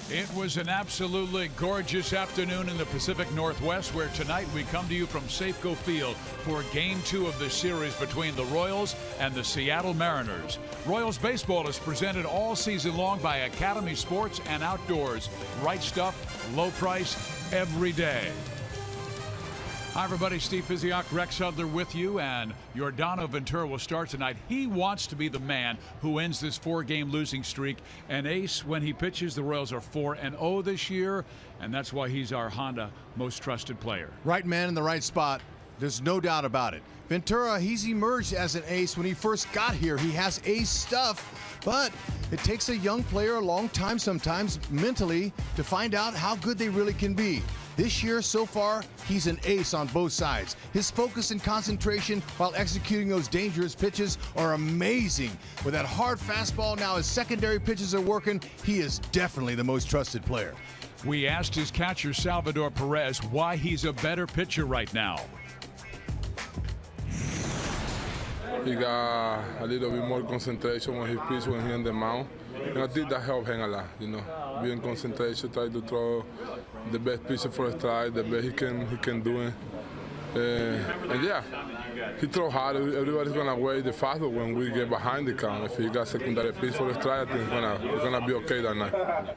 It was an absolutely gorgeous afternoon in the Pacific Northwest, where tonight we come to you from Safeco Field for Game 2 of the series between the Royals and the Seattle Mariners. Royals baseball is presented all season long by Academy Sports and Outdoors. Right stuff, low price, every day. Hi, everybody. Steve Physiok, Rex Hudler with you, and Yordano Ventura will start tonight. He wants to be the man who ends this four-game losing streak. An ace when he pitches. The Royals are 4-0 this year, and that's why he's our Honda most trusted player. Right man in the right spot. There's no doubt about it. Ventura, he's emerged as an ace. When he first got here, he has ace stuff, but it takes a young player a long time sometimes mentally to find out how good they really can be. This year, so far, he's an ace on both sides. His focus and concentration while executing those dangerous pitches are amazing. With that hard fastball, now his secondary pitches are working. He is definitely the most trusted player. We asked his catcher, Salvador Perez, why he's a better pitcher right now. He got a little bit more concentration when he pitches, when he's on the mound. And I think that helped him a lot, being concentration, try to throw the best pitcher for a strike, the best he can do it. And yeah, he throw hard. Everybody's gonna wait the fastball when we get behind the count. If he got secondary pitch for a strike, I think it's gonna be okay that night.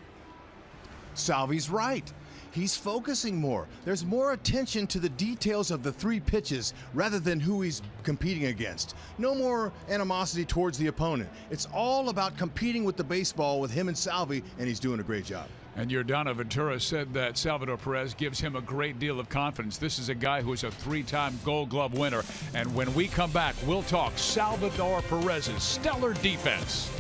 Salvi's right. He's focusing more. There's more attention to the details of the three pitches rather than who he's competing against. No more animosity towards the opponent. It's all about competing with the baseball with him and Salvi, and he's doing a great job. And Yordano Ventura said that Salvador Perez gives him a great deal of confidence. This is a guy who is a three-time Gold Glove winner. And when we come back, we'll talk Salvador Perez's stellar defense.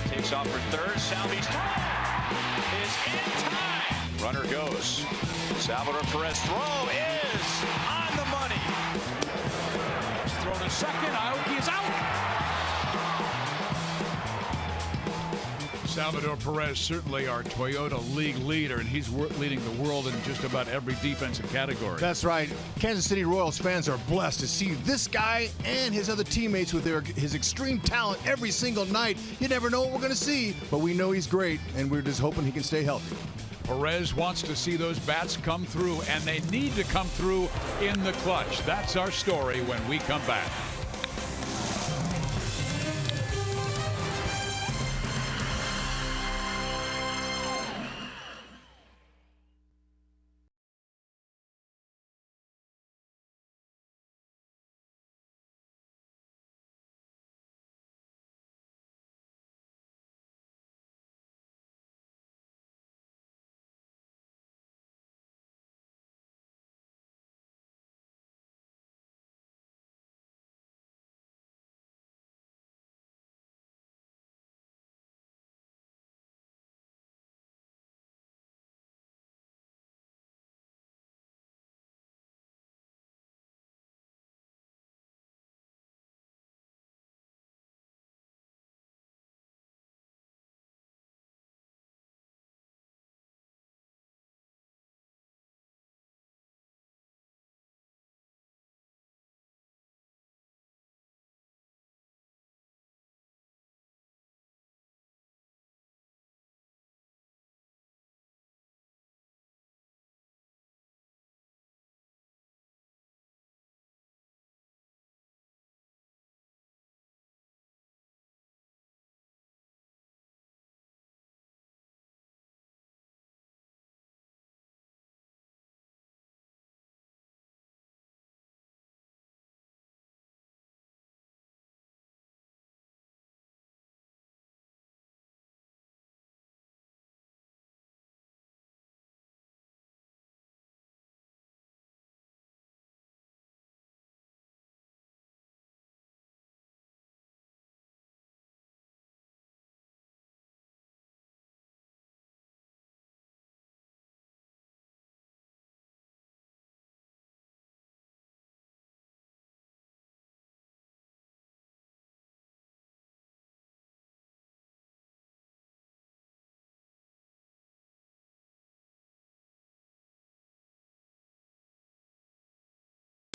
Takes off for third. Salvi's throw is in time. Runner goes. Salvador Perez throw is on the money. Throw to second. Aoki is out. Salvador Perez, certainly our Toyota League leader, and he's leading the world in just about every defensive category. That's right. Kansas City Royals fans are blessed to see this guy and his other teammates with his extreme talent every single night. You never know what we're going to see, but we know he's great, and we're just hoping he can stay healthy. Perez wants to see those bats come through, and they need to come through in the clutch. That's our story when we come back.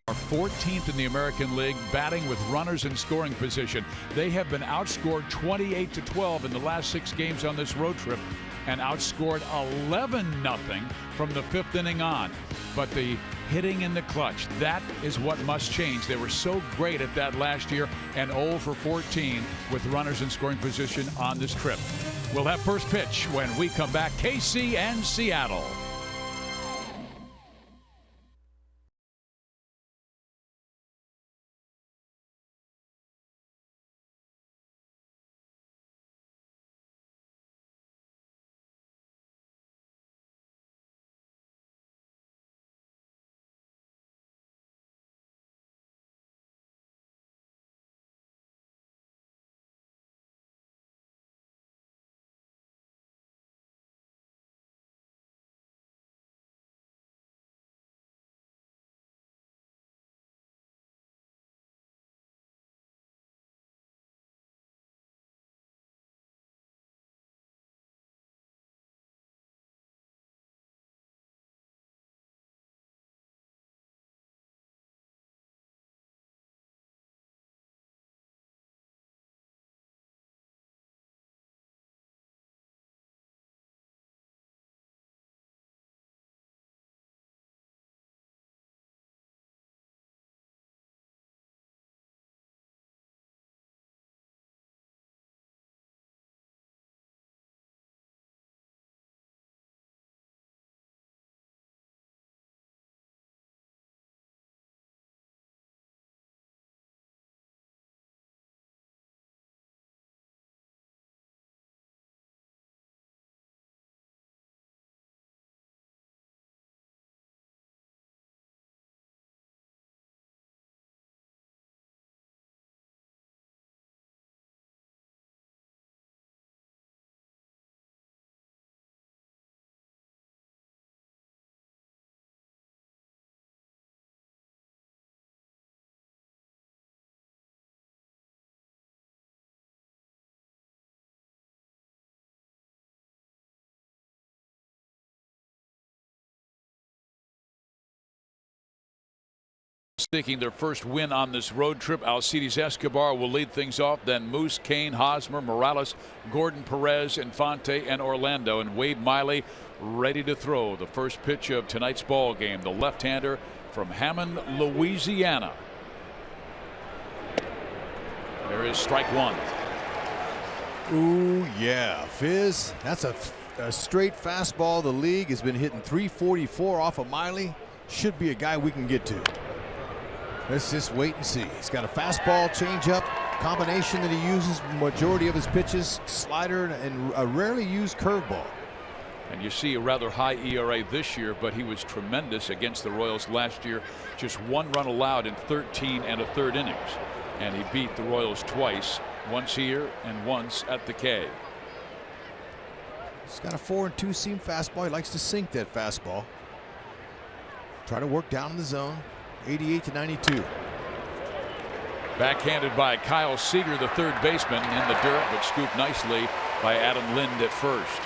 Are 14th in the American League, batting with runners in scoring position. They have been outscored 28-12 in the last 6 games on this road trip and outscored 11-0 from the 5th inning on. But the hitting in the clutch, that is what must change. They were so great at that last year, and 0 for 14 with runners in scoring position on this trip. We'll have first pitch when we come back. KC and Seattle. seeking their first win on this road trip. Alcides Escobar will lead things off. Then Moose, Kane, Hosmer, Morales, Gordon, Perez, Infante, and Orlando. And Wade Miley ready to throw the first pitch of tonight's ball game. The left-hander from Hammond, Louisiana. There is strike one. Ooh, yeah, Fizz. That's a straight fastball. The league has been hitting 344 off of Miley. Should be a guy we can get to. Let's just wait and see. He's got a fastball, changeup combination that he uses majority of his pitches, slider, and a rarely used curveball. And you see a rather high ERA this year, but he was tremendous against the Royals last year. Just 1 run allowed in 13 1/3 innings. And he beat the Royals twice, once here and once at the K. He's got a 4-2 seam fastball. He likes to sink that fastball. Try to work down in the zone. 88-92. Backhanded by Kyle Seager, the third baseman, in the dirt, but scooped nicely by Adam Lind at first.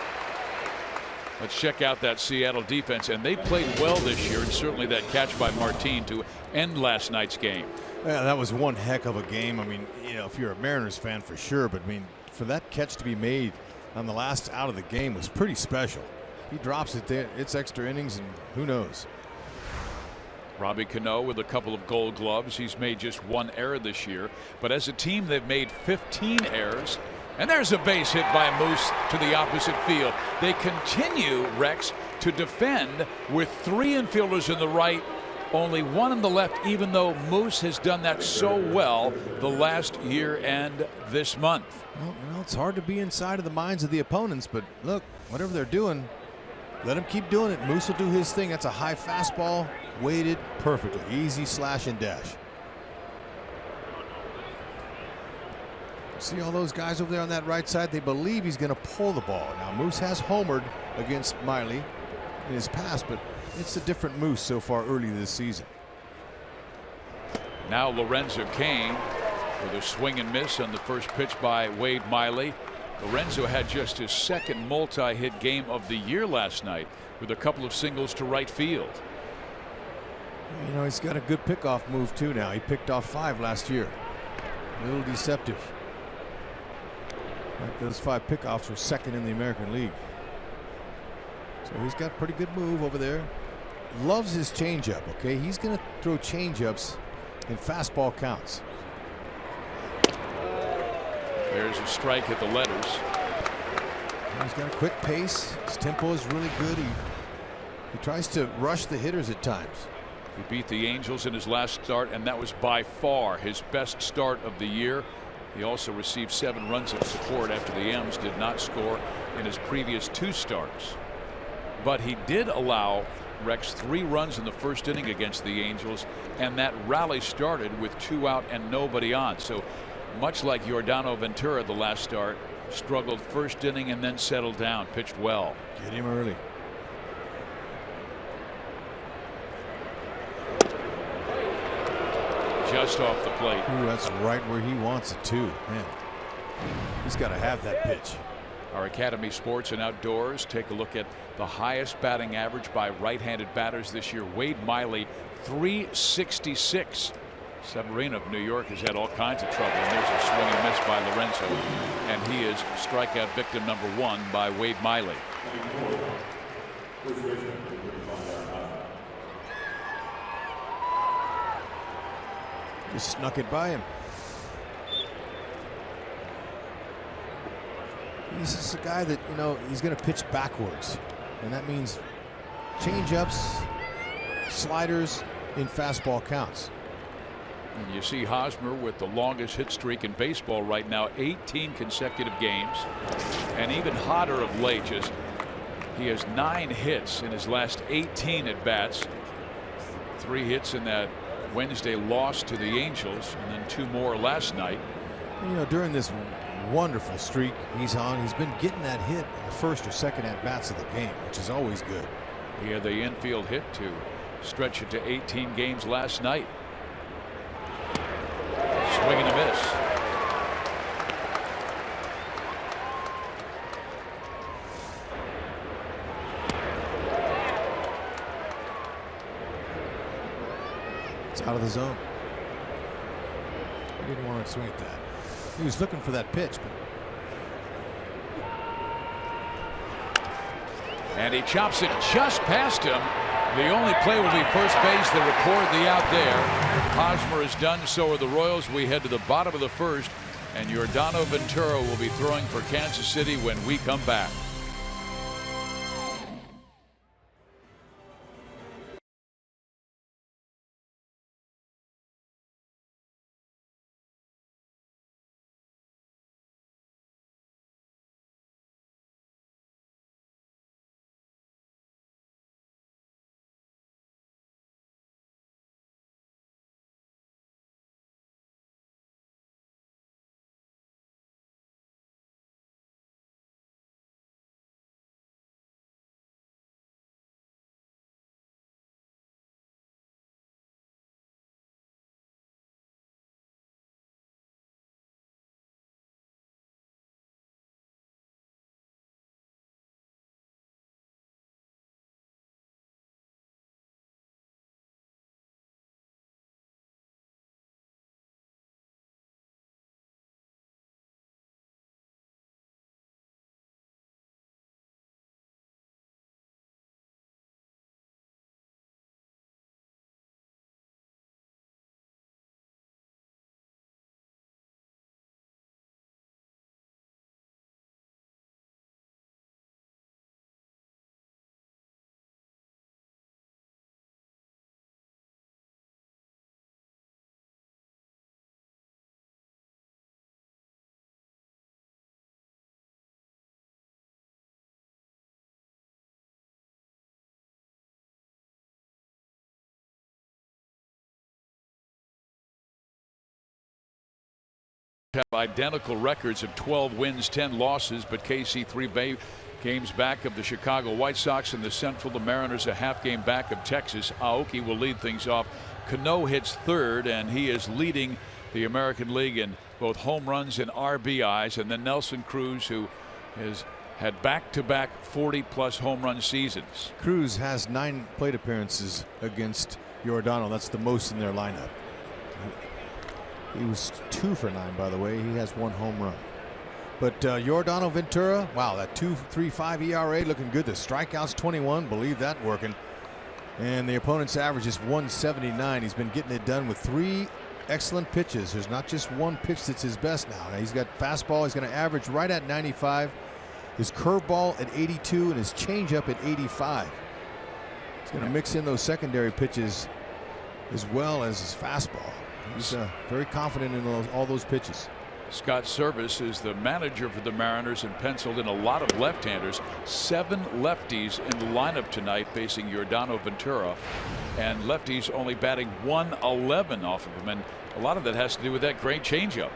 Let's check out that Seattle defense, and they played well this year, and certainly that catch by Martin to end last night's game. Yeah, that was one heck of a game. I mean, you know, if you're a Mariners fan for sure, but I mean, for that catch to be made on the last out of the game was pretty special. He drops it there. It's extra innings, and who knows. Robbie Cano with a couple of Gold Gloves. He's made just 1 error this year, but as a team they've made 15 errors. And there's a base hit by Moose to the opposite field. They continue, Rex, to defend with 3 infielders in the right, only 1 in the left, even though Moose has done that so well the last year and this month. Well, you know, it's hard to be inside of the minds of the opponents, but look, whatever they're doing, let them keep doing it. Moose will do his thing. That's a high fastball, weighted perfectly. Easy slash and dash. See all those guys over there on that right side? They believe he's going to pull the ball. Now, Moose has homered against Miley in his past, but it's a different Moose so far early this season. Now Lorenzo Cain with a swing and miss on the first pitch by Wade Miley. Lorenzo had just his second multi-hit game of the year last night with a couple of singles to right field. You know, he's got a good pickoff move too now. He picked off 5 last year. A little deceptive. Like those 5 pickoffs were second in the American League. So he's got a pretty good move over there. Loves his changeup. Okay, he's going to throw changeups in fastball counts. There's a strike at the letters. He's got a quick pace. His tempo is really good. He tries to rush the hitters at times. He beat the Angels in his last start, and that was by far his best start of the year. He also received 7 runs of support after the M's did not score in his previous 2 starts. But he did allow Rex 3 runs in the first inning against the Angels, and that rally started with 2 out and nobody on. So much like Yordano Ventura the last start, struggled first inning and then settled down, pitched well. Get him early. Just off the plate. Ooh, that's right where he wants it too. Man, he's got to have that pitch. Our Academy Sports and Outdoors take a look at the highest batting average by right-handed batters this year. Wade Miley, 366. Severino of New York has had all kinds of trouble, and there's a swing and miss by Lorenzo, and he is strikeout victim number 1 by Wade Miley. Just snuck it by him. He's just a guy that, you know, he's going to pitch backwards, and that means change-ups, sliders in fastball counts. And you see Hosmer with the longest hit streak in baseball right now, 18 consecutive games, and even hotter of late. Just he has 9 hits in his last 18 at bats. 3 hits in that Wednesday loss to the Angels, and then 2 more last night. You know, during this wonderful streak he's on, he's been getting that hit in the first or second at bats of the game, which is always good. He had the infield hit to stretch it to 18 games last night. Swing and a miss. It's a Out of the zone. He didn't want to swing at that. He was looking for that pitch, but. And he chops it just past him. The only play will be first base. They record the out there. Hosmer is done. So are the Royals. We head to the bottom of the first. And Yordano Ventura will be throwing for Kansas City when we come back. Have identical records of 12 wins, 10 losses, but KC 3 games back of the Chicago White Sox in the Central. The Mariners a half game back of Texas. Aoki will lead things off. Cano hits third, and he is leading the American League in both home runs and RBIs. And then Nelson Cruz, who has had back-to-back 40-plus home run seasons. Cruz has 9 plate appearances against Yordano. That's the most in their lineup. He was 2 for 9, by the way. He has 1 home run. But Yordano Ventura, wow, that 2.35 ERA looking good. The strikeouts 21, believe that working. And the opponent's average is 179. He's been getting it done with 3 excellent pitches. There's not just one pitch that's his best now. He's got fastball. He's going to average right at 95. His curveball at 82 and his changeup at 85. He's going to mix in those secondary pitches as well as his fastball. He's very confident in all those pitches. Scott Service is the manager for the Mariners and penciled in a lot of left-handers. 7 lefties in the lineup tonight facing Yordano Ventura, and lefties only batting 111 off of him, and a lot of that has to do with that great changeup.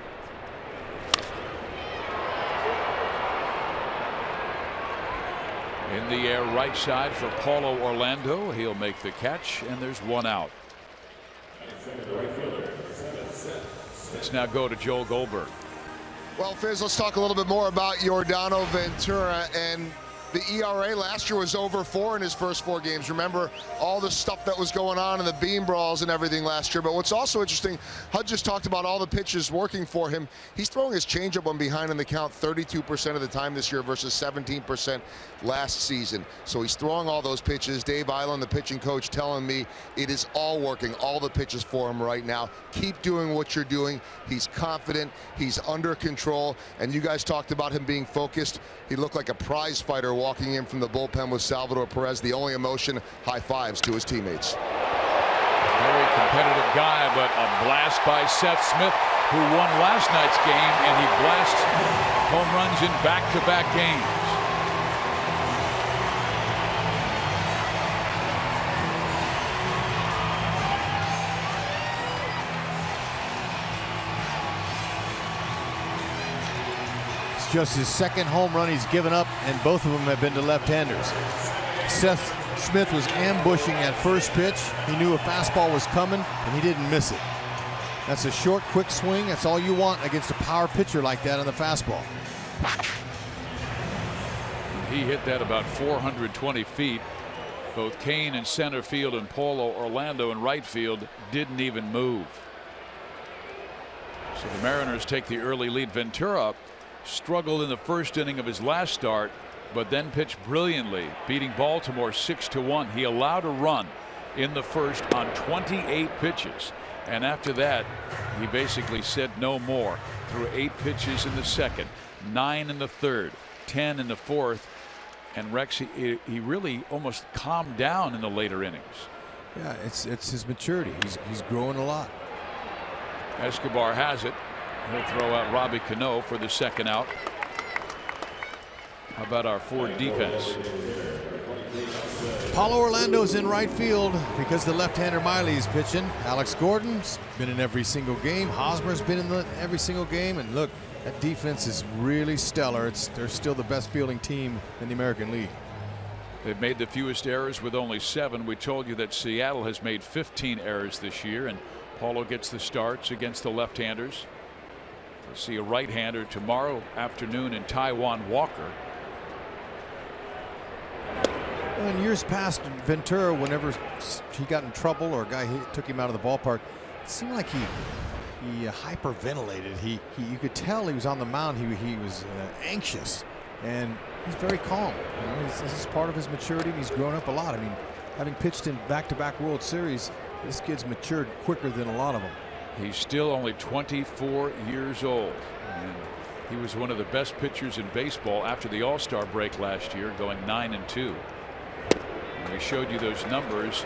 In the air right side for Paulo Orlando. He'll make the catch, and there's 1 out. Let's now go to Joel Goldberg. Well, Fizz, let's talk a little bit more about Yordano Ventura. And the ERA last year was over 4 in his first 4 games. Remember all the stuff that was going on in the beam brawls and everything last year. But what's also interesting, Hud just talked about all the pitches working for him. He's throwing his changeup on behind in the count 32% of the time this year versus 17% last season. So he's throwing all those pitches. Dave Island, the pitching coach, telling me it is all working, all the pitches for him right now. Keep doing what you're doing. He's confident. He's under control. And you guys talked about him being focused. He looked like a prize fighter walking in from the bullpen with Salvador Perez. The only emotion, high fives to his teammates. Very competitive guy, but a blast by Seth Smith, who won last night's game, and he blasts home runs in back-to-back games. Just his second home run he's given up, and both of them have been to left-handers. Seth Smith was ambushing at first pitch. He knew a fastball was coming, and he didn't miss it. That's a short, quick swing. That's all you want against a power pitcher like that on the fastball. He hit that about 420 feet. Both Kane in center field and Paulo Orlando in right field didn't even move. So the Mariners take the early lead. Ventura struggled in the first inning of his last start, but then pitched brilliantly, beating Baltimore 6-1. He allowed a run in the first on 28 pitches, and after that he basically said no more. Threw 8 pitches in the second, 9 in the third, 10 in the fourth, and Rex, he really almost calmed down in the later innings. Yeah, it's his maturity. He's growing a lot. Escobar has it. He'll throw out Robbie Cano for the second out. How about our Ford defense? Paulo Orlando's in right field because the left-hander Miley is pitching. Alex Gordon's been in every single game. Hosmer's been in every single game. And look, that defense is really stellar. They're still the best fielding team in the American League. They've made the fewest errors with only 7. We told you that Seattle has made 15 errors this year, and Paulo gets the starts against the left-handers. We'll see a right-hander tomorrow afternoon in Taijuan Walker. In years past, Ventura, whenever he got in trouble or a guy took him out of the ballpark, it seemed like he hyperventilated. You could tell he was on the mound. He was anxious, and he's very calm. You know, this is part of his maturity, and he's grown up a lot. I mean, having pitched in back-to-back World Series, this kid's matured quicker than a lot of them. He's still only 24 years old, and he was one of the best pitchers in baseball after the All-Star break last year, going 9-2. And we showed you those numbers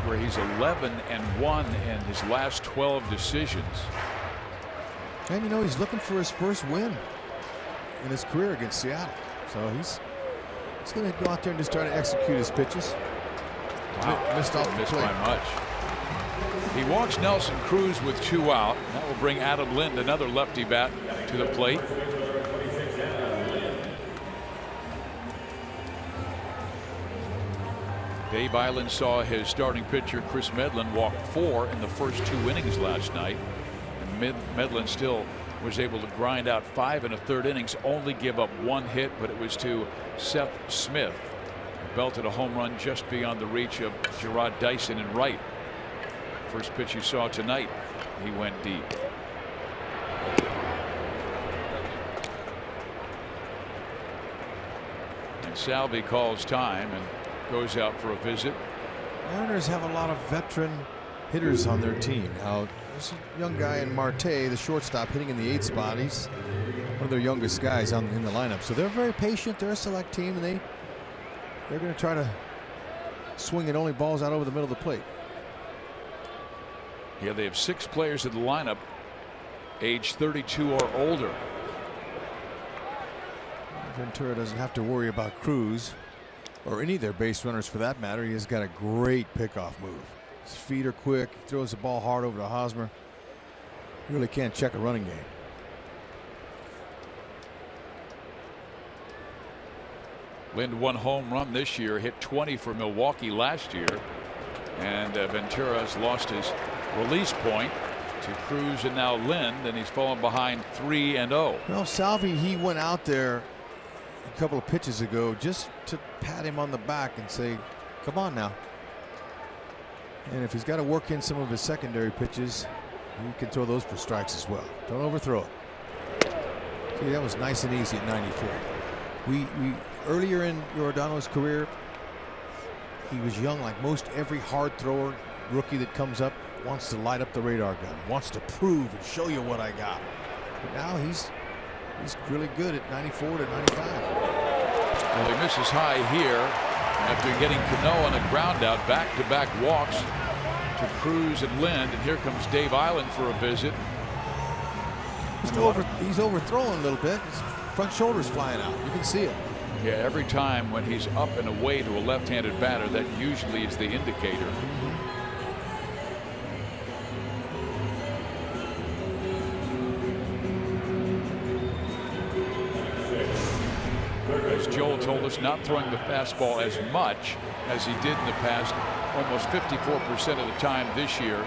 where he's 11-1 in his last 12 decisions. And you know, he's looking for his first win in his career against Seattle, so he's going to go out there and just try to execute his pitches. Wow, missed by much. He walks Nelson Cruz with 2 out. That will bring Adam Lind, another lefty bat, to the plate. Dave Island saw his starting pitcher Chris Medlin walk 4 in the first 2 innings last night, and Medlin still was able to grind out 5 1/3 innings, only give up 1 hit, but it was to Seth Smith, who belted a home run just beyond the reach of Gerard Dyson in right. First pitch you saw tonight, he went deep. And Salvi calls time and goes out for a visit. Mariners have a lot of veteran hitters on their team. Now, there's a young guy in Marte, the shortstop, hitting in the 8th spot. He's one of their youngest guys in the lineup. So they're very patient. They're a select team, and they're going to try to swing at only balls out over the middle of the plate. Yeah, they have 6 players in the lineup age 32 or older. Ventura doesn't have to worry about Cruz or any of their base runners for that matter. He has got a great pickoff move. His feet are quick. He throws the ball hard over to Hosmer. You really can't check a running game. Lind 1 home run this year, hit 20 for Milwaukee last year, and Ventura has lost his release point to Cruz and now Lind, and he's fallen behind 3-0. Well, Salvi, he went out there a couple of pitches ago just to pat him on the back and say, come on now. And if he's got to work in some of his secondary pitches, he can throw those for strikes as well. Don't overthrow it. See, that was nice and easy at 94. We earlier in Giordano's career, he was young, like most every hard thrower rookie that comes up wants to light up the radar gun, wants to prove and show you what I got. But now he's really good at 94 to 95. Well, he misses high here after getting Cano on a ground out, back-to-back walks to Cruz and Lind, and here comes Dave Island for a visit. He's overthrowing a little bit. His front shoulder's flying out. You can see it. Yeah, every time when he's up and away to a left-handed batter, that usually is the indicator. As Joel told us, not throwing the fastball as much as he did in the past, almost 54% of the time this year.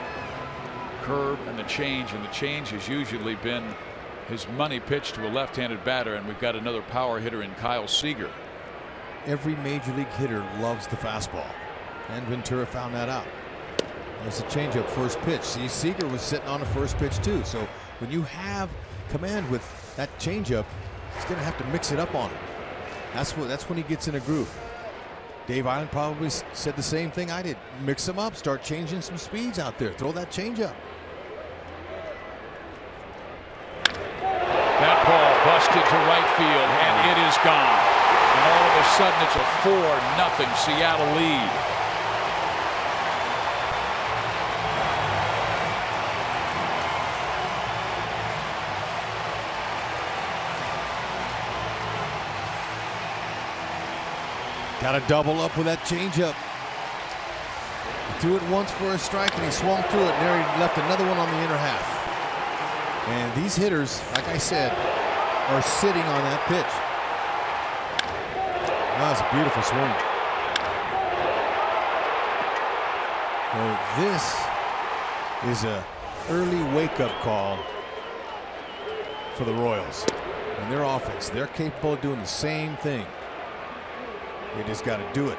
Curve and the change has usually been his money pitch to a left-handed batter, and we've got another power hitter in Kyle Seager. every major league hitter loves the fastball, and Ventura found that out. There's a changeup, first pitch. See, Seager was sitting on the first pitch too. So when you have command with that changeup, he's going to have to mix it up on him. That's when he gets in a groove. Dave Island probably said the same thing I did. Mix them up, start changing some speeds out there. Throw that changeup. That ball busted to right field, and it is gone. And all of a sudden, it's a 4-0 Seattle lead. Got to double up with that changeup. He threw it once for a strike, and he swung through it, and there he left another one on the inner half. And these hitters, like I said, are sitting on that pitch. That was a beautiful swing. Well, this is an early wake-up call for the Royals and their offense. They're capable of doing the same thing. They just got to do it.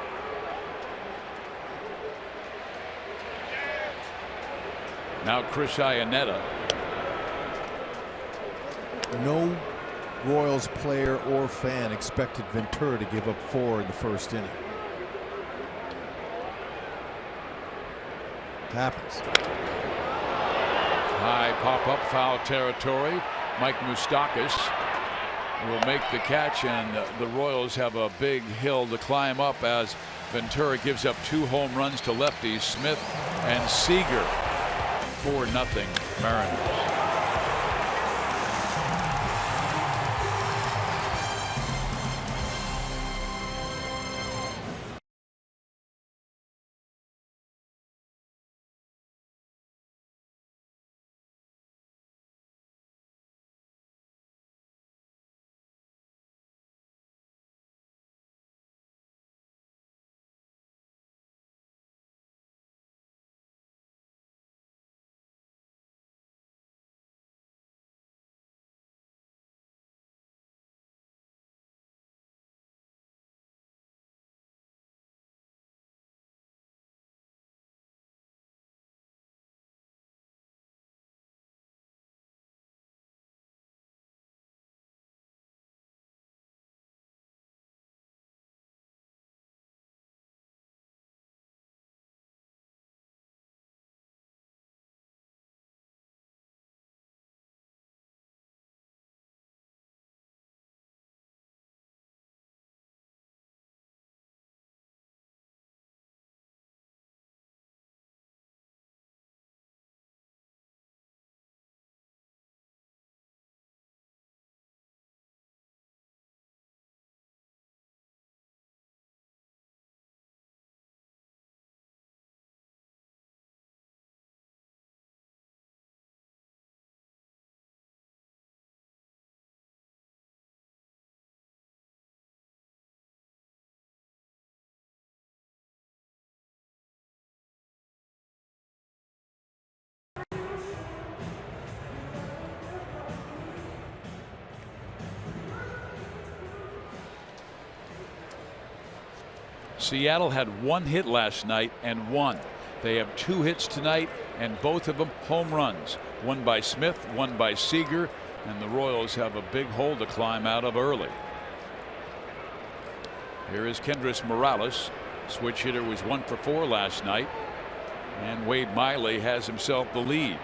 Now Chris Iannetta. No Royals player or fan expected Ventura to give up 4 in the first inning. It happens. High pop-up, foul territory. Mike Moustakas will make the catch, and the Royals have a big hill to climb up as Ventura gives up 2 home runs to lefties Smith and Seager. 4-0 Mariners. Seattle had 1 hit last night and won. They have 2 hits tonight, and both of them home runs. One by Smith, one by Seager, and the Royals have a big hole to climb out of early. Here is Kendrys Morales. Switch hitter was 1 for 4 last night, and Wade Miley has himself the lead.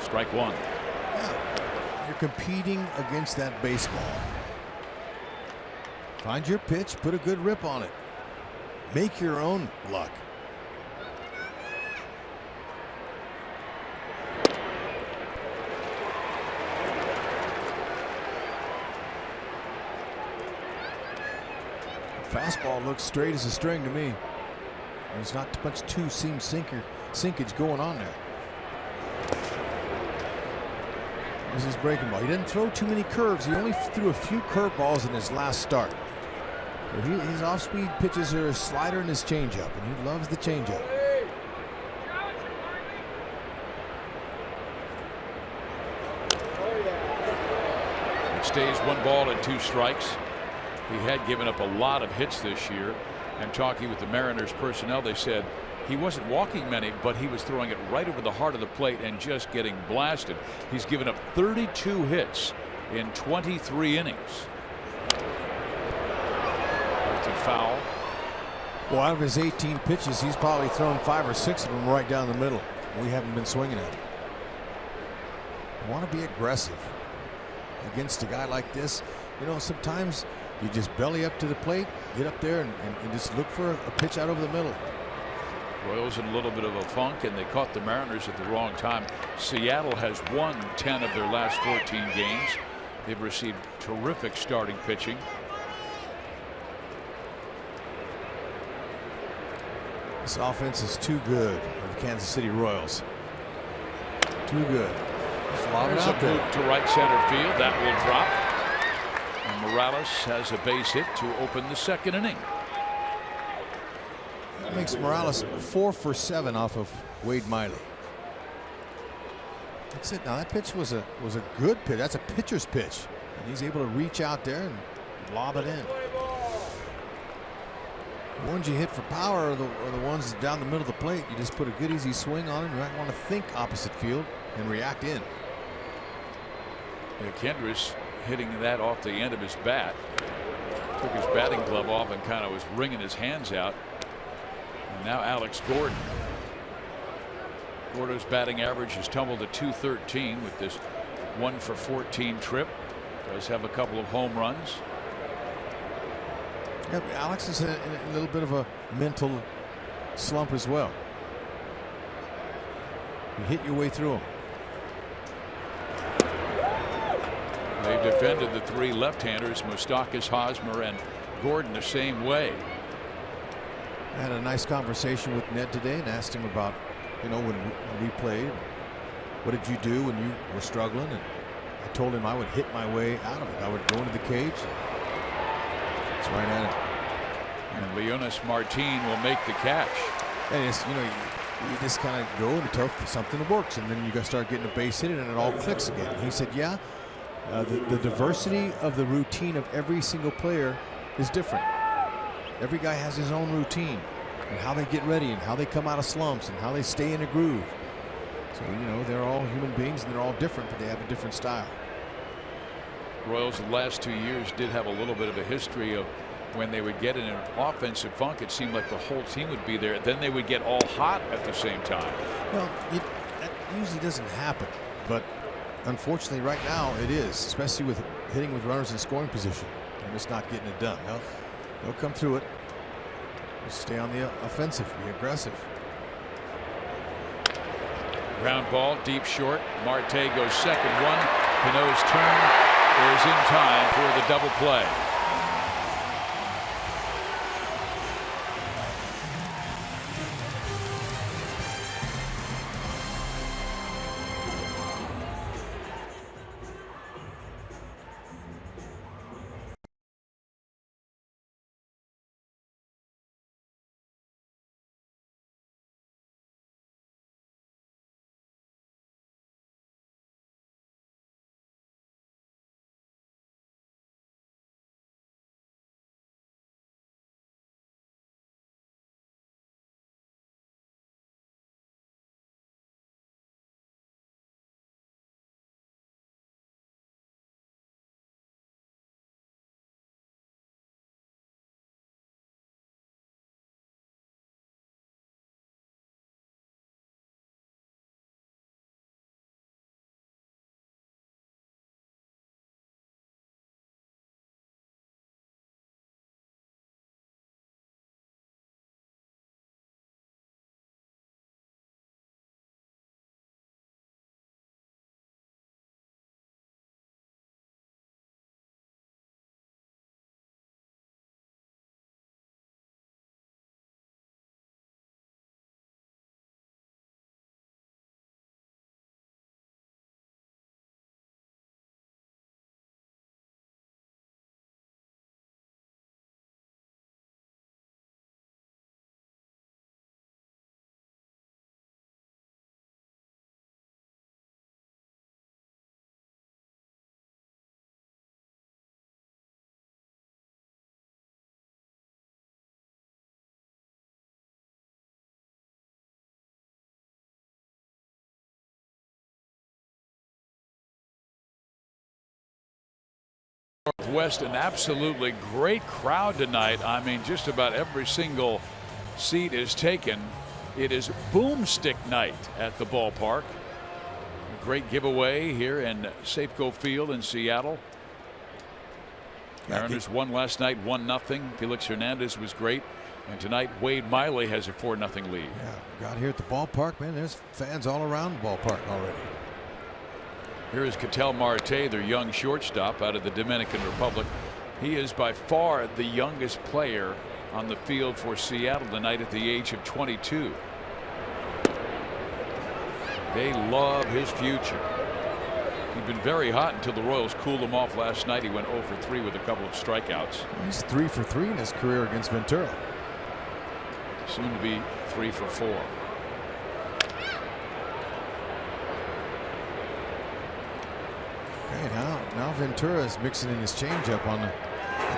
Strike 1. Yeah. You're competing against that baseball. Find your pitch, put a good rip on it. Make your own luck. The fastball looks straight as a string to me. There's not much two-seam sinkage going on there. This is breaking ball. He didn't throw too many curves. He only threw a few curveballs in his last start. His off-speed pitches are a slider and his changeup, and he loves the changeup. It stays 1 ball and 2 strikes. He had given up a lot of hits this year, and talking with the Mariners personnel, they said he wasn't walking many, but he was throwing it right over the heart of the plate and just getting blasted. He's given up 32 hits in 23 innings. That's a foul. Well, out of his 18 pitches, he's probably thrown 5 or 6 of them right down the middle. We haven't been swinging at him. You want to be aggressive against a guy like this. You know, sometimes you just belly up to the plate, get up there and just look for a pitch out over the middle. Royals in a little bit of a funk, and they caught the Mariners at the wrong time. Seattle has won 10 of their last 14 games. They've received terrific starting pitching. This offense is too good for the Kansas City Royals. Too good. There's a move to right center field. That will drop. And Morales has a base hit to open the second inning. That makes Morales 4 for 7 off of Wade Miley. That's it. Now that pitch was a good pitch. That's a pitcher's pitch, and he's able to reach out there and lob it in. The ones you hit for power are the ones down the middle of the plate. You just put a good easy swing on them. You might want to think opposite field and react in. Yeah, Kendrick's hitting that off the end of his bat. Took his batting glove off and kind of was wringing his hands out. And now Alex Gordon. Gordo's batting average has tumbled to .213 with this 1 for 14 trip. Does have a couple of home runs. Yeah, Alex is in a little bit of a mental slump as well. You hit your way through him. They've defended the 3 left-handers, Moustakas, Hosmer, and Gordon the same way. I had a nice conversation with Ned today and asked him about, you know, when we played, what did you do when you were struggling? And I told him I would hit my way out of it. I would go into the cage. It's right at him. And Leonis Martin will make the catch. And it's, you know, you just kind of go until something works, and then you got to start getting a base hit, and it all clicks again. And he said, yeah, the diversity of the routine of every single player is different. Every guy has his own routine and how they get ready and how they come out of slumps and how they stay in a groove. So, you know, they're all human beings and they're all different, but they have a different style. Royals the last 2 years did have a little bit of a history of when they would get in an offensive funk, it seemed like the whole team would be there. Then they would get all hot at the same time. Well, that usually doesn't happen, but unfortunately right now it is, especially with hitting with runners in scoring position. They're just not getting it done. They'll come through it. Just stay on the offensive, be aggressive. Ground ball, deep short. Marte goes second one. Cano's turn is in time for the double play. Northwest, an absolutely great crowd tonight. I mean, just about every single seat is taken. It is boomstick night at the ballpark. A great giveaway here in Safeco Field in Seattle. Mariners won last night 1-0. Felix Hernandez was great. And tonight, Wade Miley has a 4-0 lead. Yeah, got here at the ballpark, man. There's fans all around the ballpark already. Here is Ketel Marte, their young shortstop out of the Dominican Republic. He is by far the youngest player on the field for Seattle tonight at the age of 22. They love his future. He'd been very hot until the Royals cooled him off last night. He went 0 for 3 with a couple of strikeouts. He's 3 for 3 in his career against Ventura. Soon to be 3 for 4. Okay, now Ventura is mixing in his changeup on the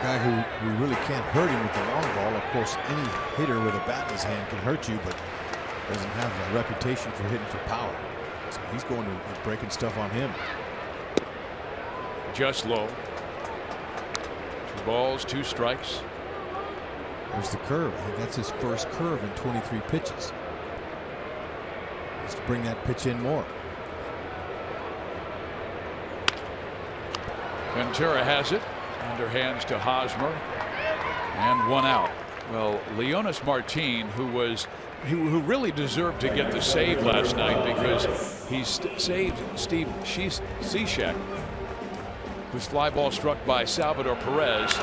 guy who really can't hurt him with the long ball. Of course, any hitter with a bat in his hand can hurt you, but doesn't have a reputation for hitting for power. So he's going to be breaking stuff on him. Just low. 2 balls, 2 strikes. There's the curve. I think that's his first curve in 23 pitches. Just to bring that pitch in more. Ventura has it. Underhands to Hosmer. And 1 out. Well, Leonys Martin, who really deserved to get the save last night because he saved Steve Cishek, whose fly ball struck by Salvador Perez.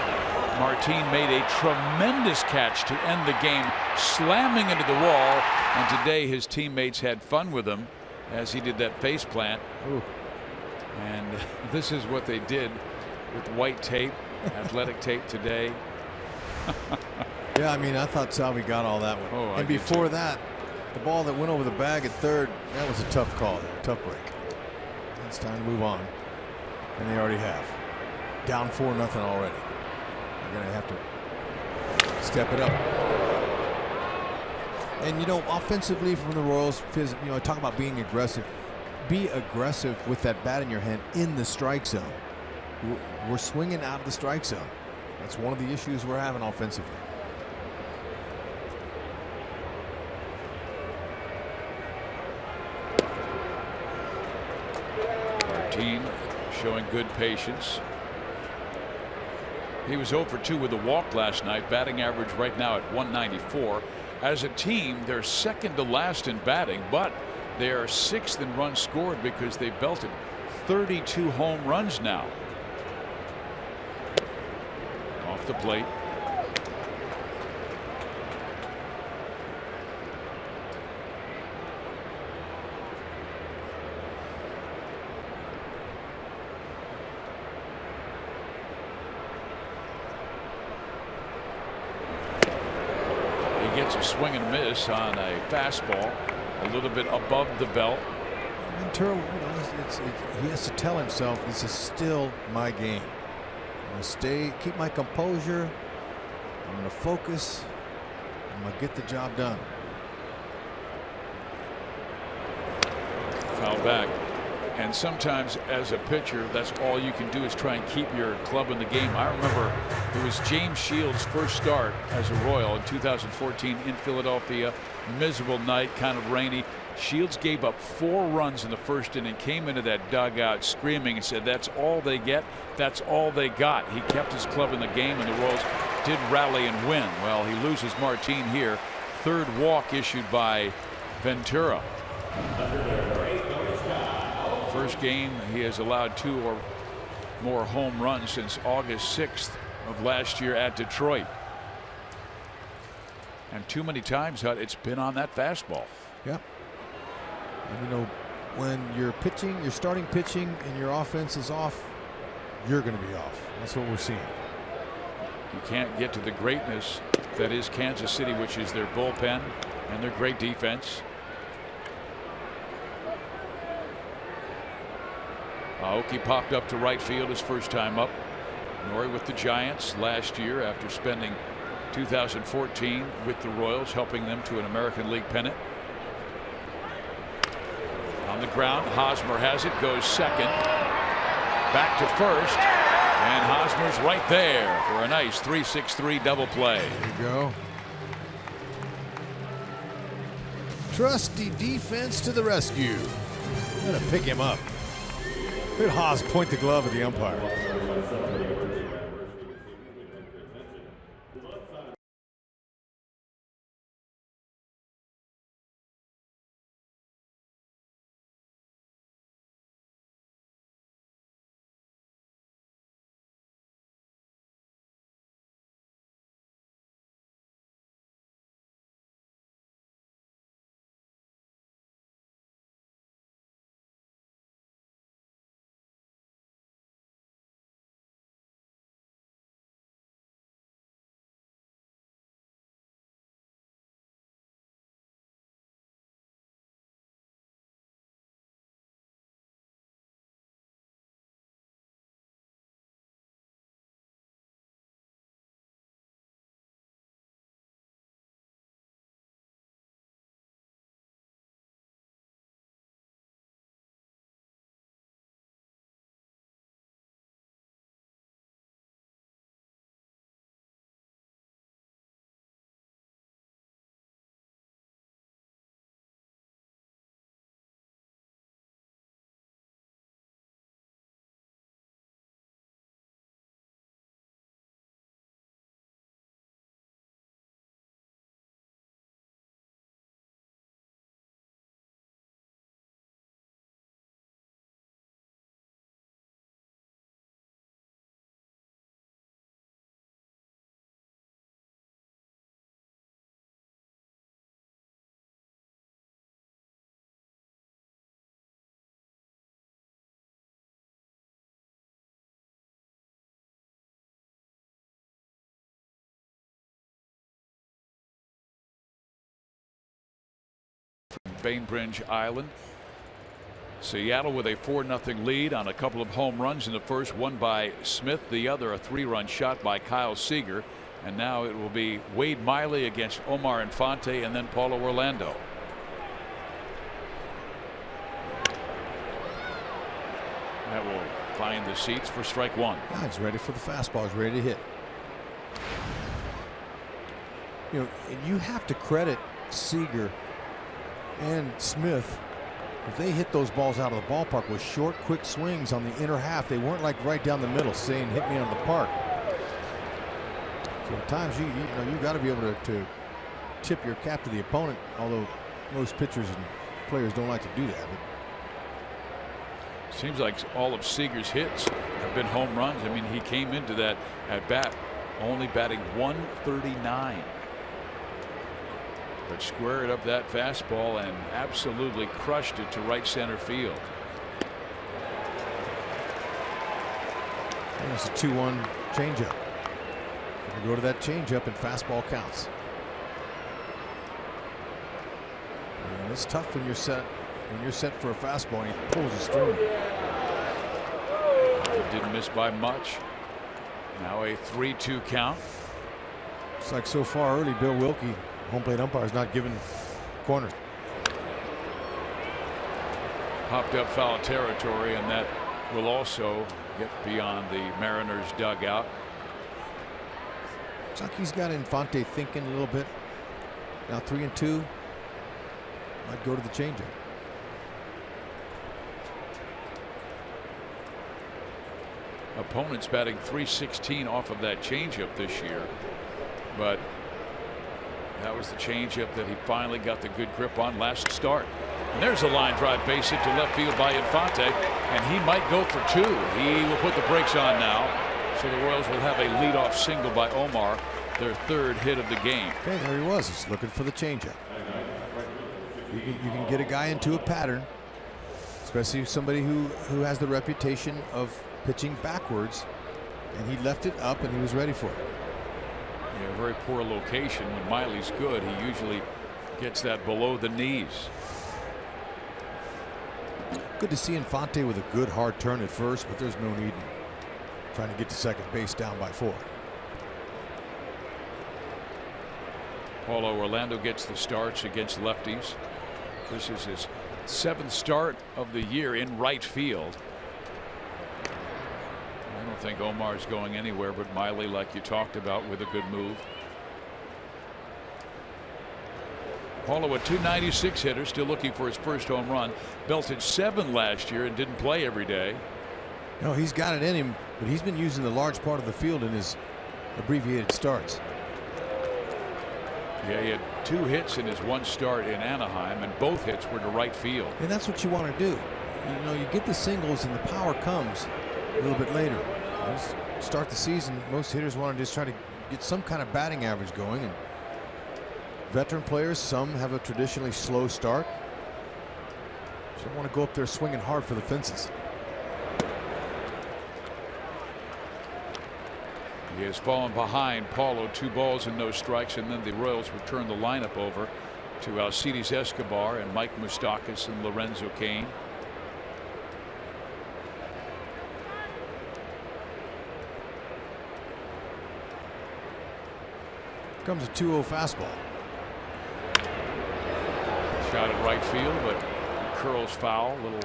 Martin made a tremendous catch to end the game, slamming into the wall. And today his teammates had fun with him as he did that face plant. Ooh. And this is what they did with white tape, athletic tape today. Yeah, I mean, I thought Salvi got all that one. Oh, and before that, the ball that went over the bag at third, that was a tough call there, tough break. It's time to move on. And they already have. Down 4-0 already. They're going to have to step it up. And, you know, offensively from the Royals, you know, talk about being aggressive. Be aggressive with that bat in your hand in the strike zone. We're swinging out of the strike zone. That's one of the issues we're having offensively. Martin showing good patience. He was 0 for 2 with a walk last night. Batting average right now at 194. As a team, they're second to last in batting, but they are 6th in runs scored because they belted 32 home runs now. Off the plate. Gets a swing and a miss on a fastball a little bit above the belt. Ventura, you know, he has to tell himself this is still my game. I'm going to keep my composure. I'm going to focus. I'm going to get the job done. Foul back. And sometimes as a pitcher, that's all you can do is try and keep your club in the game. I remember it was James Shields' first start as a Royal in 2014 in Philadelphia. Miserable night, kind of rainy. Shields gave up 4 runs in the first inning, came into that dugout screaming and said that's all they get, that's all they got. He kept his club in the game, and the Royals did rally and win. Well, he loses Martin here. 3rd walk issued by Ventura. First game he has allowed 2 or more home runs since August 6th of last year at Detroit. And too many times, Hut, it's been on that fastball. Yep. And you know, when you're pitching, you're starting pitching and your offense is off, you're going to be off. That's what we're seeing. You can't get to the greatness that is Kansas City, which is their bullpen and their great defense. Aoki popped up to right field his first time up. Nori with the Giants last year after spending 2014 with the Royals, helping them to an American League pennant. On the ground, Hosmer has it, goes second. Back to first. And Hosmer's right there for a nice 3-6-3 double play. There you go. Trusty defense to the rescue. Gonna pick him up. Look at Haas point the glove at the umpire. Bainbridge Island. Seattle with a 4-0 lead on a couple of home runs in the first, one by Smith, the other a 3-run shot by Kyle Seager, and now it will be Wade Miley against Omar Infante and then Paulo Orlando. That will find the seats for strike one. Yeah, he's ready for the fastball. He's ready to hit. You know, you have to credit Seager and Smith. If they hit those balls out of the ballpark with short, quick swings on the inner half, they weren't like right down the middle saying hit me on the park. So at times you got to be able to tip your cap to the opponent, although most pitchers and players don't like to do that. Seems like all of Seager's hits have been home runs. I mean, he came into that at bat only batting .139. But squared up that fastball and absolutely crushed it to right center field. And it's a 2-1 changeup. Gonna go to that changeup and fastball counts. And it's tough when you're set for a fastball and he pulls a string. Didn't miss by much. Now a 3-2 count. Looks like so far early Bill Wilkie, home plate umpire, is not giving corners. Popped up foul territory, and that will also get beyond the Mariners dugout. Looks like he's got Infante thinking a little bit. Now 3-2. Might go to the changeup. Opponents batting .316 off of that changeup this year, but that was the changeup that he finally got the good grip on last start. And there's a line drive base hit to left field by Infante, and he might go for two. He will put the brakes on now, so the Royals will have a leadoff single by Omar, their third hit of the game. Okay, there he was. He's looking for the changeup. You can get a guy into a pattern, especially somebody who has the reputation of pitching backwards, and he left it up and he was ready for it. Yeah, very poor location. When Miley's good, he usually gets that below the knees. Good to see Infante with a good hard turn at first, but there's no need in trying to get to second base down by 4. Paulo Orlando gets the starts against lefties. This is his 7th start of the year in right field. I don't think Omar's going anywhere, but Miley, like you talked about, with a good move. Paulo, a .296 hitter, still looking for his first home run. Belted 7 last year and didn't play every day. No, he's got it in him, but he's been using the large part of the field in his abbreviated starts. Yeah, he had 2 hits in his 1 start in Anaheim, and both hits were to right field. And that's what you want to do. You know, you get the singles and the power comes a little bit later. Just start the season, most hitters want to just try to get some kind of batting average going. And veteran players, some have a traditionally slow start. So you want to go up there swinging hard for the fences. He has fallen behind Paulo, 2 balls and no strikes, and then the Royals return the lineup over to Alcides Escobar and Mike Moustakas and Lorenzo Cain. Comes a 2-0 fastball. Shot at right field, but curls foul. A little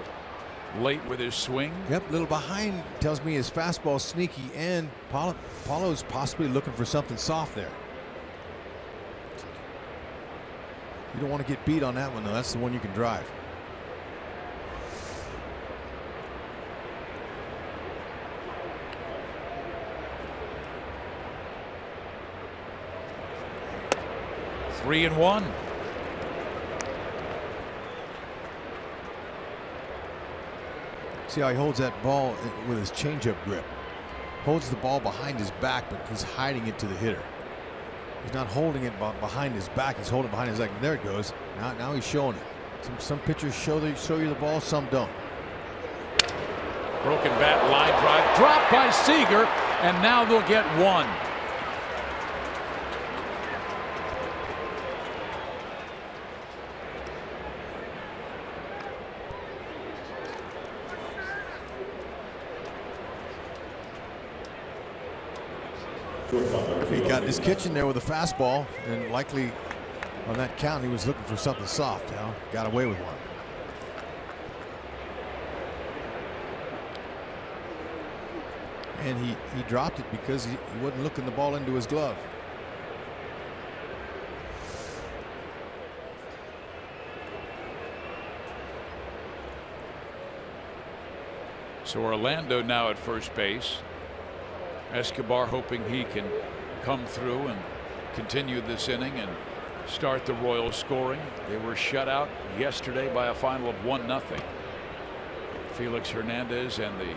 late with his swing. Yep, little behind tells me his fastball sneaky, and Paulo's possibly looking for something soft there. You don't want to get beat on that one, though. That's the one you can drive. Three and one. See how he holds that ball with his changeup grip. Holds the ball behind his back, but he's hiding it to the hitter. He's not holding it behind his back. He's holding it behind his leg. There it goes. Now he's showing it. Some pitchers show you the ball, some don't. Broken bat, line drive, dropped by Seager, and now they'll get 1. He got in his kitchen there with a fastball, and likely on that count he was looking for something soft. Got away with one. And he dropped it because he wasn't looking the ball into his glove. So Orlando now at first base. Escobar hoping he can come through and continue this inning and start the Royals scoring. They were shut out yesterday by a final of 1-0. Felix Hernandez and the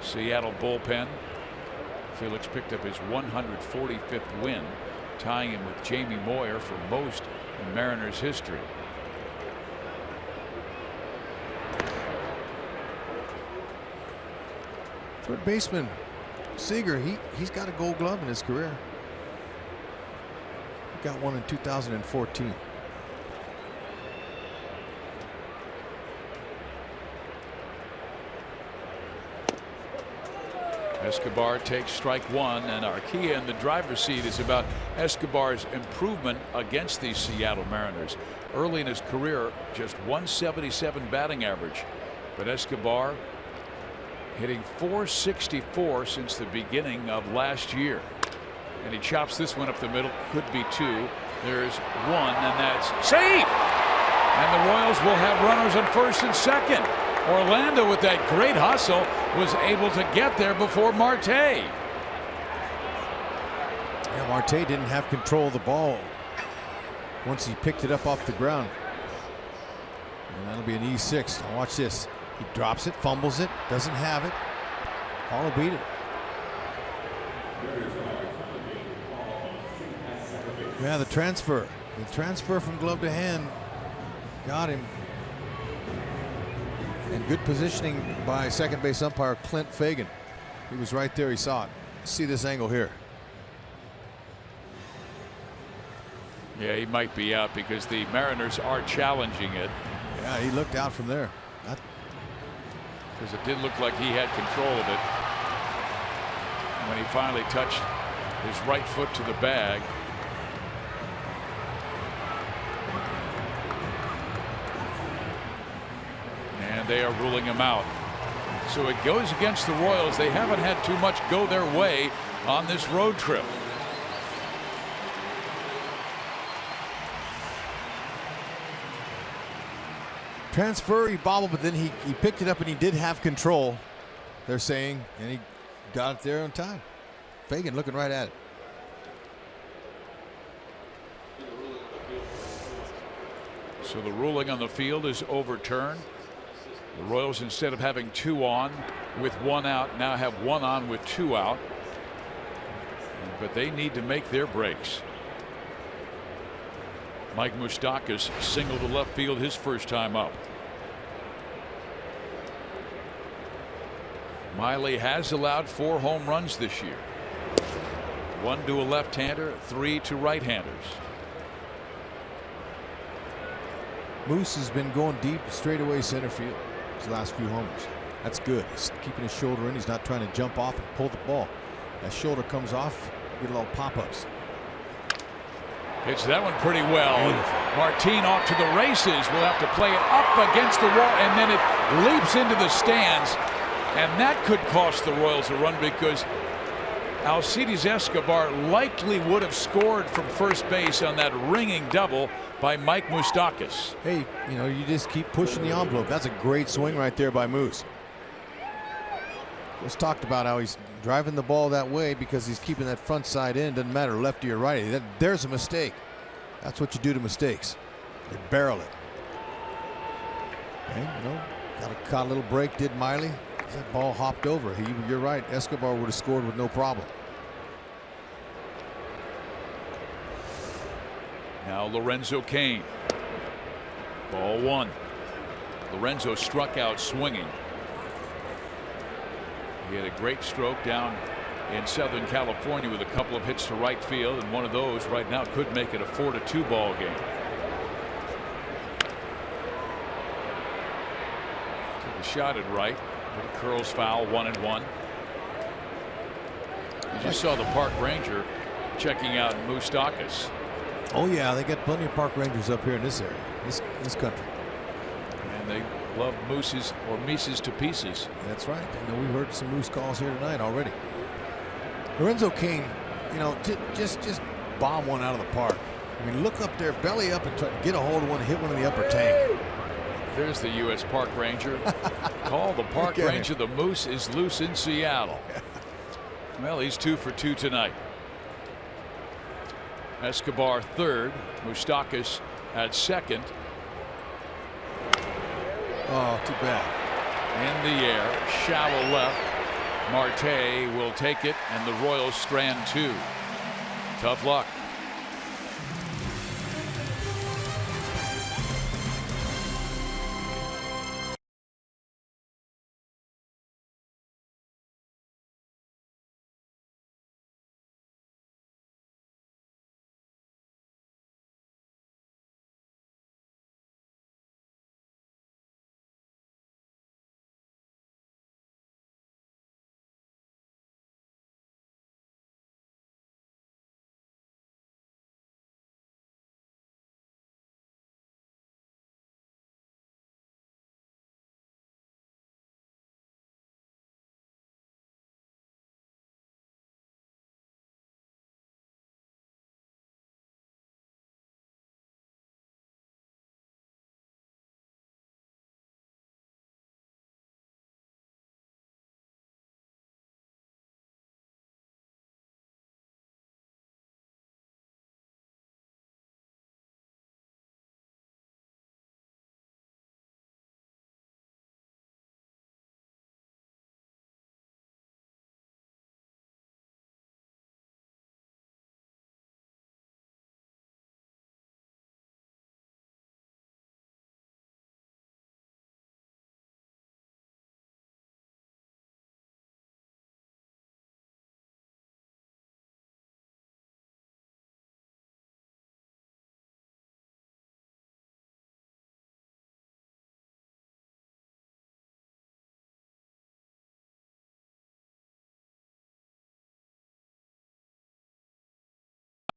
Seattle bullpen. Felix picked up his 145th win, tying him with Jamie Moyer for most in Mariners history. Third baseman Seager, he's got a Gold Glove in his career. He got one in 2014. Escobar takes strike 1, and Arquilla in the driver's seat is about Escobar's improvement against the Seattle Mariners. Early in his career, just 177 batting average, but Escobar hitting .464 since the beginning of last year. And he chops this one up the middle. Could be 2. There's 1, and that's safe. And the Royals will have runners on first and second. Orlando, with that great hustle, was able to get there before Marte. Yeah, Marte didn't have control of the ball once he picked it up off the ground. And that'll be an E6. Now watch this. He drops it, fumbles it, doesn't have it. Paulo beat it. Yeah, the transfer from glove to hand got him. And good positioning by second base umpire Clint Fagan. He was right there. He saw it. See this angle here. Yeah, he might be out because the Mariners are challenging it. Yeah, he looked out from there. Because it did look like he had control of it when he finally touched his right foot to the bag. And they are ruling him out. So it goes against the Royals. They haven't had too much go their way on this road trip. Transfer, he bobbled, but then he picked it up and he did have control, they're saying, and he got it there on time. Fagan looking right at it. So the ruling on the field is overturned. The Royals, instead of having 2 on with 1 out, now have 1 on with 2 out. But they need to make their breaks. Mike Moustakas singled to left field his first time up. Miley has allowed 4 home runs this year. 1 to a left-hander, 3 to right-handers. Moose has been going deep straightaway center field his last few homers. That's good. He's keeping his shoulder in. He's not trying to jump off and pull the ball. That shoulder comes off, get a little pop-ups. Hits that one pretty well. Martin off to the races. Will have to play it up against the wall, and then it leaps into the stands. And that could cost the Royals a run because Alcides Escobar likely would have scored from first base on that ringing double by Mike Moustakas. Hey, you know, you just keep pushing the envelope. That's a great swing right there by Moose. Just talked about how he's driving the ball that way because he's keeping that front side in. Doesn't matter lefty or righty. There's a mistake. That's what you do to mistakes. They barrel it. Okay, you know, caught a little break, did Miley. That ball hopped over. You're right. Escobar would have scored with no problem. Now Lorenzo Cain. Ball 1. Lorenzo struck out swinging. He had a great stroke down in Southern California with a couple of hits to right field, and one of those right now could make it a 4-2 ball game. Took a shot at right, but it curls foul, 1-1. You just saw the Park Ranger checking out Moustakas. Oh yeah, they got plenty of Park Rangers up here in this area, this country. And they love mooses or Mises to pieces. That's right. You know, we heard some Moose calls here tonight already. Lorenzo Cain, you know, just bomb one out of the park. I mean, look up there, belly up, and try to get a hold of one, hit one in the upper tank. There's the U.S. Park Ranger. Call the Park Ranger. The Moose is loose in Seattle. Well, he's 2 for 2 tonight. Escobar third, Moustakas at second. Oh, too bad. In the air, shallow left. Marte will take it, and the Royals strand 2. Tough luck.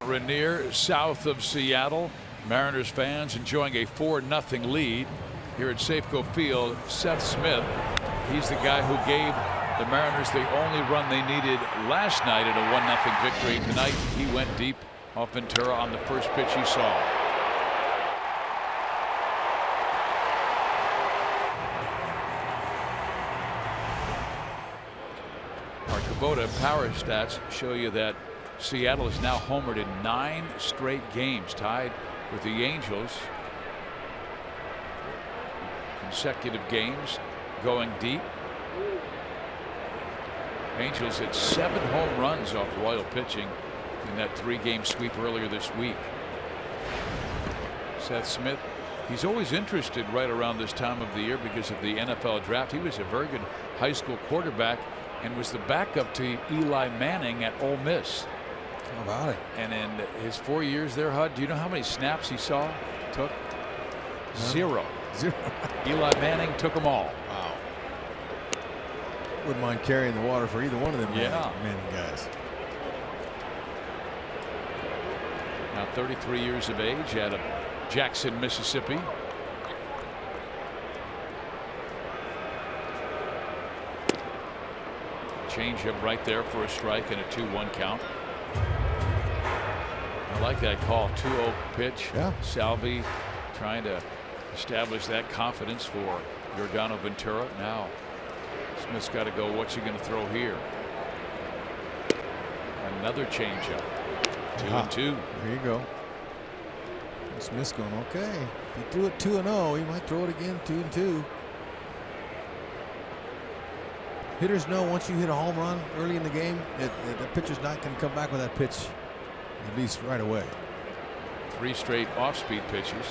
Rainier south of Seattle. Mariners fans enjoying a 4-0 lead here at Safeco Field. Seth Smith He's the guy who gave the Mariners the only run they needed last night in a 1-0 victory. Tonight he went deep off Ventura on the first pitch he saw. Our Kubota power stats show you that Seattle is now homered in 9 straight games, tied with the Angels. Consecutive games going deep. Angels hit 7 home runs off Royal pitching in that 3-game sweep earlier this week. Seth Smith, he's always interested right around this time of the year because of the NFL draft. He was a very good high school quarterback and was the backup to Eli Manning at Ole Miss. How about it? And in his 4 years there, Hud, do you know how many snaps he took? Zero. Eli Manning took them all. Wow. Wouldn't mind carrying the water for either one of them Manning guys. Now 33 years of age, out of Jackson, Mississippi. Changeup right there for a strike and a 2-1 count. I like that call. 2-0 pitch. Yeah. Salvi trying to establish that confidence for Yordano Ventura. Now Smith's got to go. What's he going to throw here? Another changeup. 2-2. There you go. Smith's going okay. If he threw it 2-0, he might throw it again 2-2. Hitters know once you hit a home run early in the game, the pitcher's not going to come back with that pitch, at least right away. 3 straight off-speed pitches.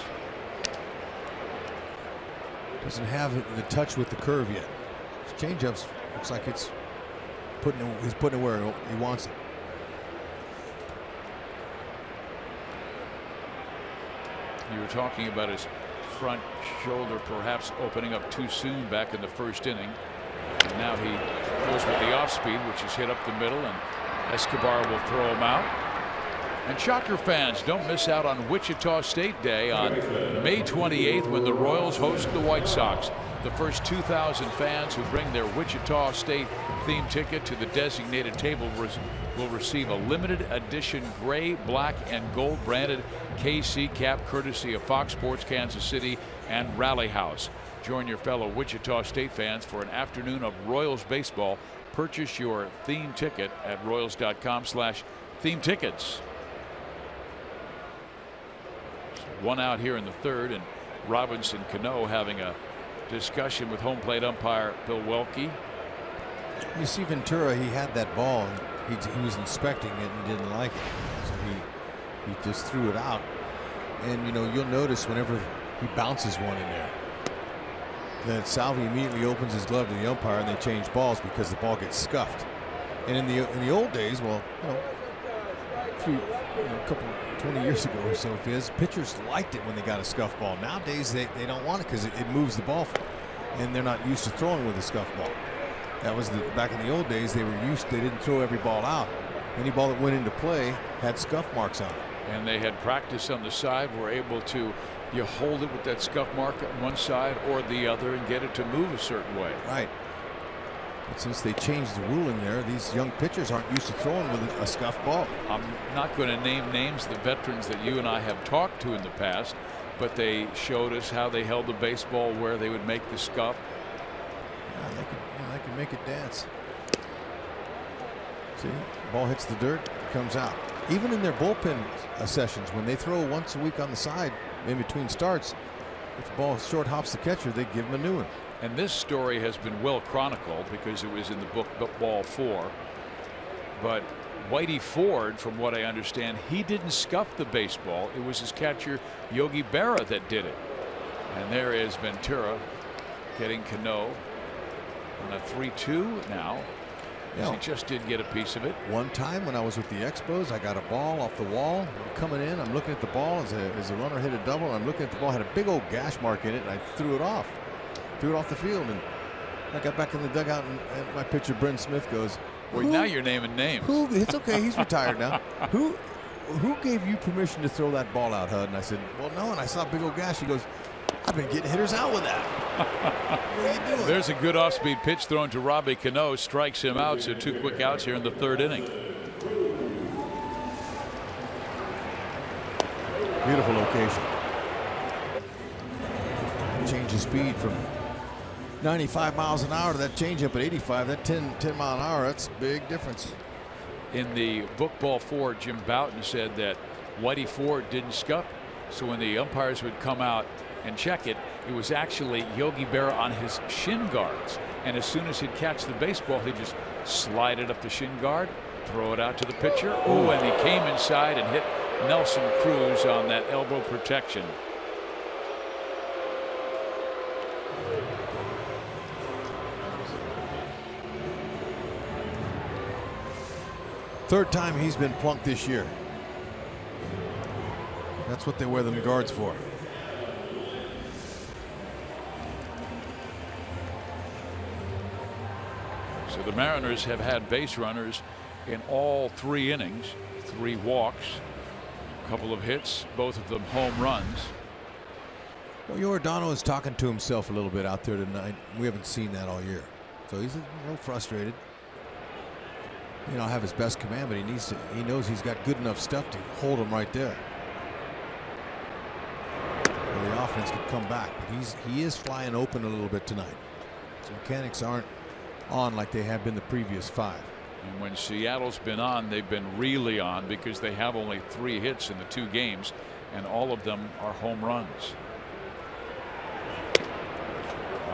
Doesn't have the touch with the curve yet. His changeups looks like he's putting it where he wants it. You were talking about his front shoulder perhaps opening up too soon back in the first inning. And now he goes with the off speed, which is hit up the middle, and Escobar will throw him out. And Shocker fans, don't miss out on Wichita State Day on May 28th when the Royals host the White Sox. The first 2,000 fans who bring their Wichita State themed ticket to the designated table will receive a limited edition gray, black, and gold branded KC cap courtesy of Fox Sports Kansas City and Rally House. Join your fellow Wichita State fans for an afternoon of Royals baseball. Purchase your theme ticket at royals.com/theme tickets. One out here in the third, and Robinson Cano having a discussion with home plate umpire Bill Welke. You see Ventura, he had that ball and he was inspecting it and didn't like it, so he just threw it out. And you know, you'll notice whenever he bounces one in there that Salvi immediately opens his glove to the umpire and they change balls because the ball gets scuffed. And in the old days, well, you know, a couple 20 years ago or so, pitchers liked it when they got a scuff ball. Nowadays they don't want it because it moves the ball, and they're not used to throwing with a scuff ball. That was back in the old days. They didn't throw every ball out. Any ball that went into play had scuff marks on it. And they had practice on the side, were able to hold it with that scuff mark on one side or the other and get it to move a certain way. Right. But since they changed the ruling there, these young pitchers aren't used to throwing with a scuff ball. I'm not going to name names, the veterans that you and I have talked to in the past, but they showed us how they held the baseball where they would make the scuff. Yeah, they can make it dance. See, the ball hits the dirt, it comes out. Even in their bullpen sessions, when they throw once a week on the side in between starts, if the ball short hops the catcher, they give him a new one. And this story has been well chronicled because it was in the book Ball 4. But Whitey Ford, from what I understand, he didn't scuff the baseball. It was his catcher Yogi Berra that did it. And there is Ventura getting Cano on a 3-2 now. He just did get a piece of it. One time when I was with the Expos, I got a ball off the wall. I'm coming in, I'm looking at the ball as a runner hit a double. I'm looking at the ball, had a big old gash mark in it, and I threw it off. Threw it off the field, and I got back in the dugout, and my pitcher Bryn Smith goes, "Well, now you're naming names." It's okay, he's retired now. Who gave you permission to throw that ball out, Hud? And I said, well, no, and I saw a big old gash. He goes, I've been getting hitters out with that. What are you doing? There's a good off-speed pitch thrown to Robbie Cano. Strikes him out. So 2 quick outs here in the 3rd inning. Beautiful location. Change of speed from 95 miles an hour to that changeup at 85. That 10 mile an hour, that's a big difference. In the book ball 4, Jim Bouton said that Whitey Ford didn't scuff. So when the umpires would come out and check it, it was actually Yogi Berra on his shin guards. And as soon as he'd catch the baseball, he'd just slide it up the shin guard, throw it out to the pitcher. Oh, and he came inside and hit Nelson Cruz on that elbow protection. Third time he's been plunked this year. That's what they wear them guards for. So the Mariners have had base runners in all 3 innings. 3 walks, a couple of hits, both of them home runs. Well, Giordano is talking to himself a little bit out there tonight. We haven't seen that all year. So he's a little frustrated. You know, have his best command, but he knows he's got good enough stuff to hold him right there. Well, the offense could come back, but he is flying open a little bit tonight. So mechanics aren't on like they have been the previous 5. And when Seattle's been on, they've been really on because they have only 3 hits in the 2 games, and all of them are home runs.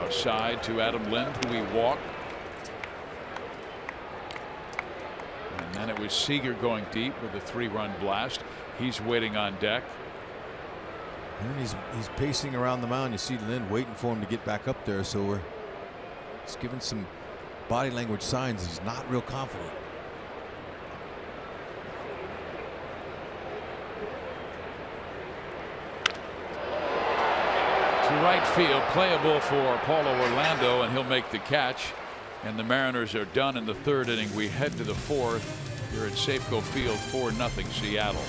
Outside to Adam Lind, who he walked. And then it was Seager going deep with a 3-run blast. He's waiting on deck. And he's pacing around the mound. You see Lind waiting for him to get back up there. So he's giving some body language signs. He's not real confident. To right field, playable for Paulo Orlando, and he'll make the catch. And the Mariners are done in the 3rd inning. We head to the 4th here at Safeco Field, 4-0 Seattle.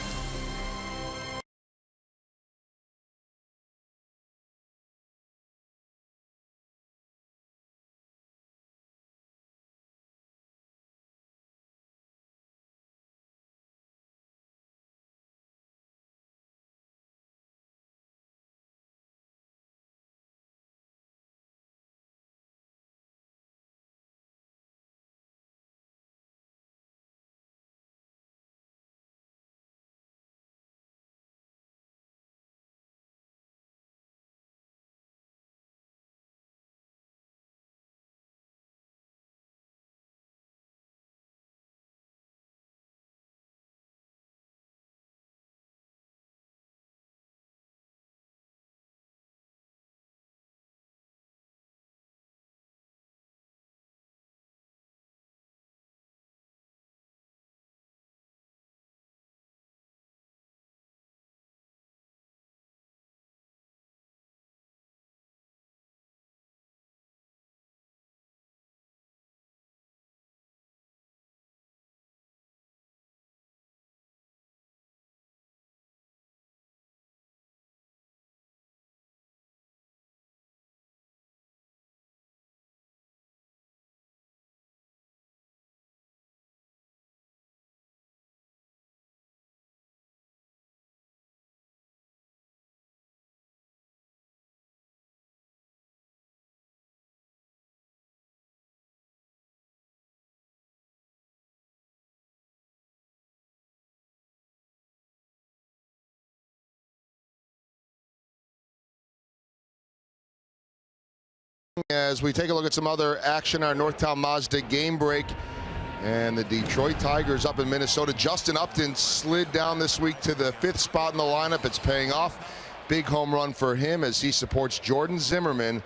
As we take a look at some other action, our Northtown Mazda game break, and the Detroit Tigers up in Minnesota. Justin Upton slid down this week to the 5th spot in the lineup. It's paying off. Big home run for him as he supports Jordan Zimmerman,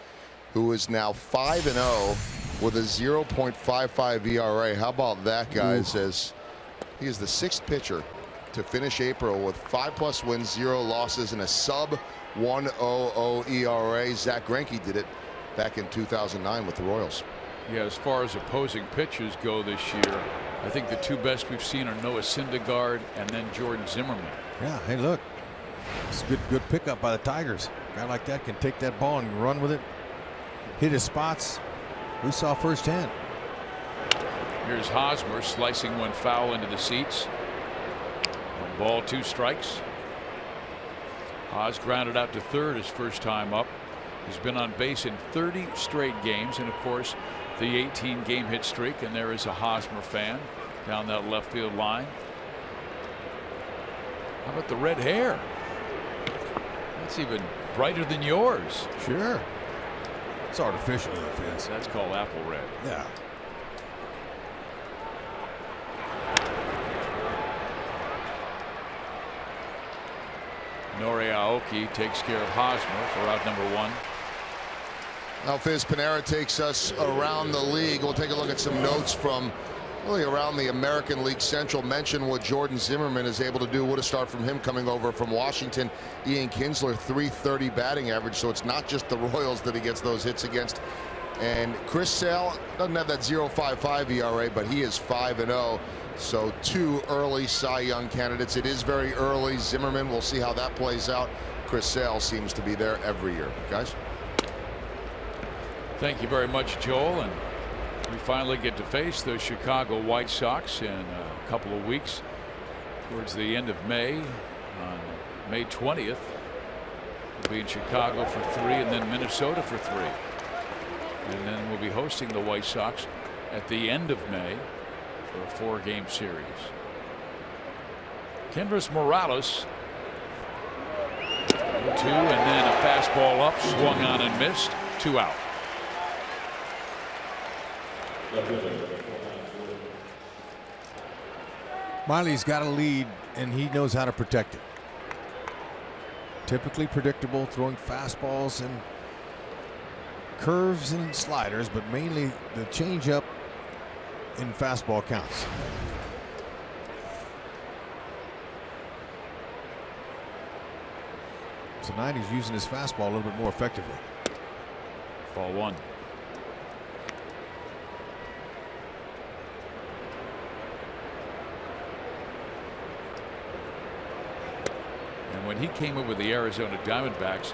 who is now 5-0 with a 0.55 ERA. How about that, guys? As he is the 6th pitcher to finish April with 5+ wins, 0 losses, and a sub 1.00 ERA. Zach Greinke did it back in 2009 with the Royals. Yeah, as far as opposing pitchers go this year, I think the 2 best we've seen are Noah Syndergaard and then Jordan Zimmerman. Yeah, hey, look, it's a good pickup by the Tigers. A guy like that can take that ball and run with it. hit his spots we saw firsthand. Here's Hosmer slicing one foul into the seats. 1 ball, 2 strikes. Hos grounded out to third his first time up. He's been on base in 30 straight games, and of course the 18 game hit streak, and there is a Hosmer fan down that left field line. How about the red hair? That's even brighter than yours. Sure. It's artificial, Vince. That's called apple red. Yeah. Nori Aoki takes care of Hosmer for out number 1. Now Fizz, Panera takes us around the league. We'll take a look at some notes from really around the American League Central. Mention what Jordan Zimmerman is able to do. What a start from him coming over from Washington. Ian Kinsler, .330 batting average, so it's not just the Royals that he gets those hits against. And Chris Sale doesn't have that 0.55 ERA, but he is 5-0. So 2 early Cy Young candidates. It is very early. Zimmerman, we'll see how that plays out. Chris Sale seems to be there every year. Guys? Thank you very much, Joel. And we finally get to face the Chicago White Sox in a couple of weeks towards the end of May. On May 20th, we'll be in Chicago for 3 and then Minnesota for 3. And then we'll be hosting the White Sox at the end of May for a 4-game series. Kendrys Morales, 2, and then a fastball up, swung on and missed. 2 out. Miley's got a lead, and he knows how to protect it. Typically predictable, throwing fastballs and curves and sliders, but mainly the changeup in fastball counts. Tonight he's using his fastball a little bit more effectively. Ball 1. And when he came up with the Arizona Diamondbacks,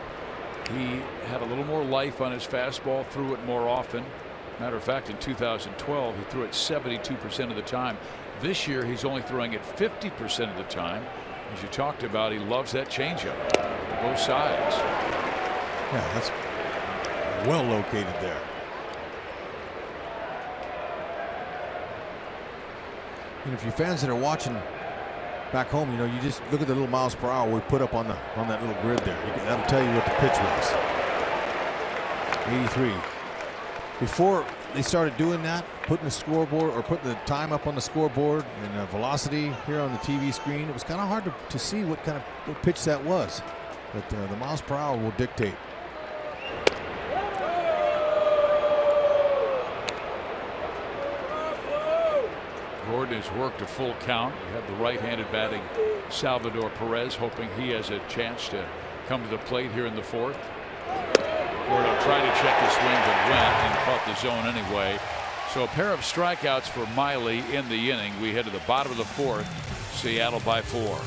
he had a little more life on his fastball, threw it more often. Matter of fact, in 2012, he threw it 72% of the time. This year, he's only throwing it 50% of the time. As you talked about, he loves that changeup, both sides. Yeah, that's well located there. And if you fans that are watching back home, you know, you just look at the little miles per hour we put up on that little grid there. That'll tell you what the pitch was. 83. Before they started doing that, putting the scoreboard or putting the time up on the scoreboard and the velocity here on the TV screen, it was kind of hard to see what pitch that was. But the miles per hour will dictate. Gordon has worked a full count. We have the right-handed batting Salvador Perez, hoping he has a chance to come to the plate here in the 4th. Gordon tried to check his swing, but went and caught the zone anyway. So a pair of strikeouts for Miley in the inning. We head to the bottom of the 4th. Seattle by 4.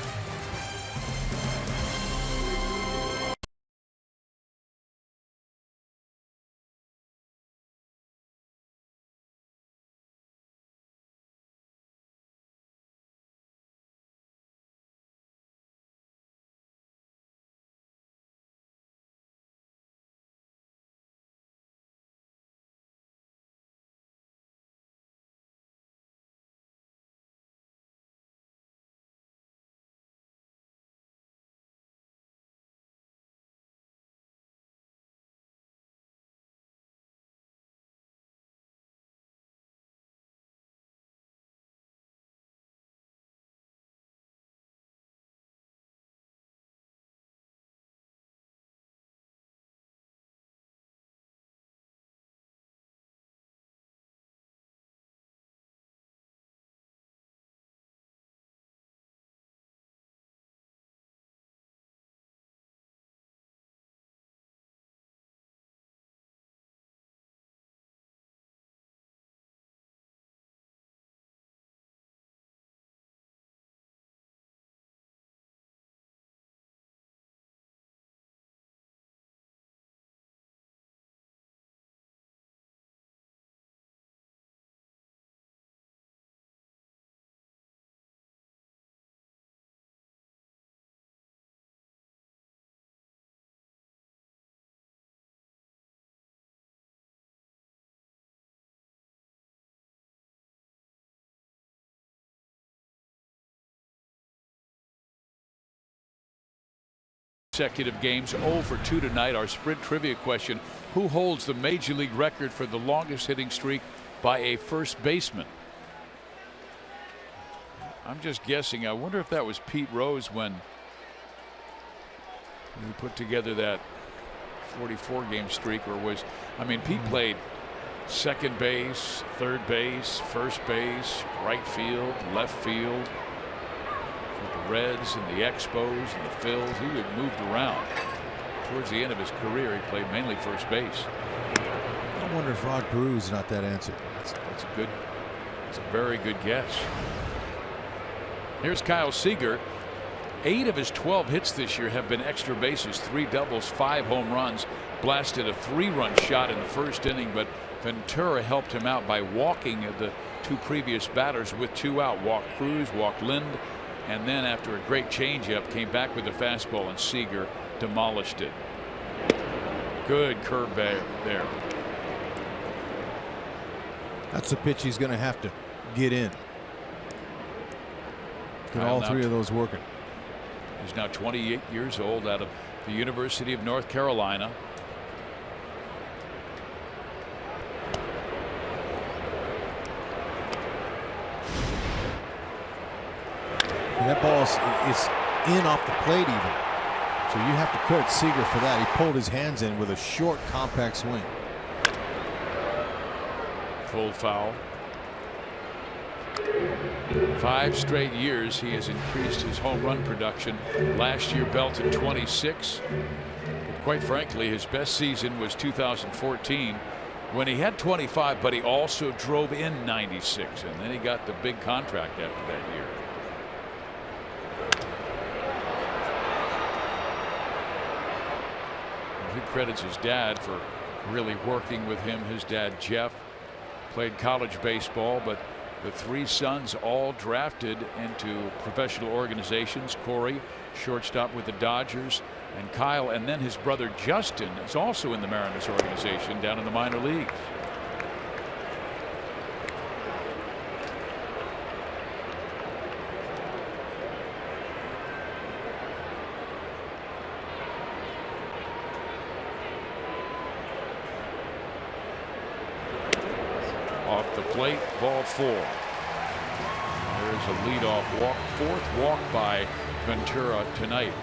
consecutive games. 0 for 2 tonight. Our sprint trivia question: who holds the major league record for the longest hitting streak by a first baseman? I'm just guessing. I wonder if that was Pete Rose when he put together that 44 game streak, or was, I mean, Pete played second base, third base, first base, right field, left field, for the Reds and the Expos and the Phils. He had moved around. Towards the end of his career, he played mainly first base. I wonder if Rod Carew is not that answer. That's a good, it's a very good guess. Here's Kyle Seager. 8 of his 12 hits this year have been extra bases, 3 doubles, 5 home runs. Blasted a 3-run shot in the first inning, but Ventura helped him out by walking the 2 previous batters with 2 out. Walked Cruz, walked Lind, and then after a great changeup, came back with the fastball, and Seager demolished it. Good curve there. That's the pitch he's going to have to get in. Get all 3 of those working. He's now 28 years old, out of the University of North Carolina. And that ball is in off the plate even. So you have to credit Seager for that. He pulled his hands in with a short, compact swing. Full foul. 5 straight years he has increased his home run production. Last year belted 26. But quite frankly, his best season was 2014 when he had 25, but he also drove in 96, and then he got the big contract after that year. He credits his dad for really working with him. His dad, Jeff, played college baseball, but the 3 sons all drafted into professional organizations. Corey, shortstop with the Dodgers, and Kyle, and then his brother Justin is also in the Mariners organization down in the minor leagues. Off the plate, ball 4. There's a leadoff walk, 4th walk by Ventura tonight.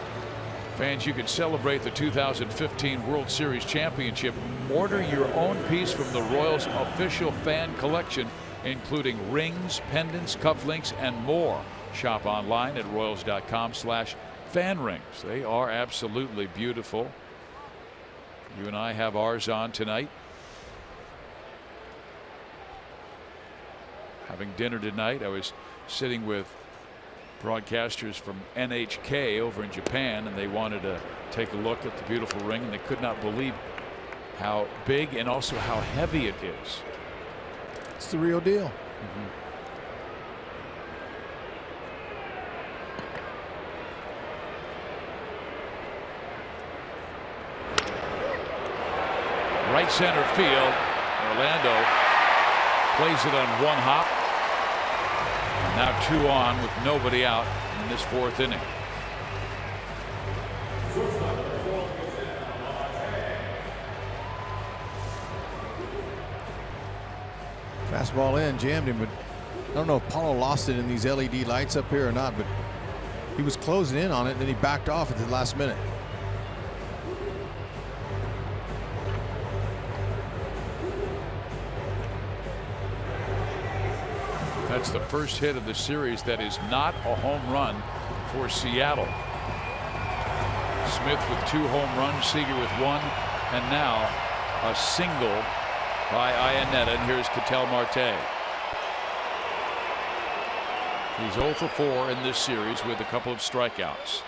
Fans, you can celebrate the 2015 World Series championship. Order your own piece from the Royals official fan collection, including rings, pendants, cufflinks, and more. Shop online at royals.com/fanrings. They are absolutely beautiful. You and I have ours on tonight. Having dinner tonight, I was sitting with broadcasters from NHK over in Japan, and they wanted to take a look at the beautiful ring, and they could not believe how big and also how heavy it is. It's the real deal. Right center field. Orlando plays it on 1 hop. Now 2 on with nobody out in this 4th inning. Fastball in, jammed him, but I don't know if Paulo lost it in these LED lights up here or not, but he was closing in on it, and then he backed off at the last minute. That's the first hit of the series that is not a home run for Seattle. Smith with 2 home runs, Seager with 1, and now a single by Iannetta. And here's Ketel Marte. He's 0 for 4 in this series with a couple of strikeouts.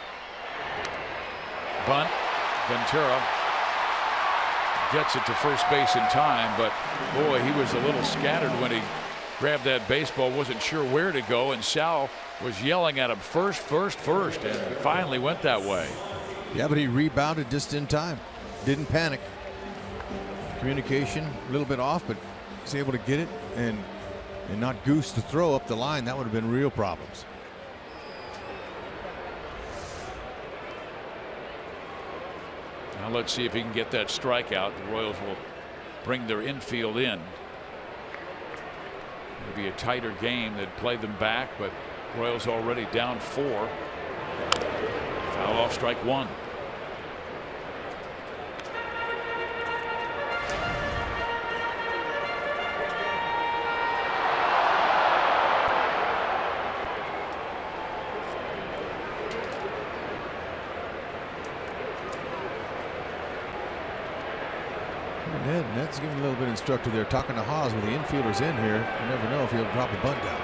Bunt. Ventura gets it to first base in time, but boy, he was a little scattered when he grabbed that baseball, wasn't sure where to go, and Sal was yelling at him, first, first, first, and it finally went that way. Yeah, but he rebounded just in time. Didn't panic. Communication a little bit off, but he's able to get it and not goose the throw up the line. That would have been real problems. Now let's see if he can get that strikeout. The Royals will bring their infield in. It'll be a tighter game. They'd play them back, but Royals already down 4. Foul off, strike 1. Ned's giving a little bit of instructor there, talking to Haas with the infielders in here. You never know if he'll drop a bunt down.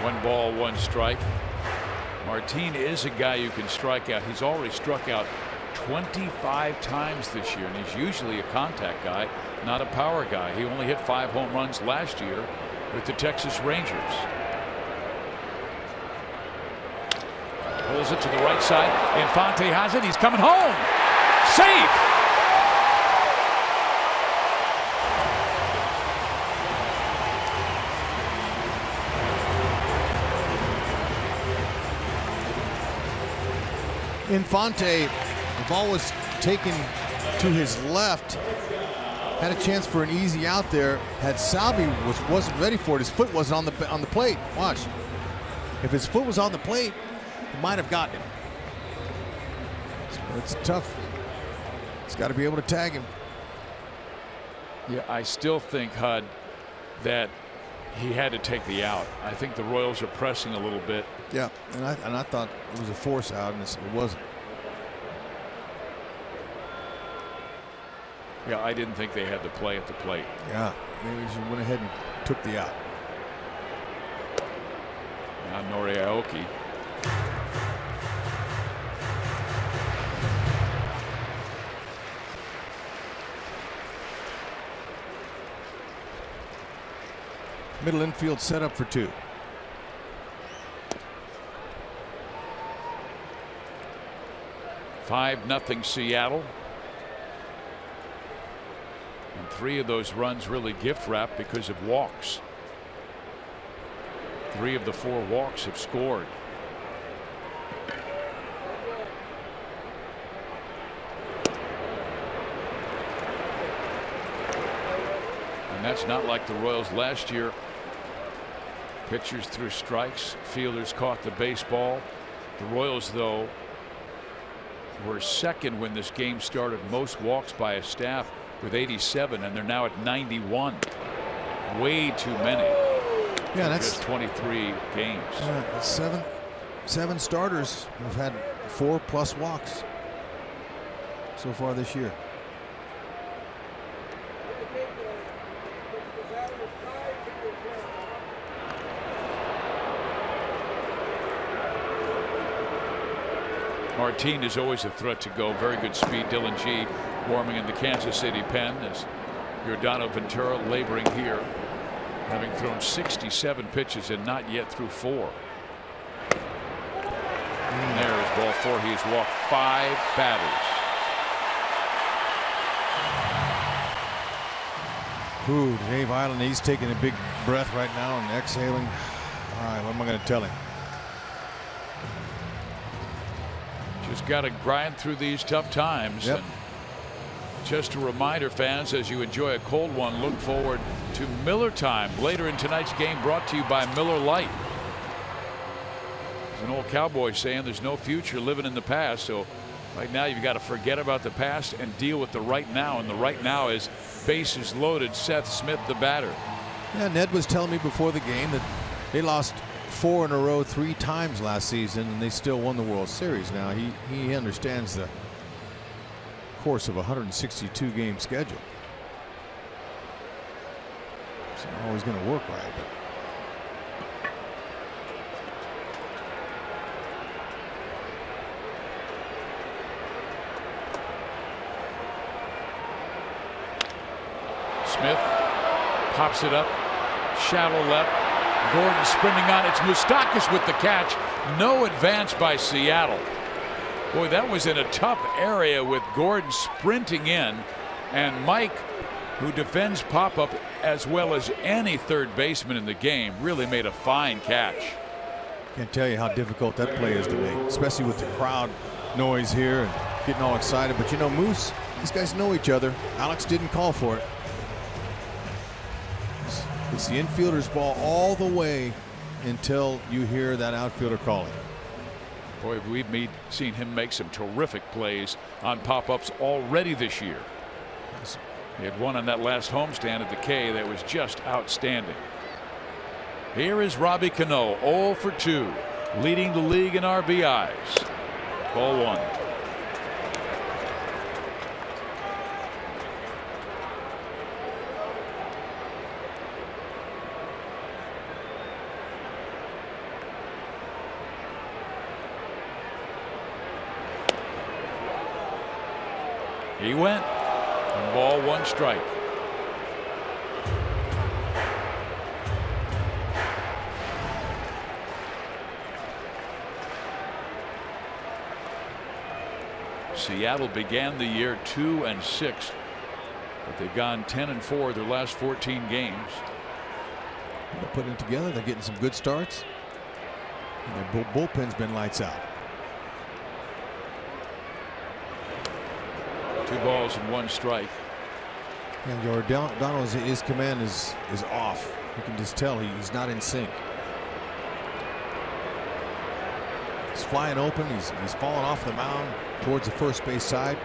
One ball, one strike. Martin is a guy you can strike out. He's already struck out 25 times this year, and he's usually a contact guy, not a power guy. He only hit 5 home runs last year with the Texas Rangers. Pulls it to the right side. Infante has it. He's coming home. Safe. Infante, the ball was taken to his left. Had a chance for an easy out there. Had Salvi wasn't ready for it. His foot wasn't on the plate. Watch. If his foot was on the plate, he might have gotten him. It's tough. He's got to be able to tag him. Yeah, I still think, Hud, that he had to take the out. I think the Royals are pressing a little bit. Yeah, and I thought it was a force out, and it wasn't. Yeah, I didn't think they had the play at the plate. Yeah, maybe he went ahead and took the out. Now Noriaoki. Middle infield set up for 2. (5-0) Seattle. And 3 of those runs really gift wrapped because of walks. 3 of the 4 walks have scored. And that's not like the Royals last year. Pitchers threw strikes, fielders caught the baseball. The Royals, though, were second when this game started most walks by a staff with 87, and they're now at 91. Way too many. Yeah, that's just 23 games. Seven starters have had 4+ walks so far this year. Martin is always a threat to go. Very good speed. Dylan G warming in the Kansas City pen as Giordano Ventura laboring here, having thrown 67 pitches and not yet through 4. And there's ball 4. He's walked 5 batters. Ooh, Dave Island, he's taking a big breath right now and exhaling. All right, what am I going to tell him? Just got to grind through these tough times. Yep. And just a reminder, fans, as you enjoy a cold one, look forward to Miller Time later in tonight's game, brought to you by Miller Lite. As an old cowboy saying, there's no future living in the past. So right now you've got to forget about the past and deal with the right now. And the right now is bases loaded. Seth Smith, the batter. Yeah, Ned was telling me before the game that they lost 4 in a row 3 times last season, and they still won the World Series. Now he understands the course of a 162 game schedule. It's not always going to work right, but Smith pops it up, shallow left. Gordon sprinting on. It's Moustakas with the catch. No advance by Seattle. Boy, that was in a tough area with Gordon sprinting in, and Mike, who defends pop-up as well as any third baseman in the game, really made a fine catch. Can't tell you how difficult that play is to make, especially with the crowd noise here and getting all excited. But you know, Moose, these guys know each other. Alex didn't call for it. It's the infielder's ball all the way until you hear that outfielder calling. Boy, we've seen him make some terrific plays on pop-ups already this year. He had one on that last homestand at the K that was just outstanding. Here is Robbie Cano, 0 for 2, leading the league in RBIs. Ball 1. He went. And ball 1 strike. Seattle began the year 2-6, but they've gone 10-4 their last 14 games. They're putting it together. They're getting some good starts. And their bullpen's been lights out. 2 balls and 1 strike. And Yordano's his command is off. You can just tell he's not in sync. He's flying open. He's falling off the mound towards the first base side.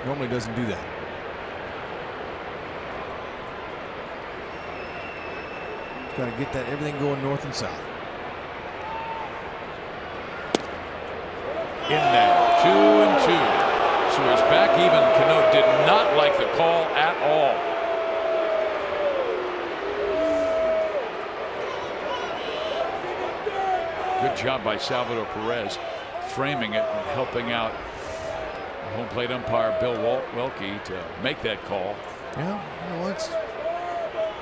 Normally doesn't do that. Got to get that everything going north and south. In there, 2-2. So he's back even. Cano did not like the call at all. Good job by Salvador Perez framing it and helping out home plate umpire Bill Welke to make that call. Yeah, you know what?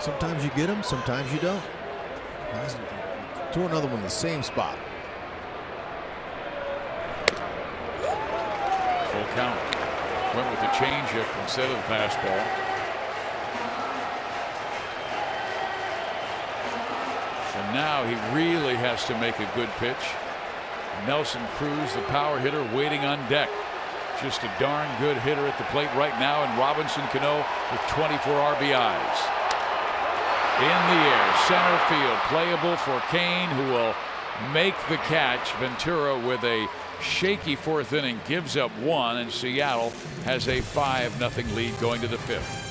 Sometimes you get them, sometimes you don't. Throw another one in the same spot. Full count. Went with the changeup instead of the fastball. So now he really has to make a good pitch. Nelson Cruz, the power hitter, waiting on deck. Just a darn good hitter at the plate right now, and Robinson Cano with 24 RBIs. In the air, center field, playable for Kane, who will make the catch. Ventura with a shaky 4th inning gives up 1, and Seattle has a 5-0 lead going to the 5th.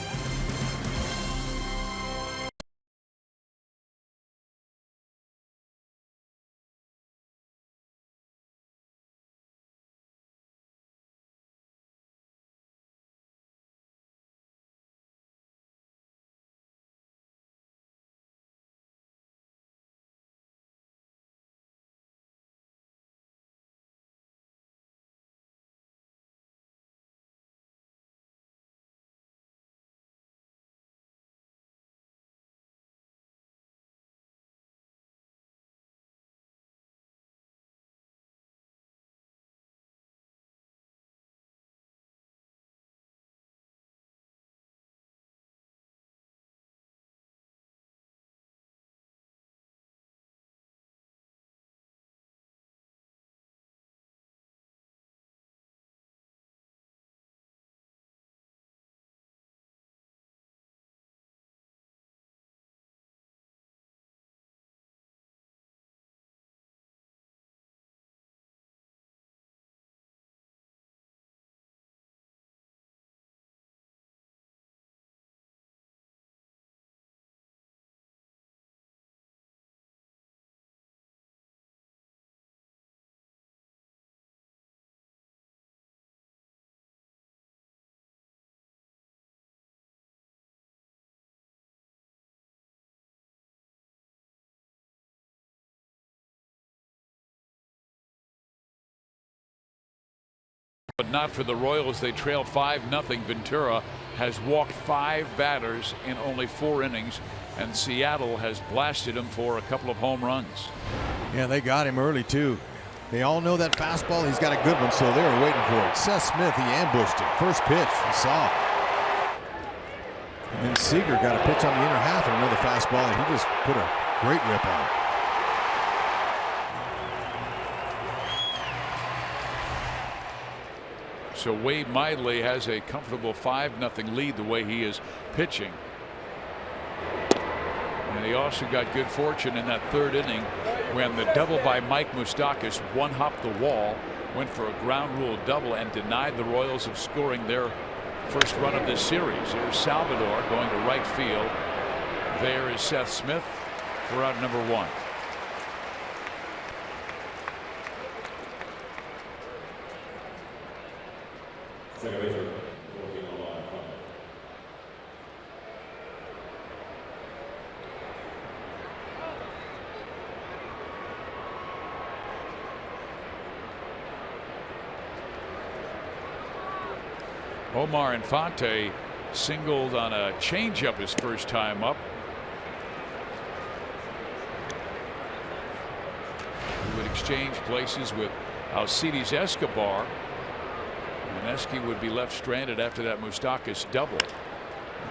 But not for the Royals. They trail 5-0. Ventura has walked 5 batters in only 4 innings, and Seattle has blasted him for a couple of home runs. Yeah, they got him early too. They all know that fastball. He's got a good one, so they were waiting for it. Seth Smith, he ambushed it. First pitch, he saw it. And then Seager got a pitch on the inner half and another fastball, and he just put a great rip on it. So Wade Miley has a comfortable 5-0 lead the way he is pitching. And he also got good fortune in that third inning when the double by Mike Moustakas one-hopped the wall, went for a ground rule double, and denied the Royals of scoring their first run of this series. Here's Salvador going to right field. There is Seth Smith for out number 1. Omar Infante singled on a changeup his first time up. He would exchange places with Alcides Escobar, and Esky would be left stranded after that Moustakas double.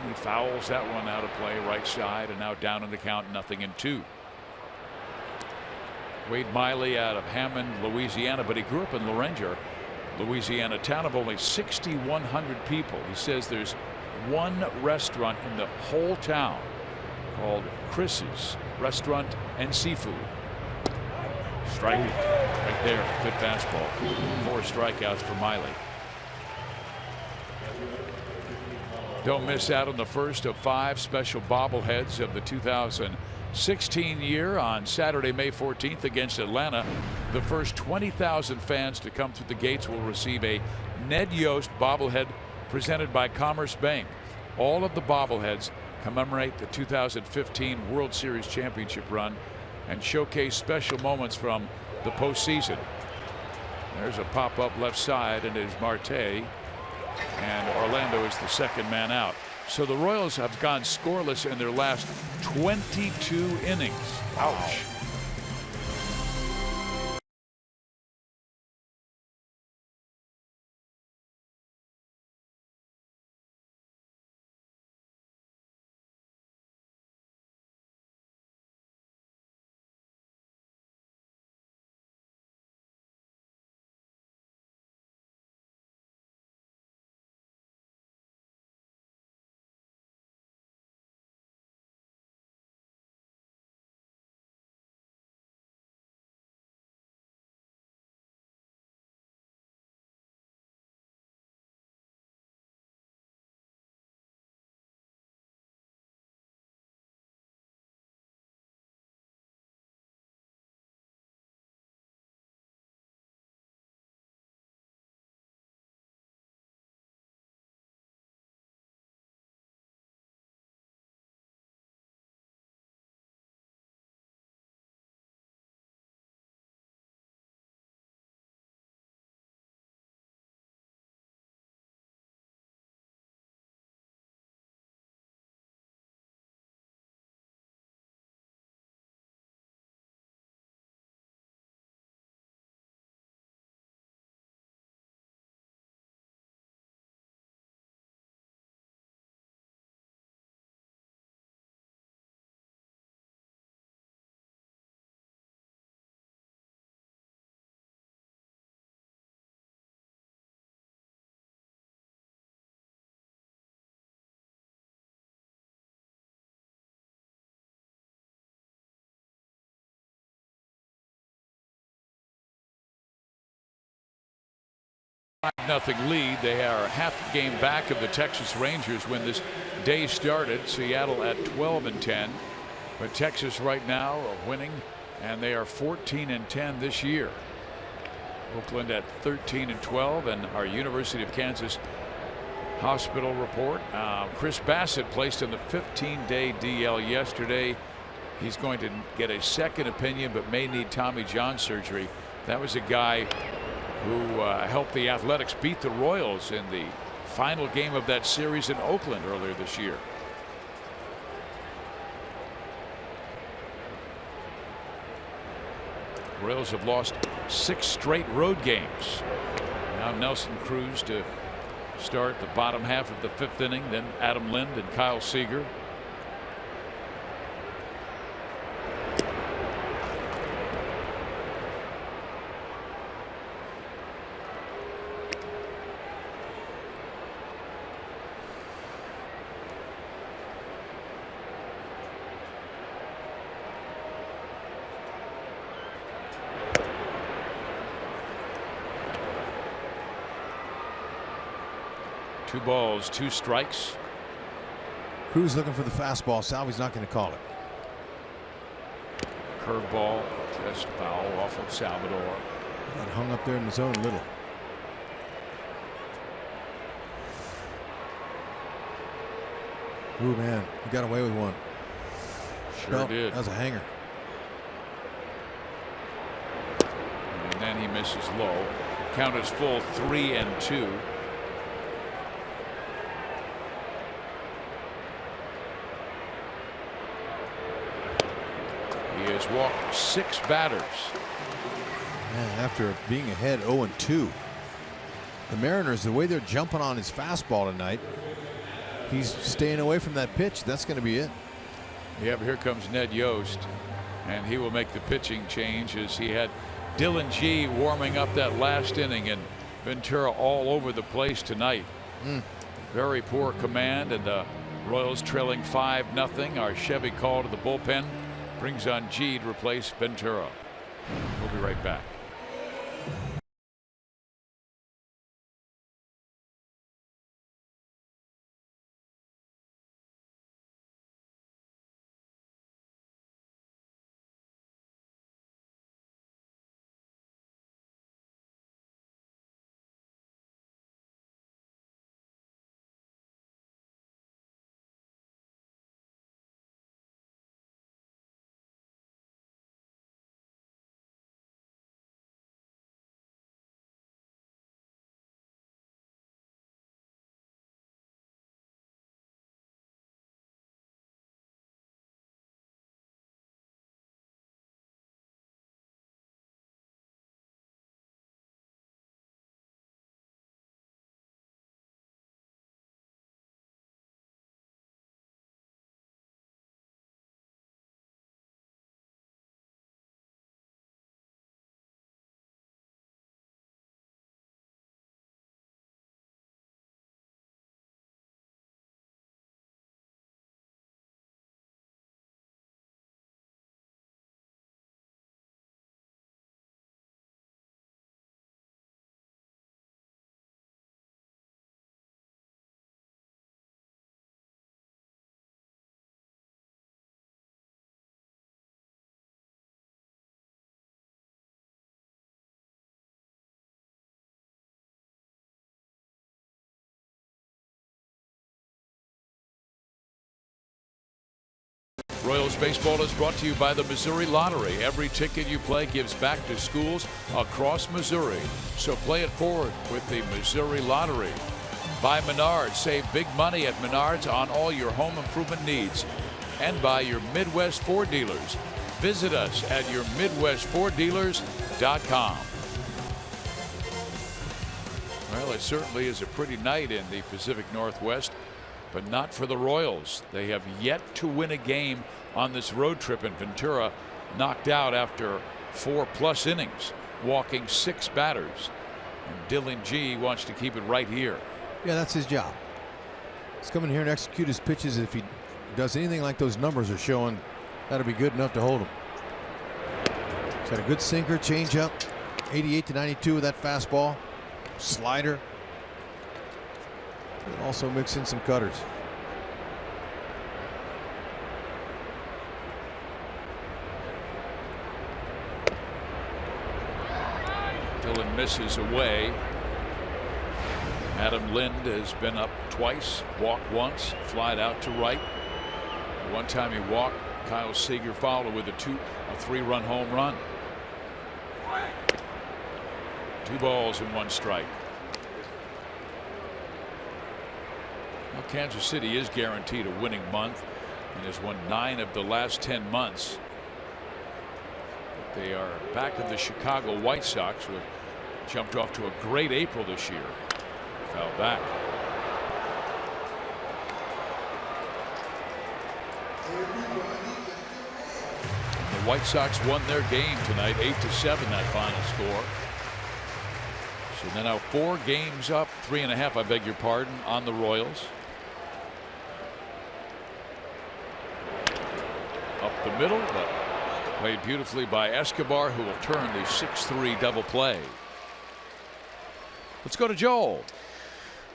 He fouls that one out of play, right side, and now down in the count, 0-2. Wade Miley out of Hammond, Louisiana, but he grew up in Loranger, Louisiana, town of only 6,100 people. He says there's one restaurant in the whole town called Chris's Restaurant and Seafood. Strike right there. Good fastball. 4 strikeouts for Miley. Don't miss out on the first of 5 special bobbleheads of the 2016 year on Saturday, May 14th against Atlanta. The first 20,000 fans to come through the gates will receive a Ned Yost bobblehead presented by Commerce Bank. All of the bobbleheads commemorate the 2015 World Series championship run and showcase special moments from the postseason. There's a pop-up left side, and it is Marte, and Orlando is the second man out. So the Royals have gone scoreless in their last 22 innings. Ouch. Nothing lead. They are half a game back of the Texas Rangers when this day started. Seattle at 12-10, but Texas right now are winning, and they are 14-10 this year. Oakland at 13-12, and our University of Kansas hospital report. Chris Bassett placed in the 15-day DL yesterday. He's going to get a second opinion, but may need Tommy John surgery. That was a guy who helped the Athletics beat the Royals in the final game of that series in Oakland earlier this year. Royals have lost 6 straight road games. Now Nelson Cruz to start the bottom half of the 5th inning, then Adam Lind and Kyle Seager. 2 balls, 2 strikes. Cruz looking for the fastball. Salvi's not going to call it. Curveball, just foul off of Salvador. Got hung up there in the zone a little. Ooh, man, he got away with one. Sure did. That was a hanger. And then he misses low. Count is full, 3-2. He has walked 6 batters. Man, after being ahead 0-2, the Mariners, the way they're jumping on his fastball tonight, he's staying away from that pitch. That's going to be it. Yeah, but here comes Ned Yost, and he will make the pitching change as he had Dylan G warming up that last inning, and Ventura all over the place tonight. Very poor command, and the Royals trailing 5-0. Our Chevy call to the bullpen brings on G to replace Ventura. We'll be right back. Royals baseball is brought to you by the Missouri Lottery. Every ticket you play gives back to schools across Missouri. So play it forward with the Missouri Lottery. By Menards. Save big money at Menards on all your home improvement needs. And by your Midwest Ford dealers. Visit us at yourmidwestforddealers.com. Well, it certainly is a pretty night in the Pacific Northwest, but not for the Royals. They have yet to win a game on this road trip, in Ventura knocked out after 4+ innings, walking 6 batters. And Dylan G wants to keep it right here. Yeah, that's his job. He's coming here and execute his pitches. If he does anything like those numbers are showing, that'll be good enough to hold him. He's got a good sinker, changeup, 88-92 with that fastball, slider. And also mix in some cutters. Dylan misses away. Adam Lind has been up twice, walked once, flied out to right. One time he walked. Kyle Seager followed with a 3-run home run. 2 balls and 1 strike. Well, Kansas City is guaranteed a winning month and has won 9 of the last 10 months. But they are back of the Chicago White Sox, who have jumped off to a great April this year. Foul back. The White Sox won their game tonight, 8-7, that final score. So they're now 4 games up, 3.5, I beg your pardon, on the Royals. Up the middle, but played beautifully by Escobar, who will turn the 6-3 double play. Let's go to Joel.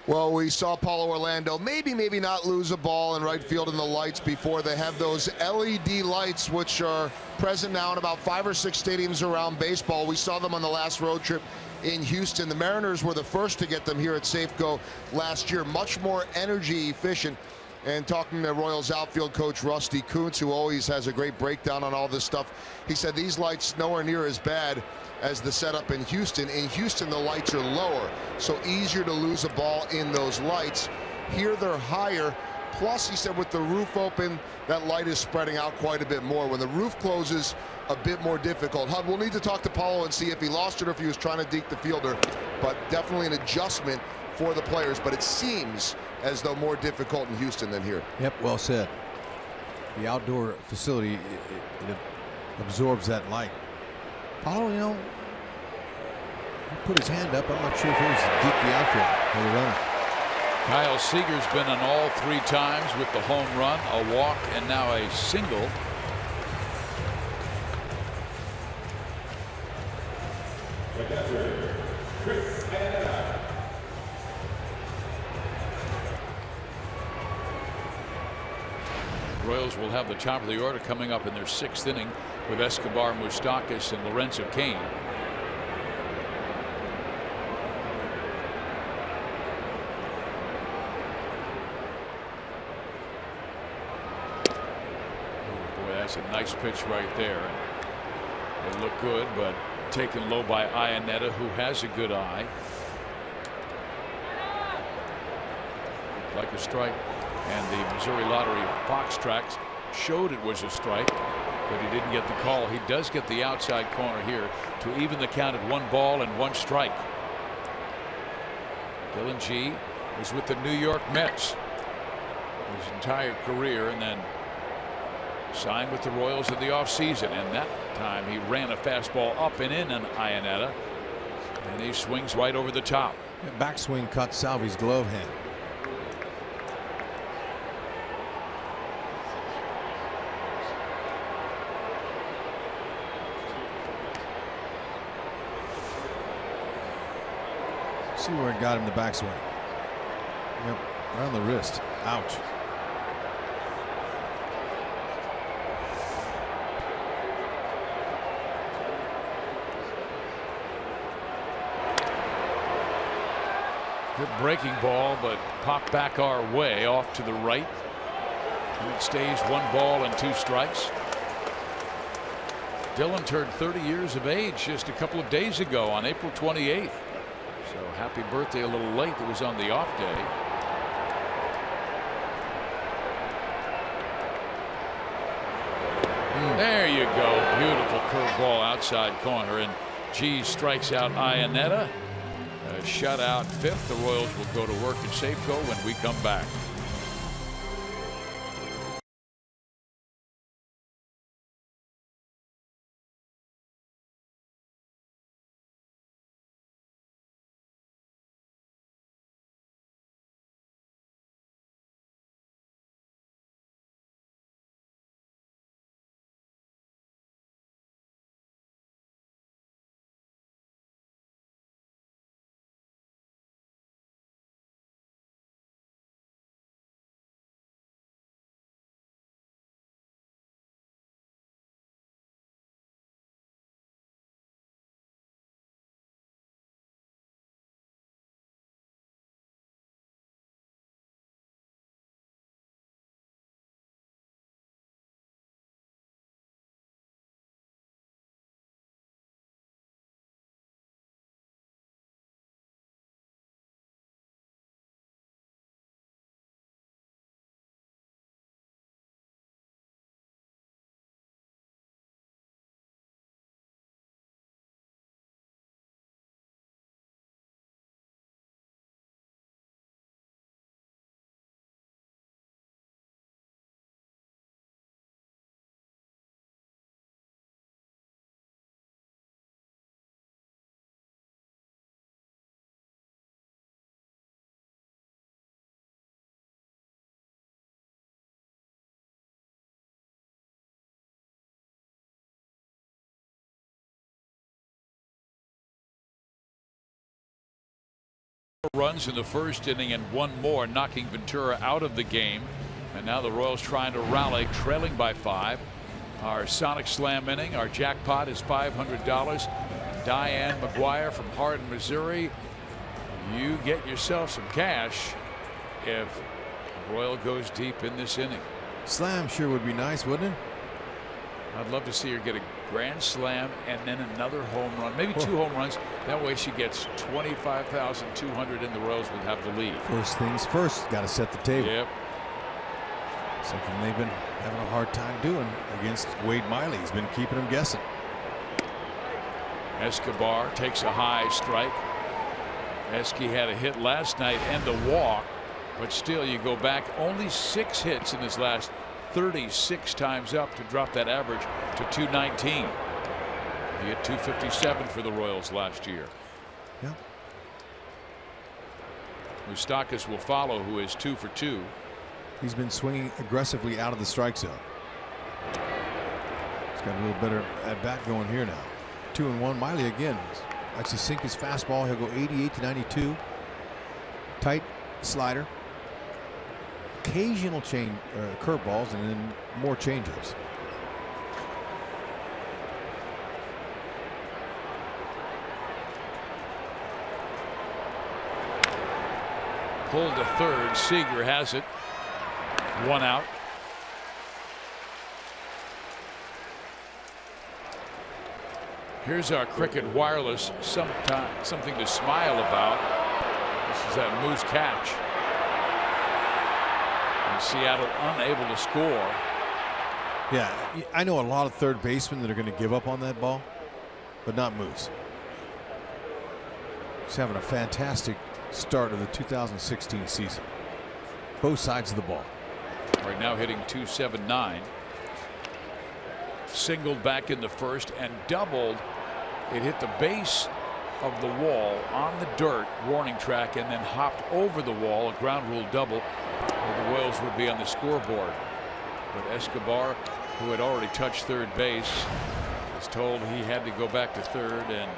Well, we saw Paulo Orlando maybe not lose a ball in right field in the lights before. They have those LED lights, which are present now in about 5 or 6 stadiums around baseball. We saw them on the last road trip in Houston. The Mariners were the first to get them here at Safeco last year. Much more energy efficient. And talking to Royals outfield coach Rusty Kuntz, who always has a great breakdown on all this stuff, he said these lights nowhere near as bad as the setup in Houston. In Houston, the lights are lower, so easier to lose a ball in those lights. Here they're higher. Plus, he said with the roof open, that light is spreading out quite a bit more. When the roof closes, a bit more difficult. Hub, we'll need to talk to Paulo and see if he lost it or if he was trying to deke the fielder, but definitely an adjustment for the players. But it seems as though more difficult in Houston than here. Yep, well said. The outdoor facility, it absorbs that light. Paulo, you know, he put his hand up. I'm not sure if it was to deep the outfield or the runner. Kyle Seager's been on all 3 times with the home run, a walk, and now a single. Royals will have the top of the order coming up in their 6th inning with Escobar, Moustakas, and Lorenzo Cain. Oh boy, that's a nice pitch right there. They look good, but taken low by Iannetta, who has a good eye. Like a strike. And the Missouri Lottery box tracks showed it was a strike, but he didn't get the call. He does get the outside corner here to even the count at 1 ball and 1 strike. Dylan G was with the New York Mets his entire career and then signed with the Royals in the offseason. And that time he ran a fastball up and in on Iannetta, and he swings right over the top. Backswing caught Salvi's glove hand. See where it got him, the backswing. Yep, right on the wrist. Ouch. Good breaking ball, but popped back our way off to the right. It stays 1 ball and 2 strikes. Dylan turned 30 years of age just a couple of days ago on April 28th. So happy birthday a little late. It was on the off day. There you go. Beautiful curveball outside corner, and G strikes out Iannetta. A shutout 5th. The Royals will go to work in Safeco when we come back. runs in the first inning and one more, knocking Ventura out of the game. And now the Royals trying to rally, trailing by 5. Our Sonic Slam inning, our jackpot is $500. Diane McGuire from Hardin, Missouri. You get yourself some cash if Royal goes deep in this inning. Slam sure would be nice, wouldn't it? I'd love to see her get a grand slam and then another home run, maybe 2 home runs. That way she gets 25,200 and the Royals would have the lead. First things first, got to set the table. Yep. Something they've been having a hard time doing against Wade Miley. He's been keeping them guessing. Escobar takes a high strike. Esky had a hit last night and a walk, but still you go back, only 6 hits in his last 36 times up to drop that average to 219. He hit 257 for the Royals last year. Yeah. Moustakas will follow, who is 2 for 2. He's been swinging aggressively out of the strike zone. He's got a little better at bat going here now. 2-1. Miley again likes to sink his fastball. He'll go 88 to 92. Tight slider. Occasional curveballs and then more changeups. Pulled to third. Seager has it. 1 out. Here's our Cricket Wireless. Something to smile about. This is that Moose catch. And Seattle unable to score. Yeah, I know a lot of third basemen that are going to give up on that ball, but not Moose. He's having a fantastic start of the 2016 season. Both sides of the ball. Right now hitting .279. Singled back in the first and doubled. It hit the base of the wall on the dirt warning track and then hopped over the wall, a ground rule double, where the Royals would be on the scoreboard. But Escobar, who had already touched third base, was told he had to go back to third, and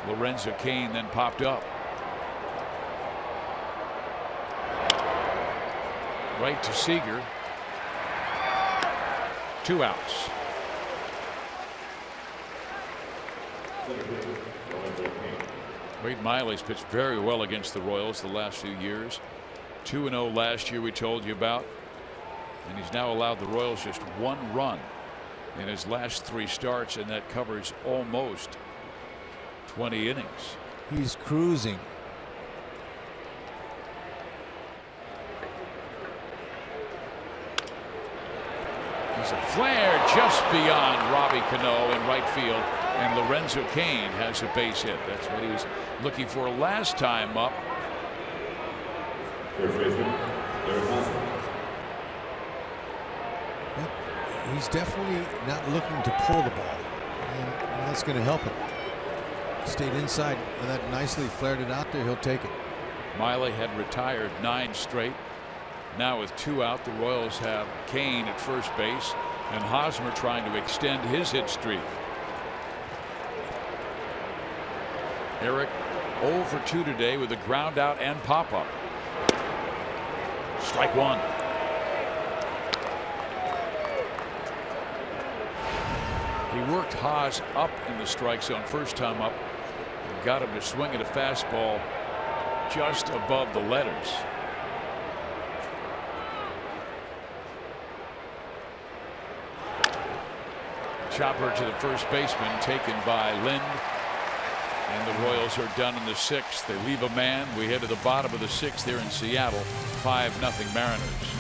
Lorenzo Cain then popped up. Right to Seager. 2 outs. Wade Miley's pitched very well against the Royals the last few years. 2-0 last year we told you about. And he's now allowed the Royals just 1 run in his last 3 starts, and that covers almost 20 innings. He's cruising. There's a flare just beyond Robbie Cano in right field, and Lorenzo Cain has a base hit. That's what he was looking for last time up. Yep. He's definitely not looking to pull the ball, and that's going to help him. Stayed inside and that nicely, flared it out there. He'll take it. Miley had retired 9 straight. Now with 2 out, the Royals have Cain at first base and Hosmer trying to extend his hit streak. Eric 0 for 2 today with a ground out and pop up. Strike 1. He worked Haas up in the strike zone first time up and got him to swing at a fastball just above the letters. Chopper to the first baseman, taken by Lind. And the Royals are done in the 6th. They leave a man. We head to the bottom of the 6th here in Seattle. 5-0 Mariners.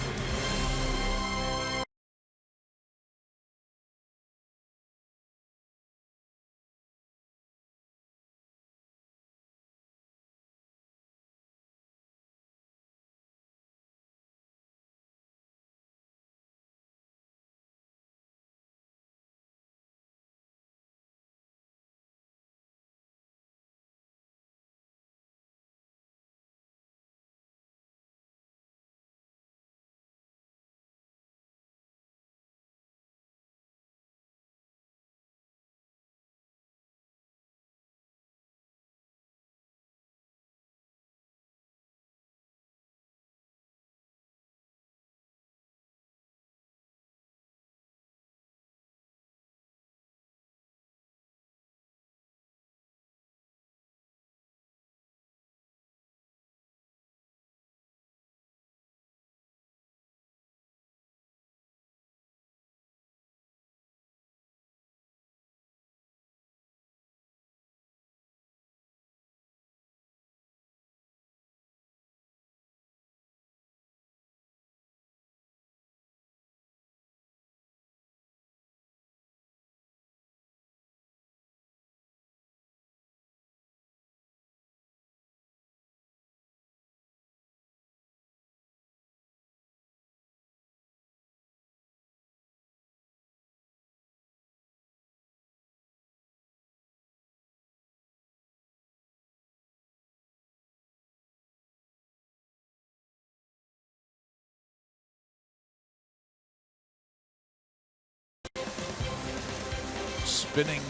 spinning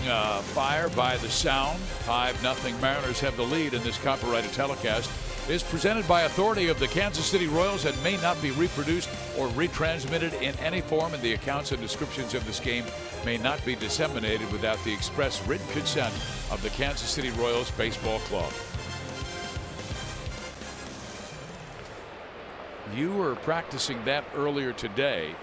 fire by the sound. 5-0 Mariners have the lead in this copyrighted telecast. Is presented by authority of the Kansas City Royals and may not be reproduced or retransmitted in any form, and the accounts and descriptions of this game may not be disseminated without the express written consent of the Kansas City Royals Baseball Club. You were practicing that earlier today,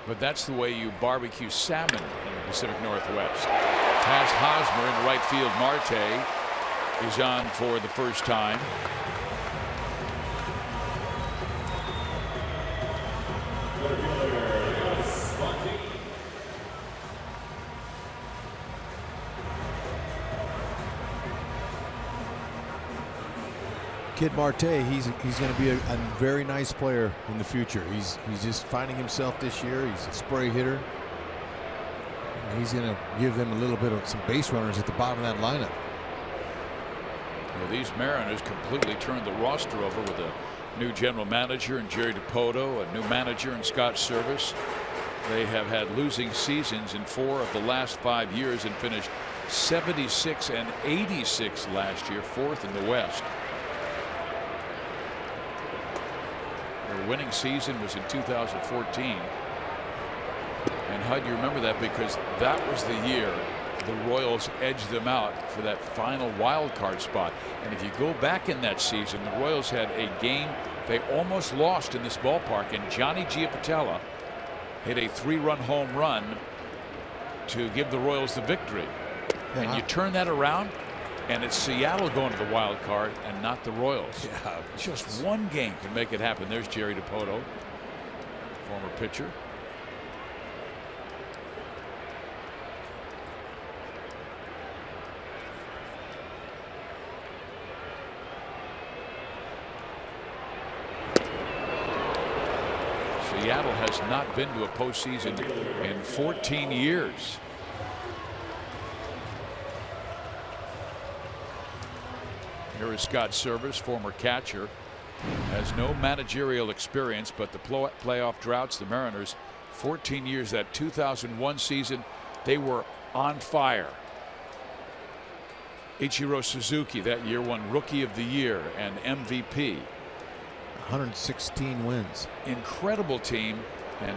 but that's the way you barbecue salmon in the Pacific Northwest. Past Hosmer in right field. Marte is on for the first time. Kid Marte, he's going to be a very nice player in the future. He's just finding himself this year. He's a spray hitter. And he's going to give them a little bit of some base runners at the bottom of that lineup. Well, these Mariners completely turned the roster over with a new general manager in Jerry DiPoto, a new manager in Scott Service. They have had losing seasons in 4 of the last 5 years and finished 76 and 86 last year, 4th in the West. Their winning season was in 2014. And Hud, you remember that because that was the year the Royals edged them out for that final wild card spot. And if you go back in that season, the Royals had a game they almost lost in this ballpark, and Johnny Giapatella hit a 3-run home run to give the Royals the victory. Yeah. And you turn that around, and it's Seattle going to the wild card and not the Royals. Yeah, just one game can make it happen. There's Jerry DiPoto, former pitcher. Seattle has not been to a postseason in 14 years. Here is Scott Service, former catcher, has no managerial experience, but the playoff droughts, the Mariners, 14 years, that 2001 season, they were on fire. Ichiro Suzuki that year won Rookie of the Year and MVP. 116 wins. Incredible team, and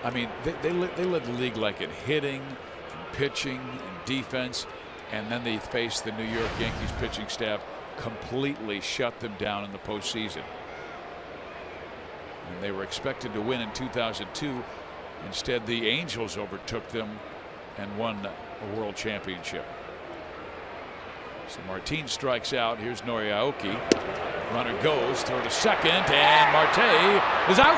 I mean they led the league like in hitting, and pitching, and defense, and then they faced the New York Yankees pitching staff, completely shut them down in the postseason. And they were expected to win in 2002. Instead, the Angels overtook them and won a world championship. So Martin strikes out. Here's Noriaoki. Runner goes, throw to second, and Marte is out.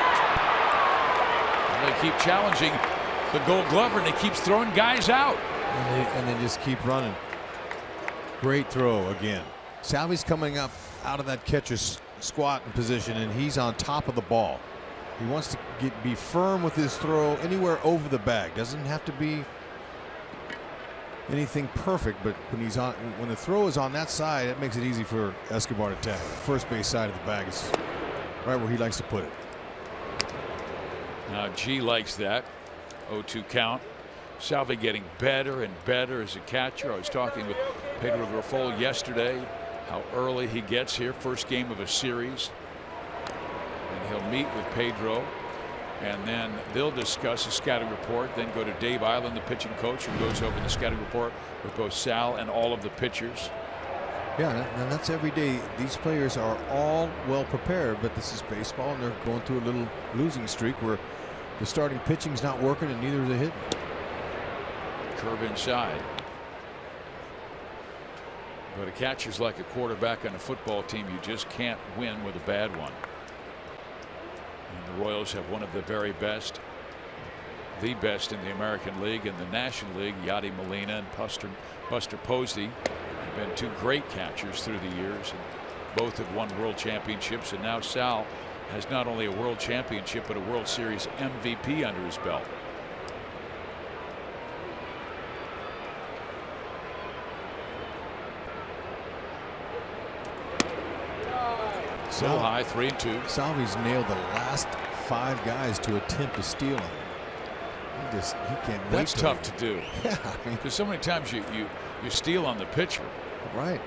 And they keep challenging the Gold Glover, and he keeps throwing guys out. And they just keep running. Great throw again. Salvi's coming up out of that catcher's squatting position, and he's on top of the ball. He wants to be firm with his throw anywhere over the bag. Doesn't have to be anything perfect, but when the throw is on that side, it makes it easy for Escobar to tag. First base side of the bag is right where he likes to put it. Now G likes that. 0-2 count. Salvi getting better and better as a catcher. I was talking with Pedro Grifol yesterday, how early he gets here, first game of a series, and he'll meet with Pedro, and then they'll discuss a scouting report, then go to Dave Island, the pitching coach, who goes over the scouting report with both Sal and all of the pitchers. Yeah, and that's every day. These players are all well prepared, but this is baseball, and they're going through a little losing streak where the starting pitching's not working and neither is the hitting. Curve inside. But a catcher's like a quarterback on a football team. You just can't win with a bad one. And the Royals have one of the very best, the best in the American League and the National League. Yadi Molina and Buster Posey have been two great catchers through the years, and both have won world championships. And now Sal has not only a world championship but a World Series MVP under his belt. So high, 3-2. Salvi's nailed the last 5 guys to attempt to steal him. he can't wait. That's tough to do. Yeah, because so many times you steal on the pitcher. Right.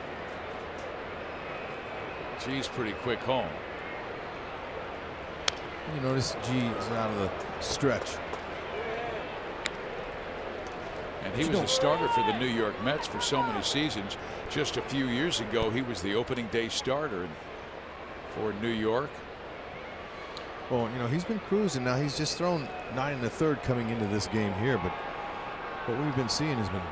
G's pretty quick home. You notice G is out of the stretch. And he was a starter for the New York Mets for so many seasons. Just a few years ago, he was the opening day starter for New York. Well, you know, he's been cruising now. He's just thrown 9 1/3 coming into this game here, but what we've been seeing has been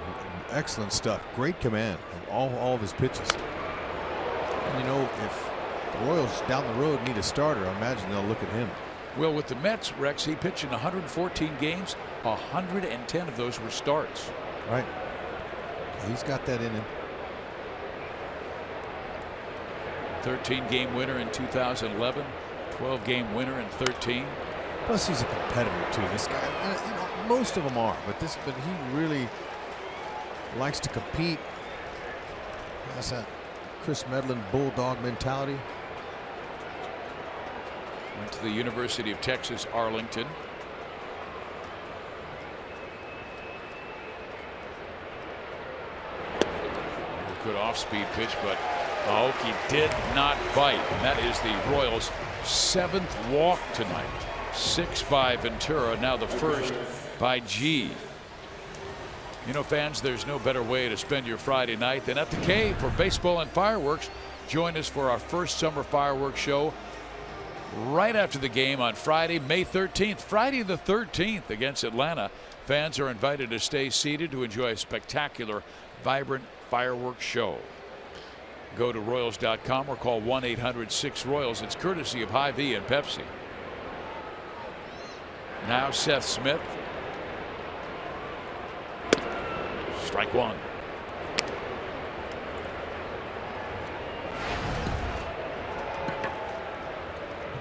excellent stuff. Great command of all of his pitches. And you know, if the Royals down the road need a starter, I imagine they'll look at him. Well, with the Mets, Rex, he pitched in 114 games. 110 of those were starts. Right. He's got that in him. 13-game winner in 2011. 12-game winner in 13. Plus, he's a competitor too. This guy, you know, most of them are, but he really likes to compete. That's that Chris Medlin bulldog mentality. Went to the University of Texas, Arlington. Good off-speed pitch, but Aoki did not bite. And that is the Royals' 7th walk tonight. 6 by Ventura, now the first by G. You know, fans, there's no better way to spend your Friday night than at the Cave for baseball and fireworks. Join us for our first summer fireworks show right after the game on Friday, May 13th. Friday the 13th against Atlanta. Fans are invited to stay seated to enjoy a spectacular, vibrant fireworks show. Go to Royals.com or call 1-800-6-ROYALS. It's courtesy of Hy-Vee and Pepsi. Now Seth Smith. Strike one.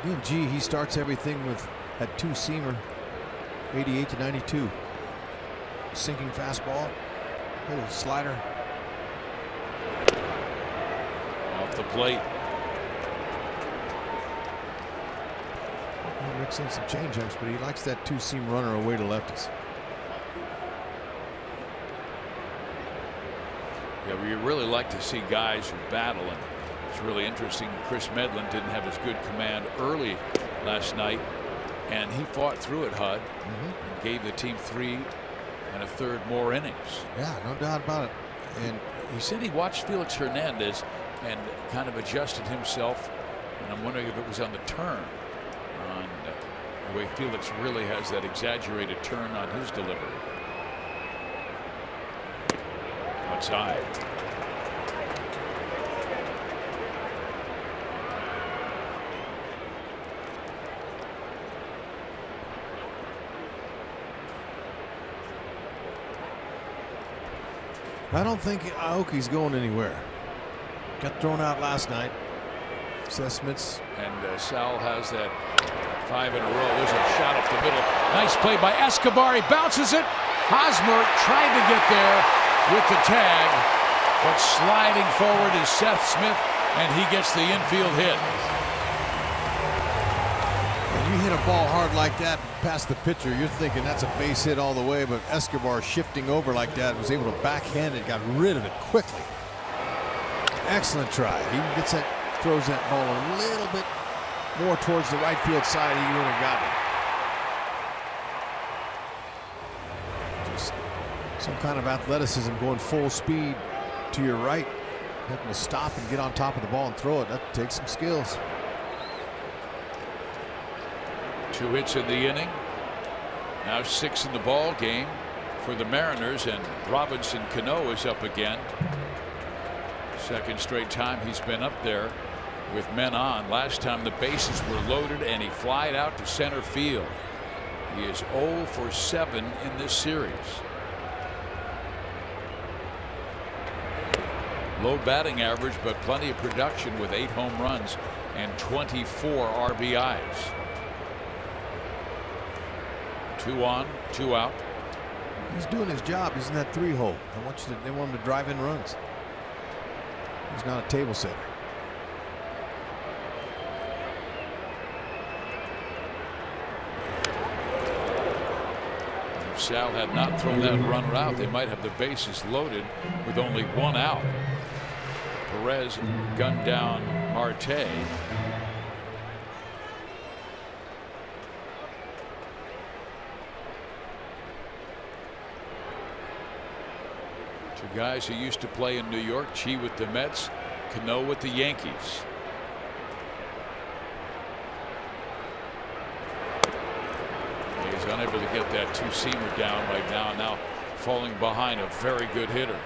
Again, G, he starts everything with that two-seamer, 88 to 92. Sinking fastball, little slider. Off the plate. He'll mix in some changeups, but he likes that two-seam runner away to lefties. Yeah, you really like to see guys who battle, and it's really interesting. Chris Medlin didn't have as good command early last night, and he fought through it, Hud, and gave the team 3 1/3 more innings. Yeah, no doubt about it. And he said he watched Felix Hernandez and kind of adjusted himself, and I'm wondering if it was on the turn, on the way Felix really has that exaggerated turn on his delivery. Outside. I don't think Aoki's going anywhere. Got thrown out last night. Seth Smith's. And Sal has that 5 in a row. There's a shot up the middle. Nice play by Escobar. He bounces it. Hosmer tried to get there with the tag, but sliding forward is Seth Smith, and he gets the infield hit. When you hit a ball hard like that past the pitcher, you're thinking that's a base hit all the way, but Escobar shifting over like that was able to backhand it, got rid of it quickly. Excellent try. He gets that, throws that ball a little bit more towards the right field side, he would have gotten it. Just some kind of athleticism, going full speed to your right, having to stop and get on top of the ball and throw it. That takes some skills. 2 hits in the inning. Now 6 in the ball game for the Mariners, and Robinson Cano is up again. Second straight time he's been up there with men on. Last time the bases were loaded and he flied out to center field. He is 0 for 7 in this series. Low batting average, but plenty of production with 8 home runs and 24 RBIs. 2 on, 2 out. He's doing his job. He's in that 3-hole. They want him to drive in runs. He's not a table setter. Sal had not thrown that runner out, they might have the bases loaded with only one out. Perez gunned down Marte. Two guys who used to play in New York, Chi with the Mets, Cano with the Yankees. He's unable to get that two-seamer down right now falling behind a very good hitter.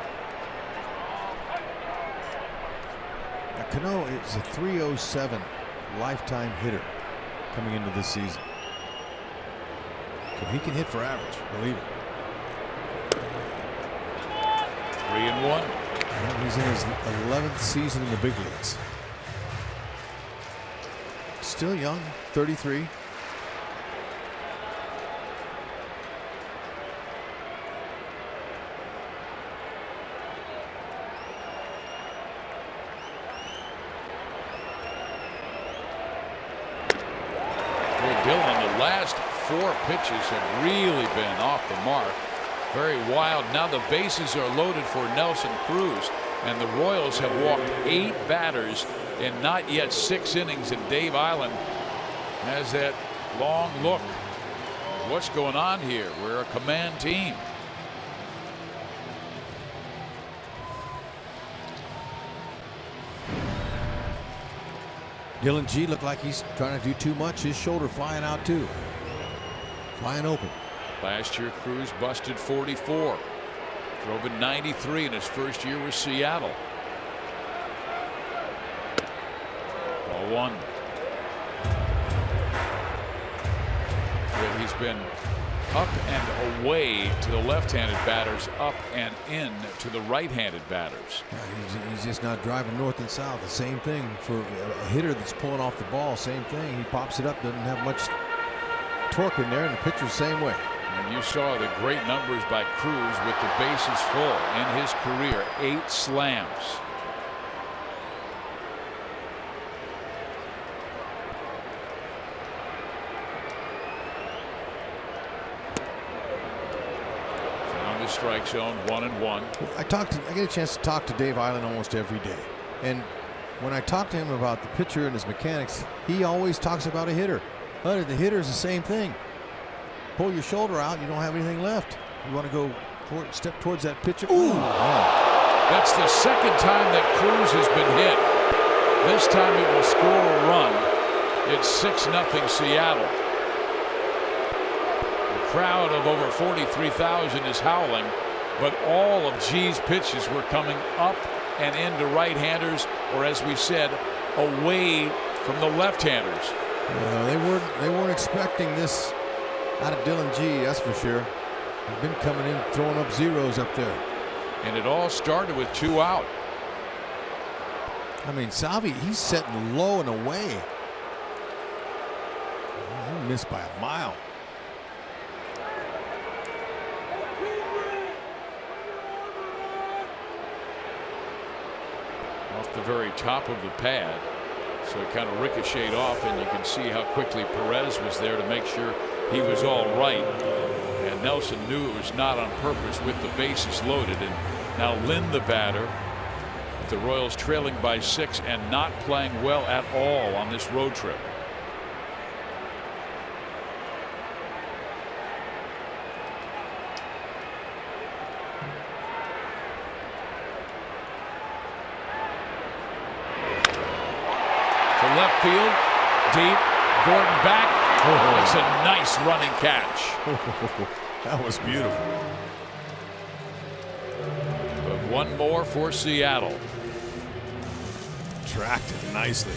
Now, Cano is a 307 lifetime hitter coming into this season. So he can hit for average, believe it. 3-1. And he's in his 11th season in the big leagues. Still young, 33. Dylan, the last 4 pitches have really been off the mark. Very wild. Now the bases are loaded for Nelson Cruz, and the Royals have walked 8 batters in not yet 6 innings, and Dave Island has that long look. What's going on here? We're a command team. Dylan G looked like he's trying to do too much. His shoulder flying out too. Flying open. Last year Cruz busted 44. Drove in 93 in his first year with Seattle. Ball 1. Yeah, he's been up and away to the left-handed batters, up and in to the right-handed batters. Yeah, he's just not driving north and south. The same thing for a hitter that's pulling off the ball. Same thing. He pops it up, doesn't have much torque in there, and the pitcher's the same way. And you saw the great numbers by Cruz with the bases full in his career. 8 slams. Strike zone, 1-1. I get a chance to talk to Dave Island almost every day, and when I talk to him about the pitcher and his mechanics, he always talks about a hitter. But the hitter is the same thing. Pull your shoulder out, you don't have anything left. You want to go step towards that pitcher. Ooh. Oh. That's the second time that Cruz has been hit. This time it will score a run. It's 6-0 Seattle. Crowd of over 43,000 is howling, but all of G's pitches were coming up and into right-handers, or as we said, away from the left-handers. They weren't expecting this out of Dylan G, that's for sure. They've been coming in throwing up zeros up there. And it all started with 2 out. I mean, Salvi, he's setting low and away. He missed by a mile. Off the very top of the pad, so it kind of ricocheted off, and you can see how quickly Perez was there to make sure he was all right. And Nelson knew it was not on purpose with the bases loaded. And now Lynn, the batter, with the Royals trailing by 6 and not playing well at all on this road trip. Left field, deep, Gordon back. Oh, it's a nice running catch. That was beautiful. But one more for Seattle. Tracked it nicely.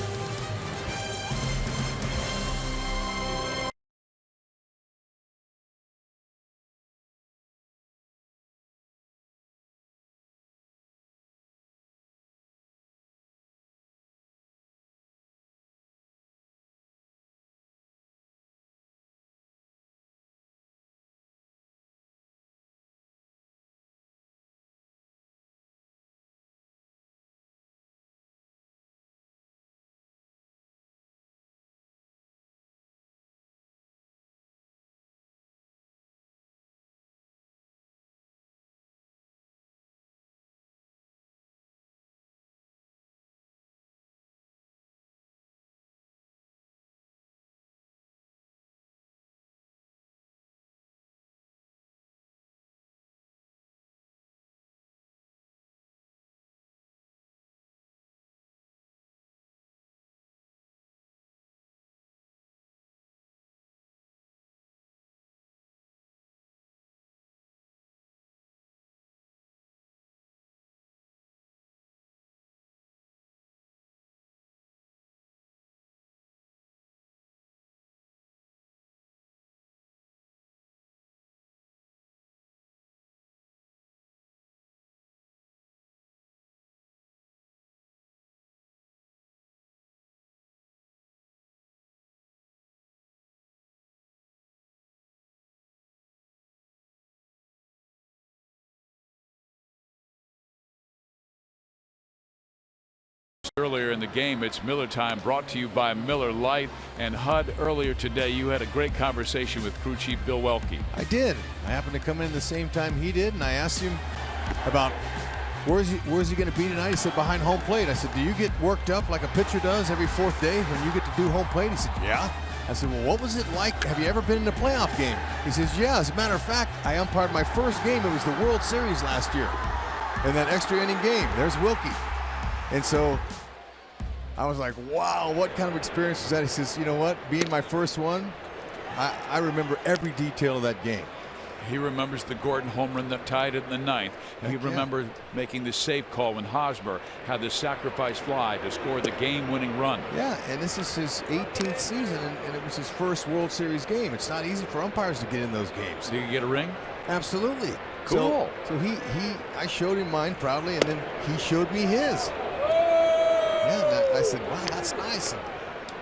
Earlier in the game, it's Miller time, brought to you by Miller Lite. And HUD, earlier today, you had a great conversation with crew chief Bill Welke. I did. I happened to come in the same time he did, and I asked him about where's he going to be tonight. He said behind home plate. I said, do you get worked up like a pitcher does every fourth day when you get to do home plate? He said, yeah. I said, well, what was it like? Have you ever been in a playoff game? He says, yeah. As a matter of fact, I umpired my first game. It was the World Series last year. In that extra inning game, there's Wilkie. And so I was like, wow, what kind of experience was that? He says, you know what? Being my first one, I remember every detail of that game. He remembers the Gordon home run that tied it in the ninth. He remembers making the safe call when Hosmer had the sacrifice fly to score the game-winning run. Yeah, and this is his 18th season, and it was his first World Series game. It's not easy for umpires to get in those games. Did he get a ring? Absolutely. Cool. So I showed him mine proudly, and then he showed me his. Yeah, I said, wow, that's nice. And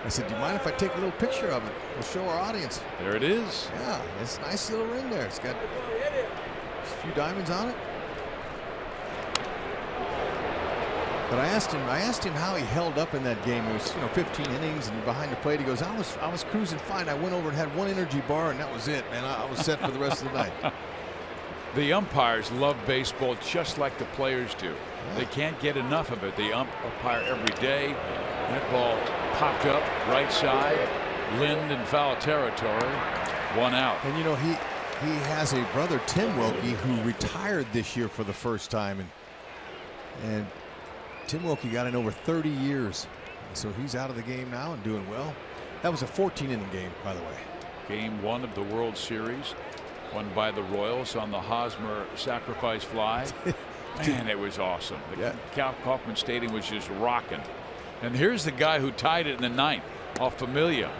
I said, do you mind if I take a little picture of it? We'll show our audience. There it is. Yeah, it's a nice little ring there. It's got a few diamonds on it. But I asked him how he held up in that game. It was 15 innings and behind the plate. He goes, I was cruising fine. I went over and had one energy bar, and that was it, man. I was set for the rest of the night. The umpires love baseball just like the players do. They can't get enough of it. They umpire every day. That ball popped up right side, Lind in foul territory, 1 out. And he has a brother, Tim Wilkie, who retired this year for the first time, and Tim Wilkie got in over 30 years, so he's out of the game now and doing well. That was a 14-inning game, by the way. Game 1 of the World Series, won by the Royals on the Hosmer sacrifice fly. Man, it was awesome. The Cal Kauffman Stadium was just rocking. And here's the guy who tied it in the ninth off Familia.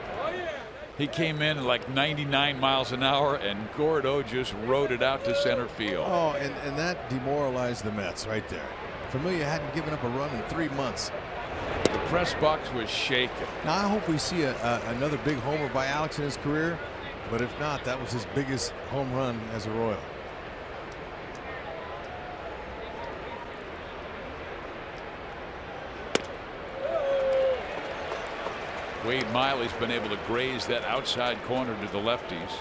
He came in like 99 miles an hour, and Gordo just rode it out to center field. Oh, and that demoralized the Mets right there. Familia hadn't given up a run in 3 months. The press box was shaking. Now I hope we see another big homer by Alex in his career, but if not, that was his biggest home run as a Royal. Wade Miley's been able to graze that outside corner to the lefties.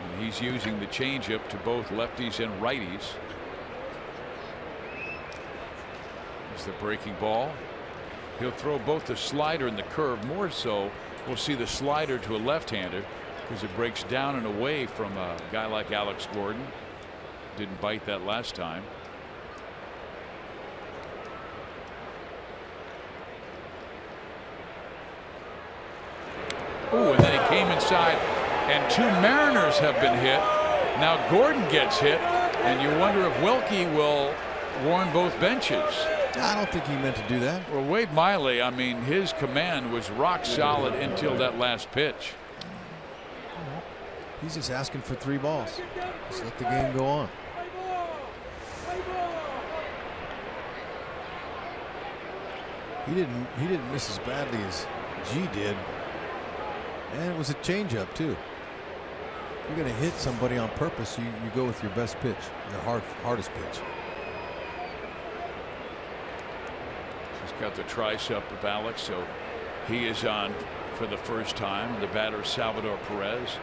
And he's using the changeup to both lefties and righties. It's the breaking ball. He'll throw both the slider and the curve. More so, we'll see the slider to a left-hander because it breaks down and away from a guy like Alex Gordon. Didn't bite that last time. Ooh, and then he came inside, and 2 Mariners have been hit. Now Gordon gets hit, and you wonder if Wilkie will warn both benches. I don't think he meant to do that. Well, Wade Miley, I mean, his command was rock solid until that last pitch. He's just asking for 3 balls. Just let the game go on. He didn't miss as badly as G did. And it was a changeup too. You're going to hit somebody on purpose. You go with your best pitch, your hardest pitch. He's got the tricep of Alex, so he is on for the first time. The batter, Salvador Perez.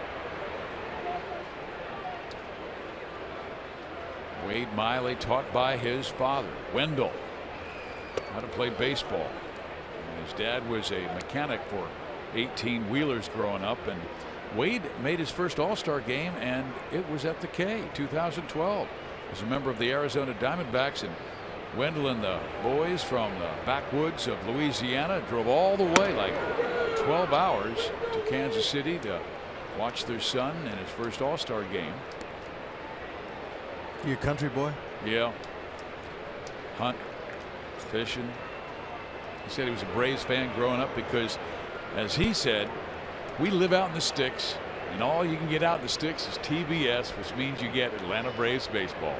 Wade Miley, taught by his father, Wendell, how to play baseball. And his dad was a mechanic for 18-wheelers growing up, and Wade made his first All-Star game, and it was at the K, 2012, as a member of the Arizona Diamondbacks. And Wendell and the boys from the backwoods of Louisiana drove all the way, like 12 hours, to Kansas City to watch their son in his first All-Star game. You a country boy? Yeah. Hunt, fishing. He said he was a Braves fan growing up because, as he said, we live out in the sticks, and all you can get out in the sticks is TBS, which means you get Atlanta Braves baseball.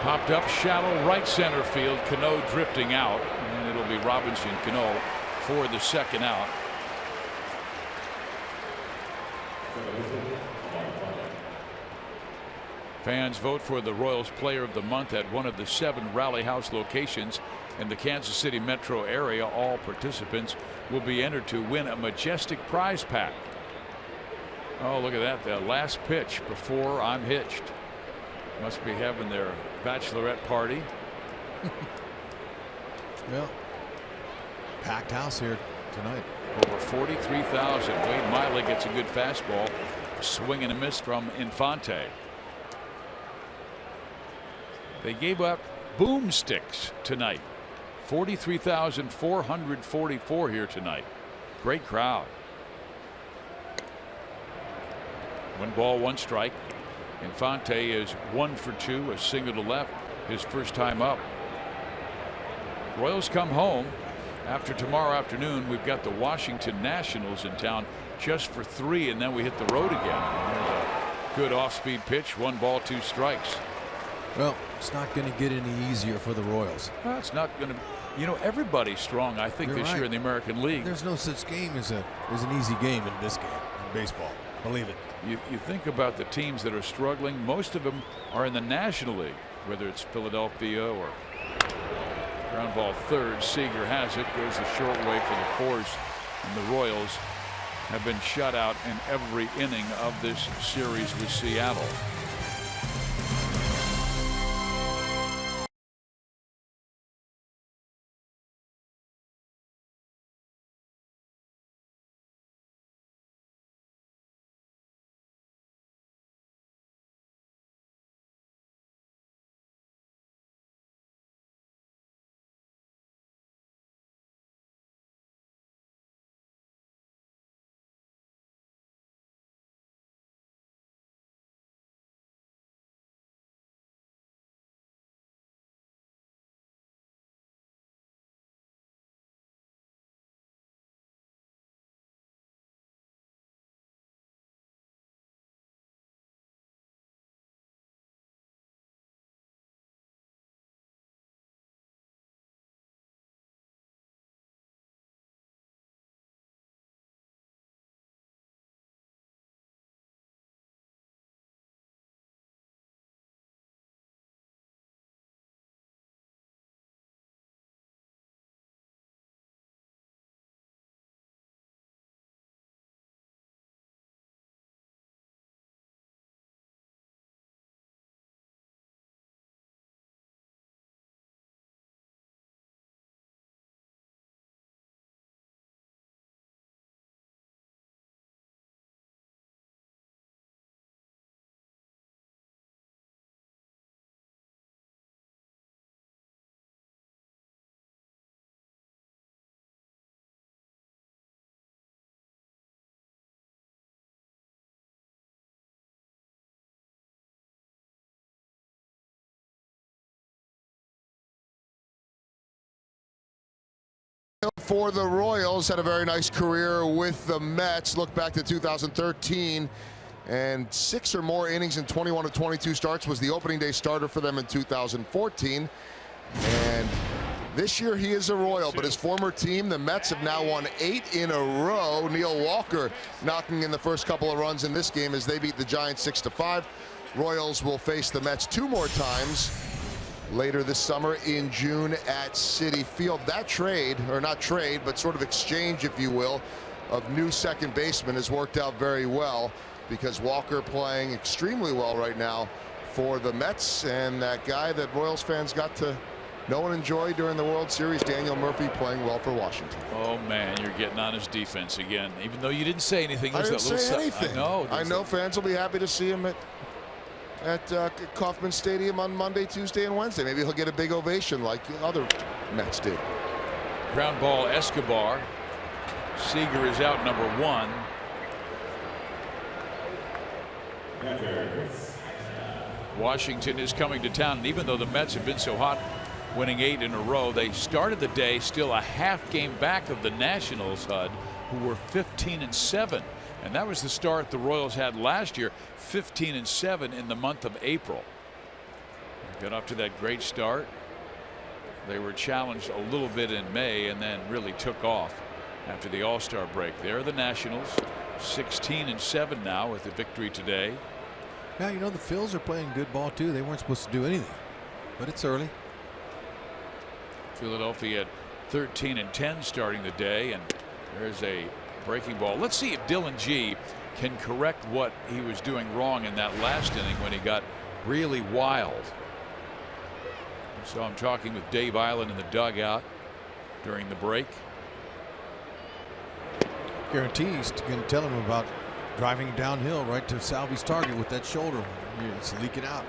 Popped up shallow right center field. Cano drifting out, and it'll be Robinson Cano for the second out. Fans vote for the Royals Player of the Month at one of the 7 Rally House locations in the Kansas City metro area. All participants will be entered to win a majestic prize pack. Oh, look at that. The last pitch before I'm hitched. Must be having their bachelorette party. Well, packed house here tonight. Over 43,000. Wade Miley gets a good fastball. Swing and a miss from Infante. They gave up boomsticks tonight. 43,444 here tonight. Great crowd. 1 ball, 1 strike. Infante is 1 for 2, a single to left, his first time up. Royals come home. After tomorrow afternoon, we've got the Washington Nationals in town just for 3, and then we hit the road again. There's a good off-speed pitch. 1 ball, 2 strikes. Well, it's not going to get any easier for the Royals. Well, it's not going to. You know, everybody's strong, I think, this year in the American League. There's no such game as an easy game in this game in baseball. Believe it. You think about the teams that are struggling. Most of them are in the National League, whether it's Philadelphia or ground ball third. Seager has it, goes the short way for the force, and the Royals have been shut out in every inning of this series with Seattle. For the Royals, had a very nice career with the Mets. Look back to 2013, and 6 or more innings in 21 of 22 starts. Was the opening day starter for them in 2014. And this year he is a Royal, but his former team, the Mets, have now won 8 in a row. Neil Walker knocking in the first couple of runs in this game as they beat the Giants 6-5. Royals will face the Mets 2 more times later this summer in June at Citi Field. That trade, or not trade, but sort of exchange, if you will, of new second baseman has worked out very well, because Walker playing extremely well right now for the Mets, and that guy that Royals fans got to know and enjoy during the World Series, Daniel Murphy, playing well for Washington. Oh man, you're getting on his defense again, even though you didn't say anything. I didn't say anything. I know fans will be happy to see him at Kauffman Stadium on Monday, Tuesday, and Wednesday. Maybe he'll get a big ovation like other Mets did. Ground ball, Escobar. Seager is out, number 1. Washington is coming to town, and even though the Mets have been so hot, winning 8 in a row, they started the day still a half game back of the Nationals, HUD, who were 15-7. And that was the start the Royals had last year, 15-7 in the month of April. Got off to that great start. They were challenged a little bit in May and then really took off after the All-Star break. They're the Nationals, 16-7 now with the victory today. Yeah, you know, the Phils are playing good ball too. They weren't supposed to do anything, but it's early. Philadelphia at 13-10 starting the day, and there's a breaking ball. Let's see if Dylan G can correct what he was doing wrong in that last inning when he got really wild. So I'm talking with Dave Island in the dugout during the break. Guarantees going to tell him about driving downhill right to Salvi's target with that shoulder. It's leaking out.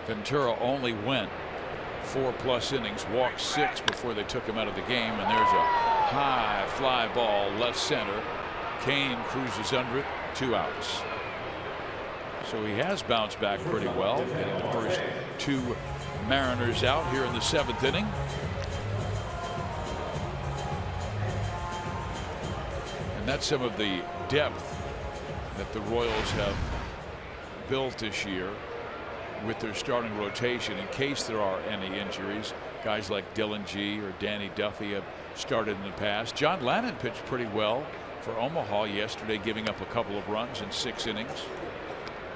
Ventura only went 4+ innings, walked 6 before they took him out of the game, and there's a high fly ball left center. Kane cruises under it, 2 outs. So he has bounced back pretty well, getting the first 2 Mariners out here in the 7th inning. And that's some of the depth that the Royals have built this year with their starting rotation in case there are any injuries. Guys like Dylan G or Danny Duffy have started in the past. John Lannon pitched pretty well for Omaha yesterday, giving up a couple of runs in 6 innings.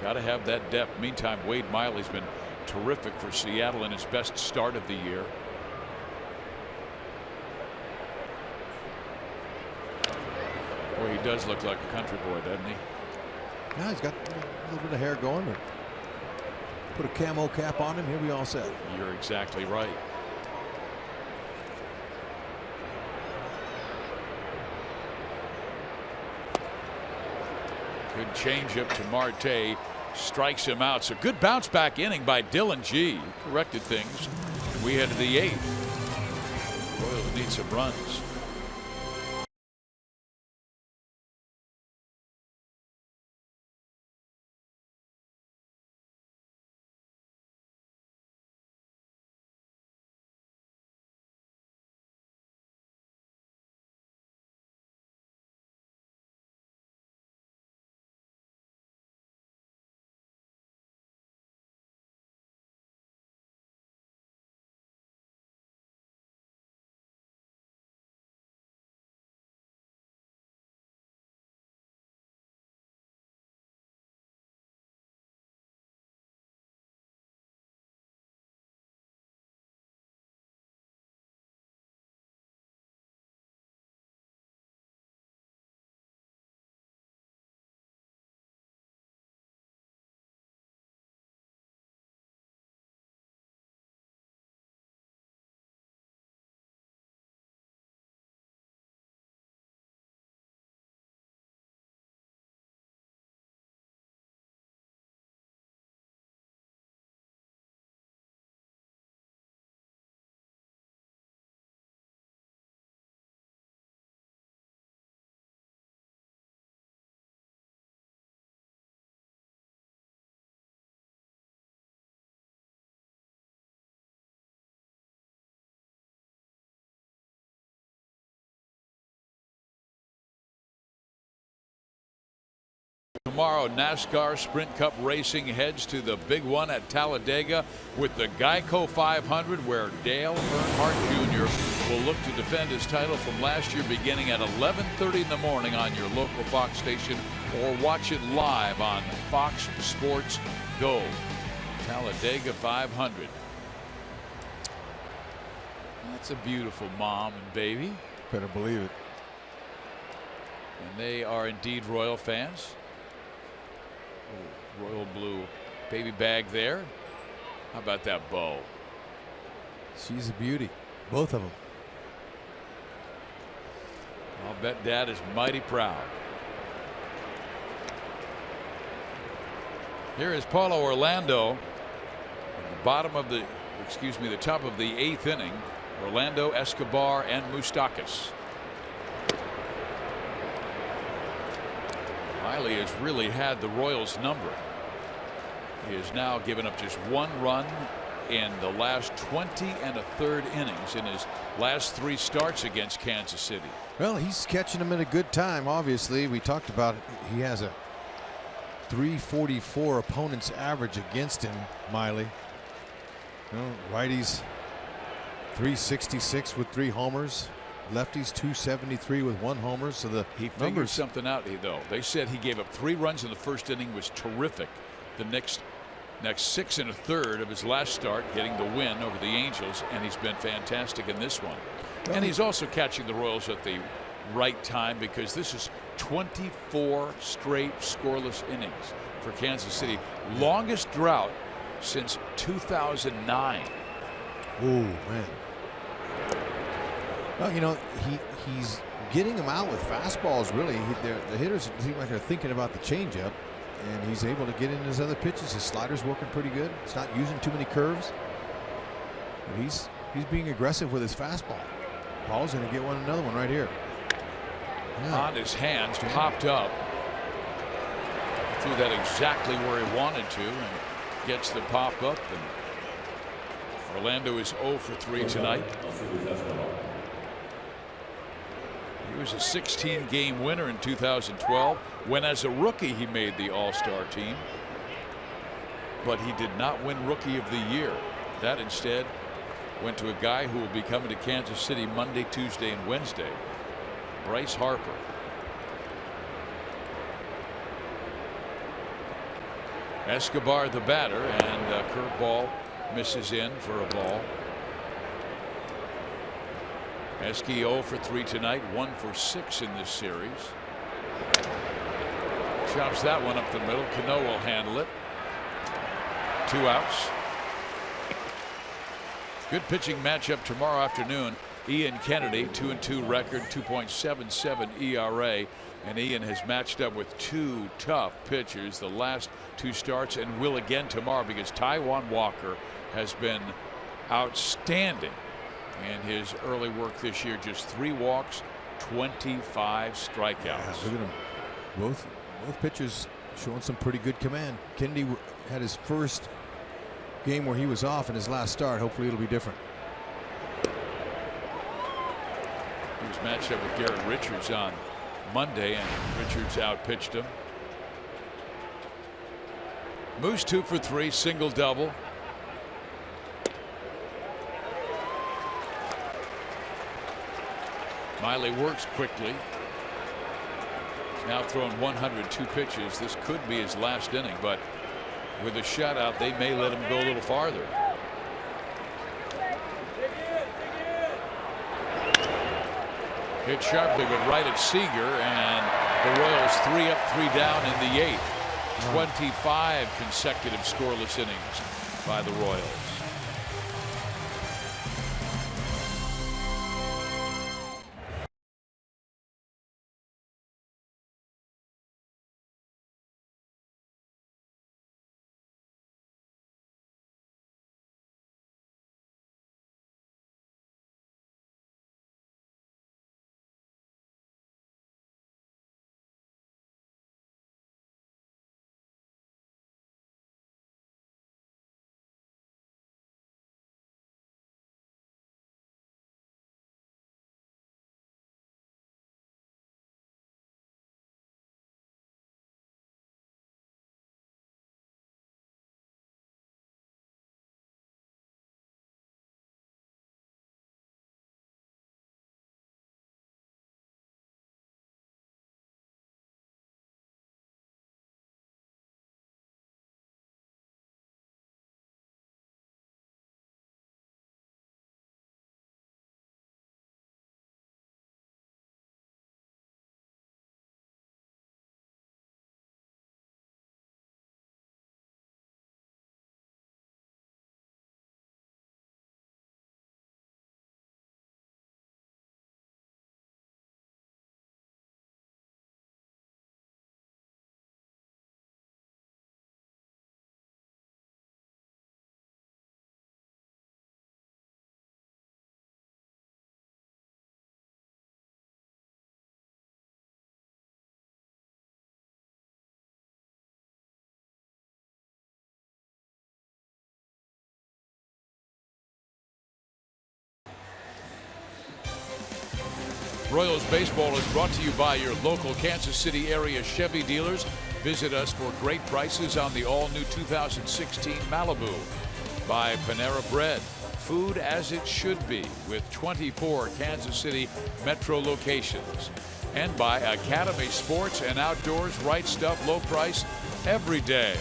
Got to have that depth. Meantime, Wade Miley's been terrific for Seattle in his best start of the year. Boy, he does look like a country boy, doesn't he? Yeah, he's got a little bit of hair going. But put a camo cap on him, he'll be all set. You're exactly right. Good changeup to Marte. Strikes him out. So good bounce back inning by Dylan G. Corrected things. We head to the 8th. Royals need some runs. Tomorrow, NASCAR Sprint Cup Racing heads to the big one at Talladega with the Geico 500, where Dale Earnhardt Jr. will look to defend his title from last year, beginning at 11:30 in the morning on your local Fox station, or watch it live on Fox Sports Go. Talladega 500. That's a beautiful mom and baby. Better believe it. And they are indeed Royal fans. Royal blue baby bag there. How about that bow? She's a beauty, both of them. I'll bet Dad is mighty proud. Here is Paulo Orlando at the bottom of the, the top of the 8th inning. Orlando, Escobar, and Moustakas. Miley has really had the Royals number. He has now given up just 1 run in the last 20 1/3 innings in his last 3 starts against Kansas City. Well, he's catching them at a good time. Obviously, we talked about it. He has a 344 opponent's average against him, Miley. You know, righties 366 with 3 homers. Lefties 273 with 1 homer. So the he figured numbers something out, though. They said he gave up 3 runs in the first inning, was terrific. The next 6 1/3 of his last start, getting the win over the Angels, and he's been fantastic in this one. And he's also catching the Royals at the right time, because this is 24 straight scoreless innings for Kansas City. Longest drought since 2009. Oh, man. Well, you know, he's getting them out with fastballs, really. The hitters seem like they're thinking about the changeup, and he's able to get in his other pitches. His slider's working pretty good. He's not using too many curves. But he's being aggressive with his fastball. Paul's going to get another one right here. Yeah. On his hands, popped up. Threw that exactly where he wanted to, and gets the pop up. And Orlando is 0 for 3 tonight. He was a 16-game winner in 2012, when as a rookie he made the All-Star team. But he did not win Rookie of the Year. That instead went to a guy who will be coming to Kansas City Monday, Tuesday, and Wednesday, Bryce Harper. Escobar the batter, and a curveball misses in for a ball. Esky 0 for 3 tonight, 1 for 6 in this series. Chops that one up the middle. Cano will handle it. 2 outs. Good pitching matchup tomorrow afternoon. Ian Kennedy, 2-2 record, 2.77 ERA, and Ian has matched up with 2 tough pitchers the last 2 starts, and will again tomorrow, because Taijuan Walker has been outstanding in his early work this year. Just 3 walks, 25 strikeouts. Yeah, look at them. Both pitchers showing some pretty good command. Kennedy had his first game where he was off in his last start. Hopefully it'll be different. He was matched up with Garrett Richards on Monday, and Richards outpitched him. Moose 2 for 3, single double. Miley works quickly. He's now thrown 102 pitches. This could be his last inning, but with a shutout, they may let him go a little farther. Hit sharply, but right at Seager, and the Royals 3 up, 3 down in the 8th. 25 consecutive scoreless innings by the Royals. Royals baseball is brought to you by your local Kansas City area Chevy dealers. Visit us for great prices on the all-new 2016 Malibu. By Panera Bread, food as it should be, with 24 Kansas City metro locations. And by Academy Sports and Outdoors, right stuff, low price every day.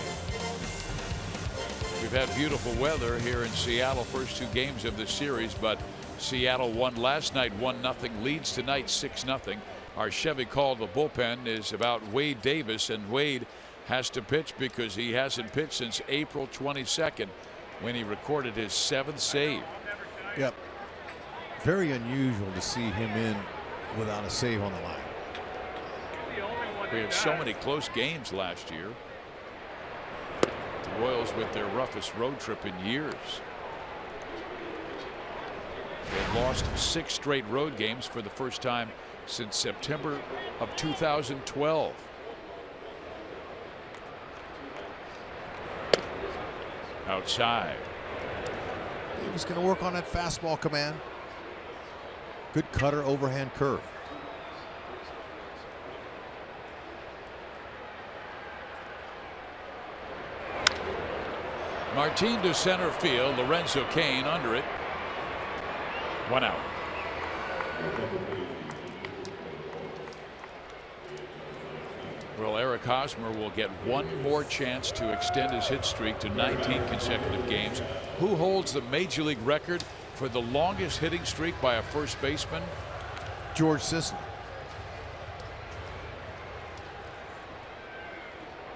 We've had beautiful weather here in Seattle, first 2 games of the series, but Seattle won last night 1-0, leads tonight 6-0. Our Chevy call to the bullpen is about Wade Davis, and Wade has to pitch because he hasn't pitched since April 22nd when he recorded his 7th save. Yep. Very unusual to see him in without a save on the line. We had so many close games last year. The Royals with their roughest road trip in years. They've lost 6 straight road games for the first time since September of 2012. Outside. He's going to work on that fastball command. Good cutter, overhand curve. Martin to center field. Lorenzo Cain under it. 1 out. Well, Eric Hosmer will get one more chance to extend his hit streak to 19 consecutive games. Who holds the major league record for the longest hitting streak by a first baseman? George Sisler.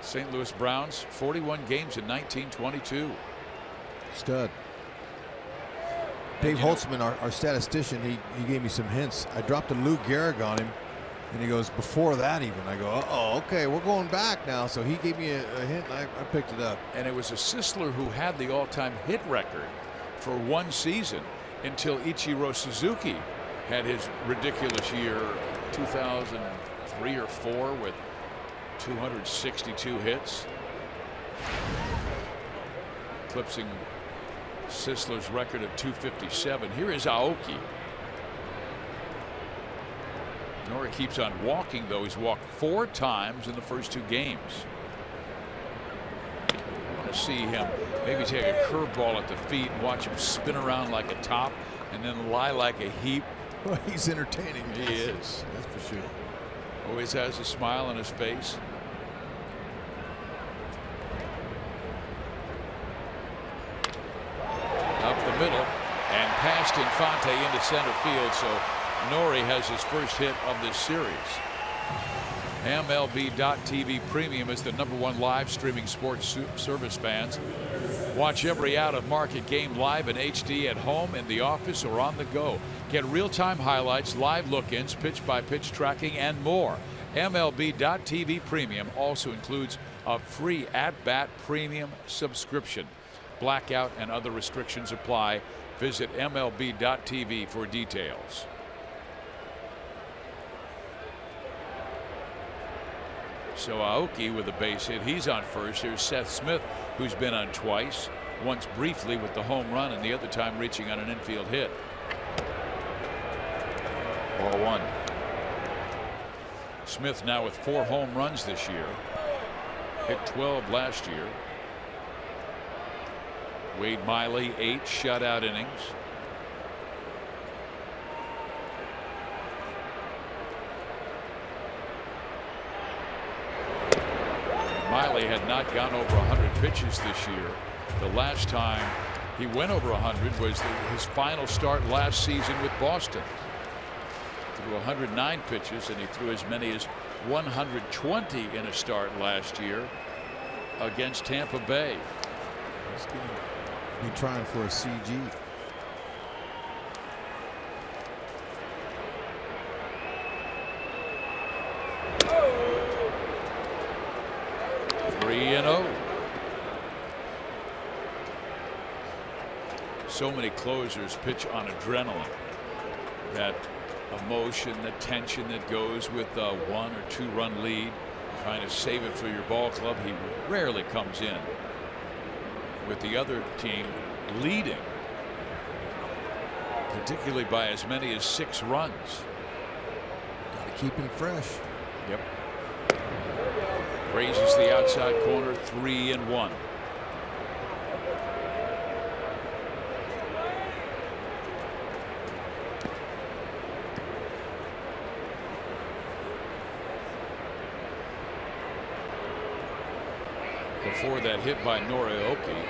St. Louis Browns, 41 games in 1922. Stud. Dave Holtzman, our statistician, he gave me some hints. I dropped a Lou Gehrig on him, and he goes, before that even. I go, uh-oh, okay, we're going back now. So he gave me a hint, and I picked it up. And it was a Sisler who had the all-time hit record for one season until Ichiro Suzuki had his ridiculous year, 2003 or 4, with 262 hits, eclipsing Sisler's record of 257. Here is Aoki. Nori keeps on walking, though. He's walked 4 times in the first 2 games. I want to see him maybe take a curveball at the feet and watch him spin around like a top and then lie like a heap. Well, he's entertaining. He is. That's for sure. Always has a smile on his face. Up the middle and past Infante into center field, so Nori has his first hit of this series. MLB.TV Premium is the #1 live streaming sports service fans. Watch every out-of-market game live in HD at home, in the office, or on the go. Get real-time highlights, live look-ins, pitch-by-pitch tracking, and more. MLB.TV Premium also includes a free at-bat premium subscription. Blackout and other restrictions apply. Visit MLB.TV for details. So Aoki with a base hit. He's on first. Here's Seth Smith, who's been on twice, once briefly with the home run and the other time reaching on an infield hit. Ball 1. Smith now with 4 home runs this year. Hit 12 last year. Wade Miley, 8 shutout innings. Miley had not gone over 100 pitches this year. The last time he went over 100 was his final start last season with Boston. Threw 109 pitches, and he threw as many as 120 in a start last year against Tampa Bay. He's going to be trying for a CG. So many closers pitch on adrenaline. That emotion, the tension that goes with a 1 or 2 run lead, trying to save it for your ball club. He rarely comes in with the other team leading, particularly by as many as 6 runs. keep him fresh. Yep. Raises the outside corner, 3-1. Before that hit by Norioki,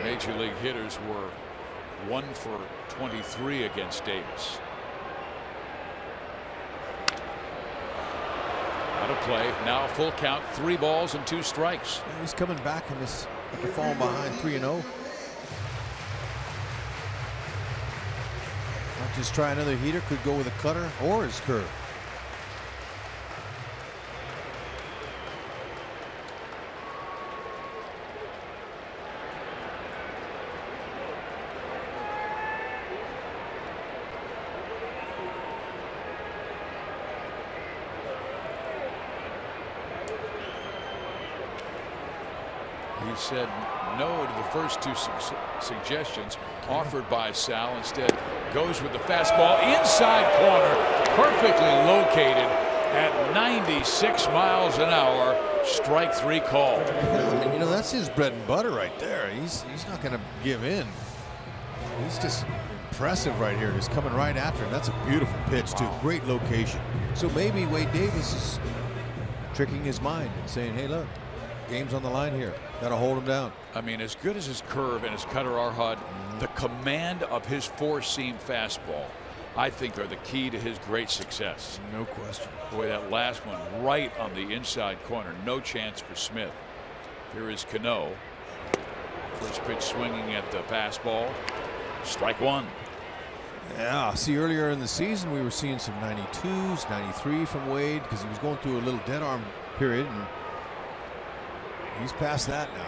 Major League hitters were 1 for 23 against Davis. Out of play. Now full count, 3 balls and 2 strikes. And he's coming back in this after falling behind 3-0. Might just try another heater. Could go with a cutter or his curve. He said no to the first 2 suggestions offered by Sal. Instead goes with the fastball inside corner, perfectly located at 96 miles an hour. Strike 3 call. And you know, that's his bread and butter right there. He's not going to give in. He's just impressive right here. Just coming right after him. That's a beautiful pitch too. Great location. So maybe Wade Davis is tricking his mind and saying, hey, look, game's on the line here. Got to hold him down. I mean, as good as his curve and his cutter are, Hud, the command of his 4-seam fastball, I think, are the key to his great success. No question. Boy, that last one right on the inside corner. No chance for Smith. Here is Cano. First pitch swinging at the fastball. Strike 1. Yeah, see, earlier in the season we were seeing some 92s, 93 from Wade because he was going through a little dead arm period, and he's past that now.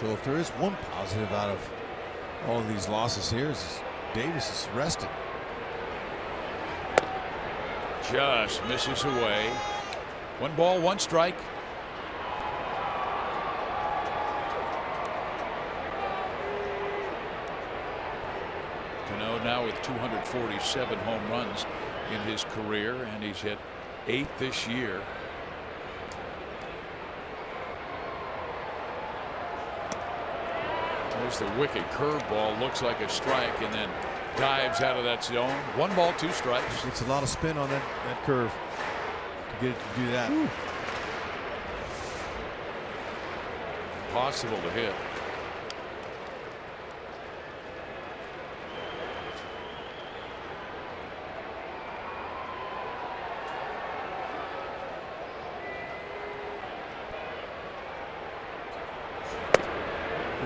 So if there is one positive out of all of these losses here, is Davis is rested. Just misses away. 1 ball, 1 strike. Cano now with 247 home runs in his career, and he's hit 8 this year. There's the wicked curveball, looks like a strike, and then dives out of that zone. 1 ball, 2 strikes. It's a lot of spin on that curve to get it to do that. Impossible to hit.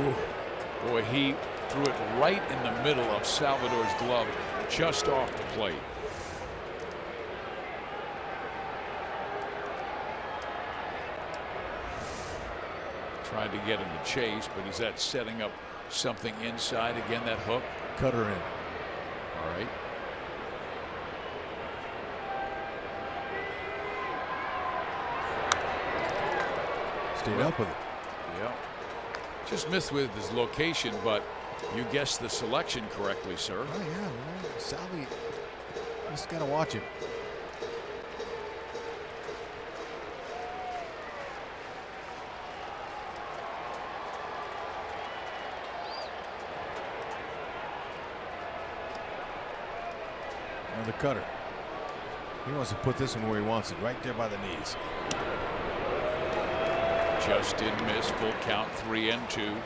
Ooh. Boy, he threw it right in the middle of Salvador's glove, just off the plate. Tried to get him to chase, but is that setting up something inside again? That hook. Cutter in. All right. Stayed up with it. Yeah. Just missed with his location, but you guessed the selection correctly, sir. Oh yeah, Salvi, just gotta watch him. Now the cutter. He wants to put this one where he wants it, right there by the knees. Just did miss. Full count, 3-2.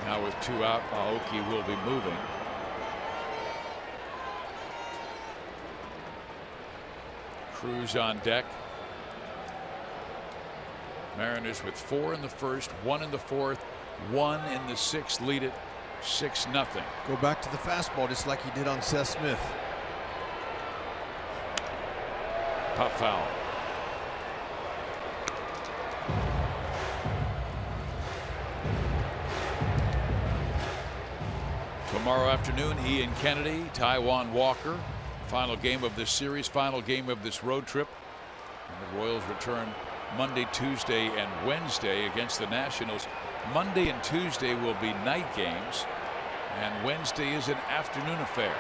Now with 2 out, Aoki will be moving. Cruz on deck. Mariners with 4 in the first, 1 in the fourth, 1 in the 6th. Lead it 6-0. Go back to the fastball just like he did on Seth Smith. Pop foul. Tomorrow afternoon, Ian Kennedy, Taijuan Walker. Final game of this series, final game of this road trip. And the Royals return Monday, Tuesday, and Wednesday against the Nationals. Monday and Tuesday will be night games. And Wednesday is an afternoon affair.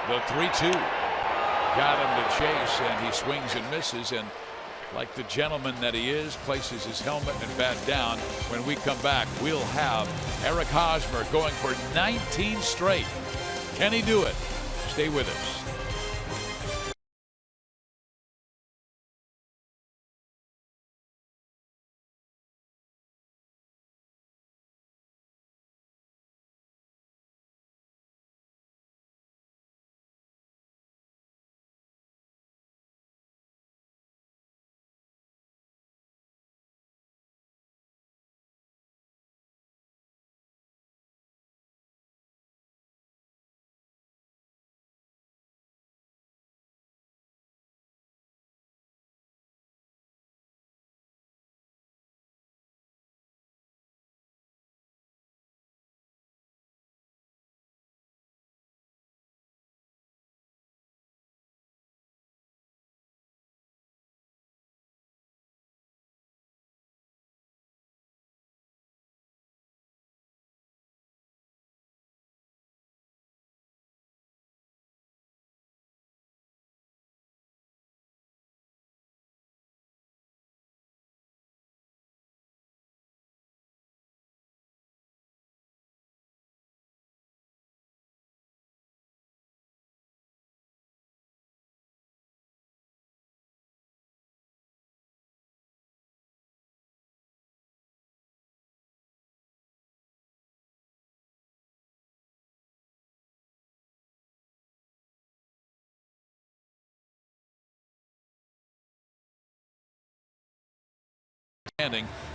The 3-2 got him to chase, and he swings and misses, and like the gentleman that he is, places his helmet and bat down. When we come back, we'll have Eric Hosmer going for 19 straight. Can he do it? Stay with us.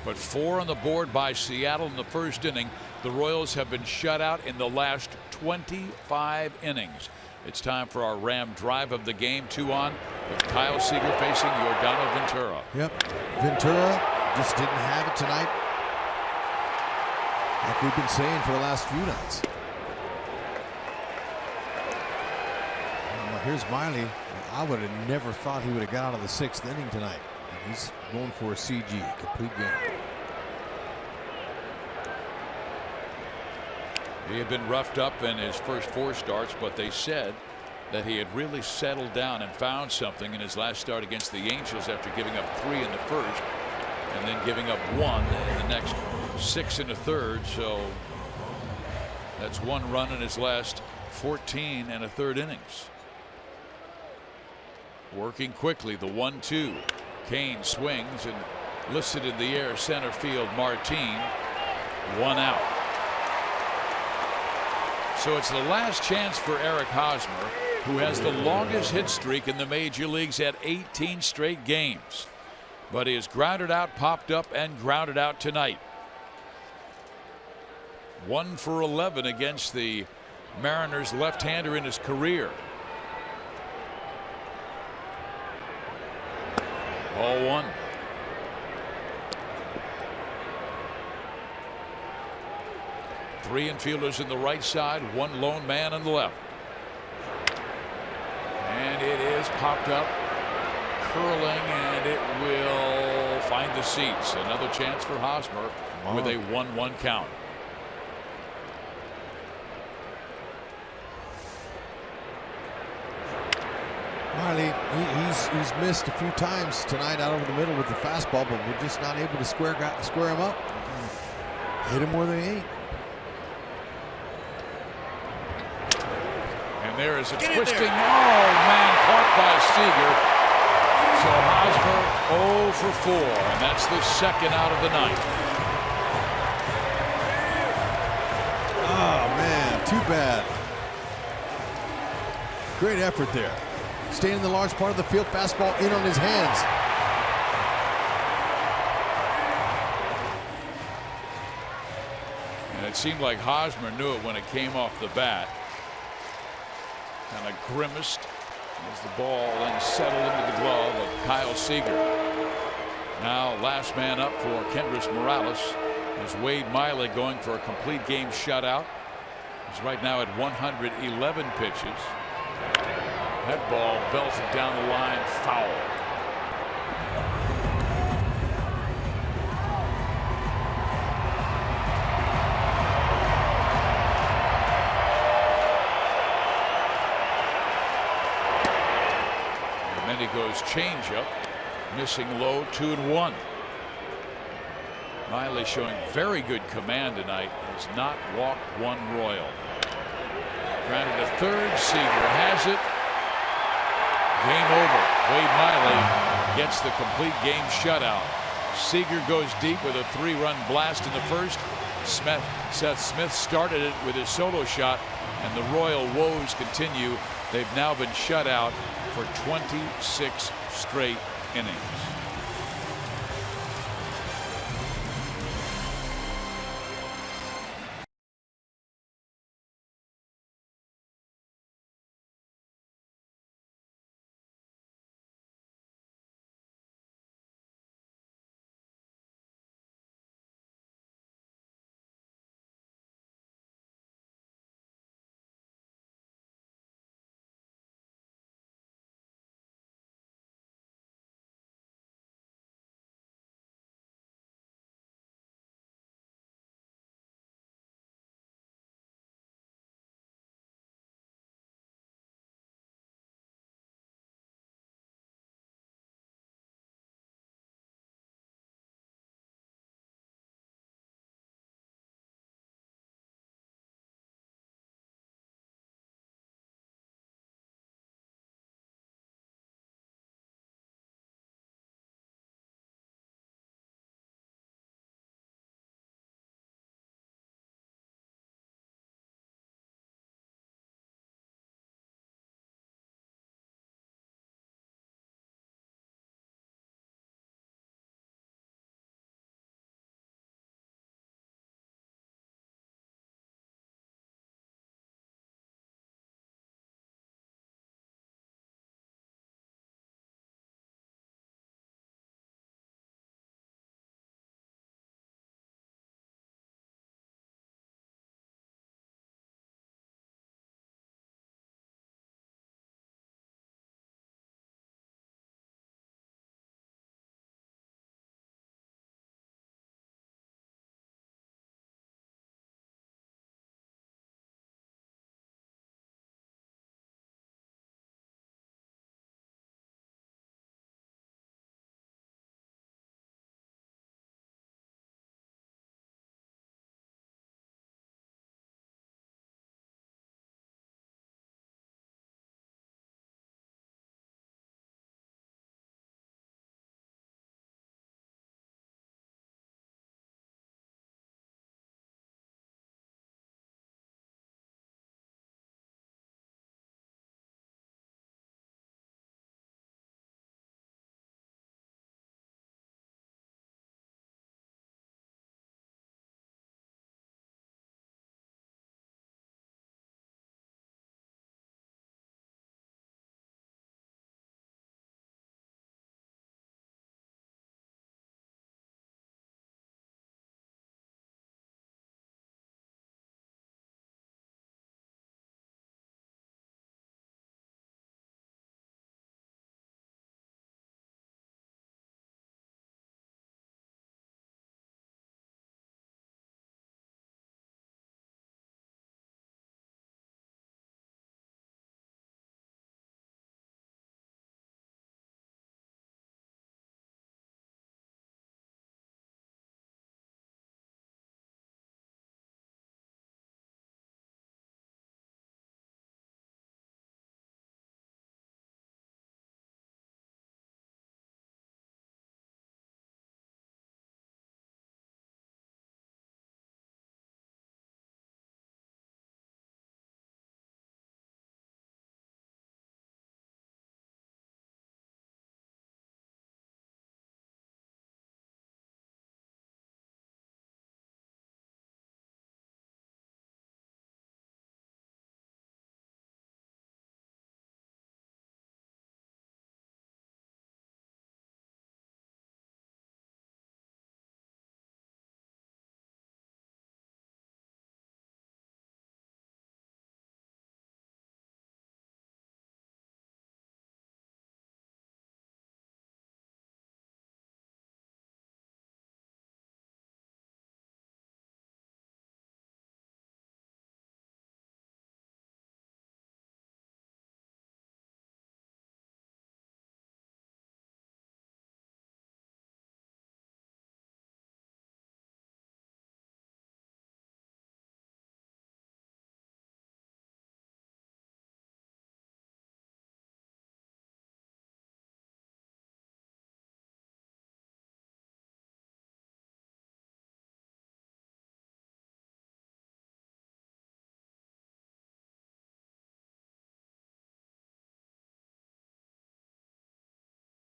But 4 on the board by Seattle in the first inning. The Royals have been shut out in the last 25 innings. It's time for our Ram drive of the game. 2 on with Kyle Seager facing Yordano Ventura. Yep. Ventura just didn't have it tonight, like we've been saying for the last few nights. Here's Miley. I would have never thought he would have got out of the 6th inning tonight. He's going for a CG, complete game. He had been roughed up in his first 4 starts, but they said that he had really settled down and found something in his last start against the Angels after giving up 3 in the first and then giving up 1 in the next 6 in the third. So that's 1 run in his last 14 and a third innings. Working quickly, the 1-2. Kane swings and lifts it in the air, center field. Martin, 1 out. So it's the last chance for Eric Hosmer, who has the longest hit streak in the major leagues at 18 straight games. But he has grounded out, popped up, and grounded out tonight. 1 for 11 against the Mariners left-hander in his career. Ball 1. Three infielders in the right side, 1 lone man on the left. And it is popped up, curling, and it will find the seats. Another chance for Hosmer with a 1-1 count. Marley, he's missed a few times tonight out over the middle with the fastball, but we're just not able to square him up. Hit him where they ain't. And there is a twisting. Oh man, caught by Seager. So Hosmer 0 for 4, and that's the 2nd out of the night. Oh man, too bad. Great effort there. Staying in the large part of the field, fastball in on his hands. And it seemed like Hosmer knew it when it came off the bat. Kind of grimaced as the ball then settled into the glove of Kyle Seager. Now last man up for Kendrys Morales is Wade Miley, going for a complete game shutout. He's right now at 111 pitches. That ball belted down the line, foul. Then he goes changeup, missing low, 2-1. Miley showing very good command tonight. Has not walked one Royal. Grounded to third. Seager has it. Game over. Wade Miley gets the complete game shutout. Seager goes deep with a 3-run blast in the first. Seth Smith started it with his solo shot, and the Royal woes continue. They've now been shut out for 26 straight innings.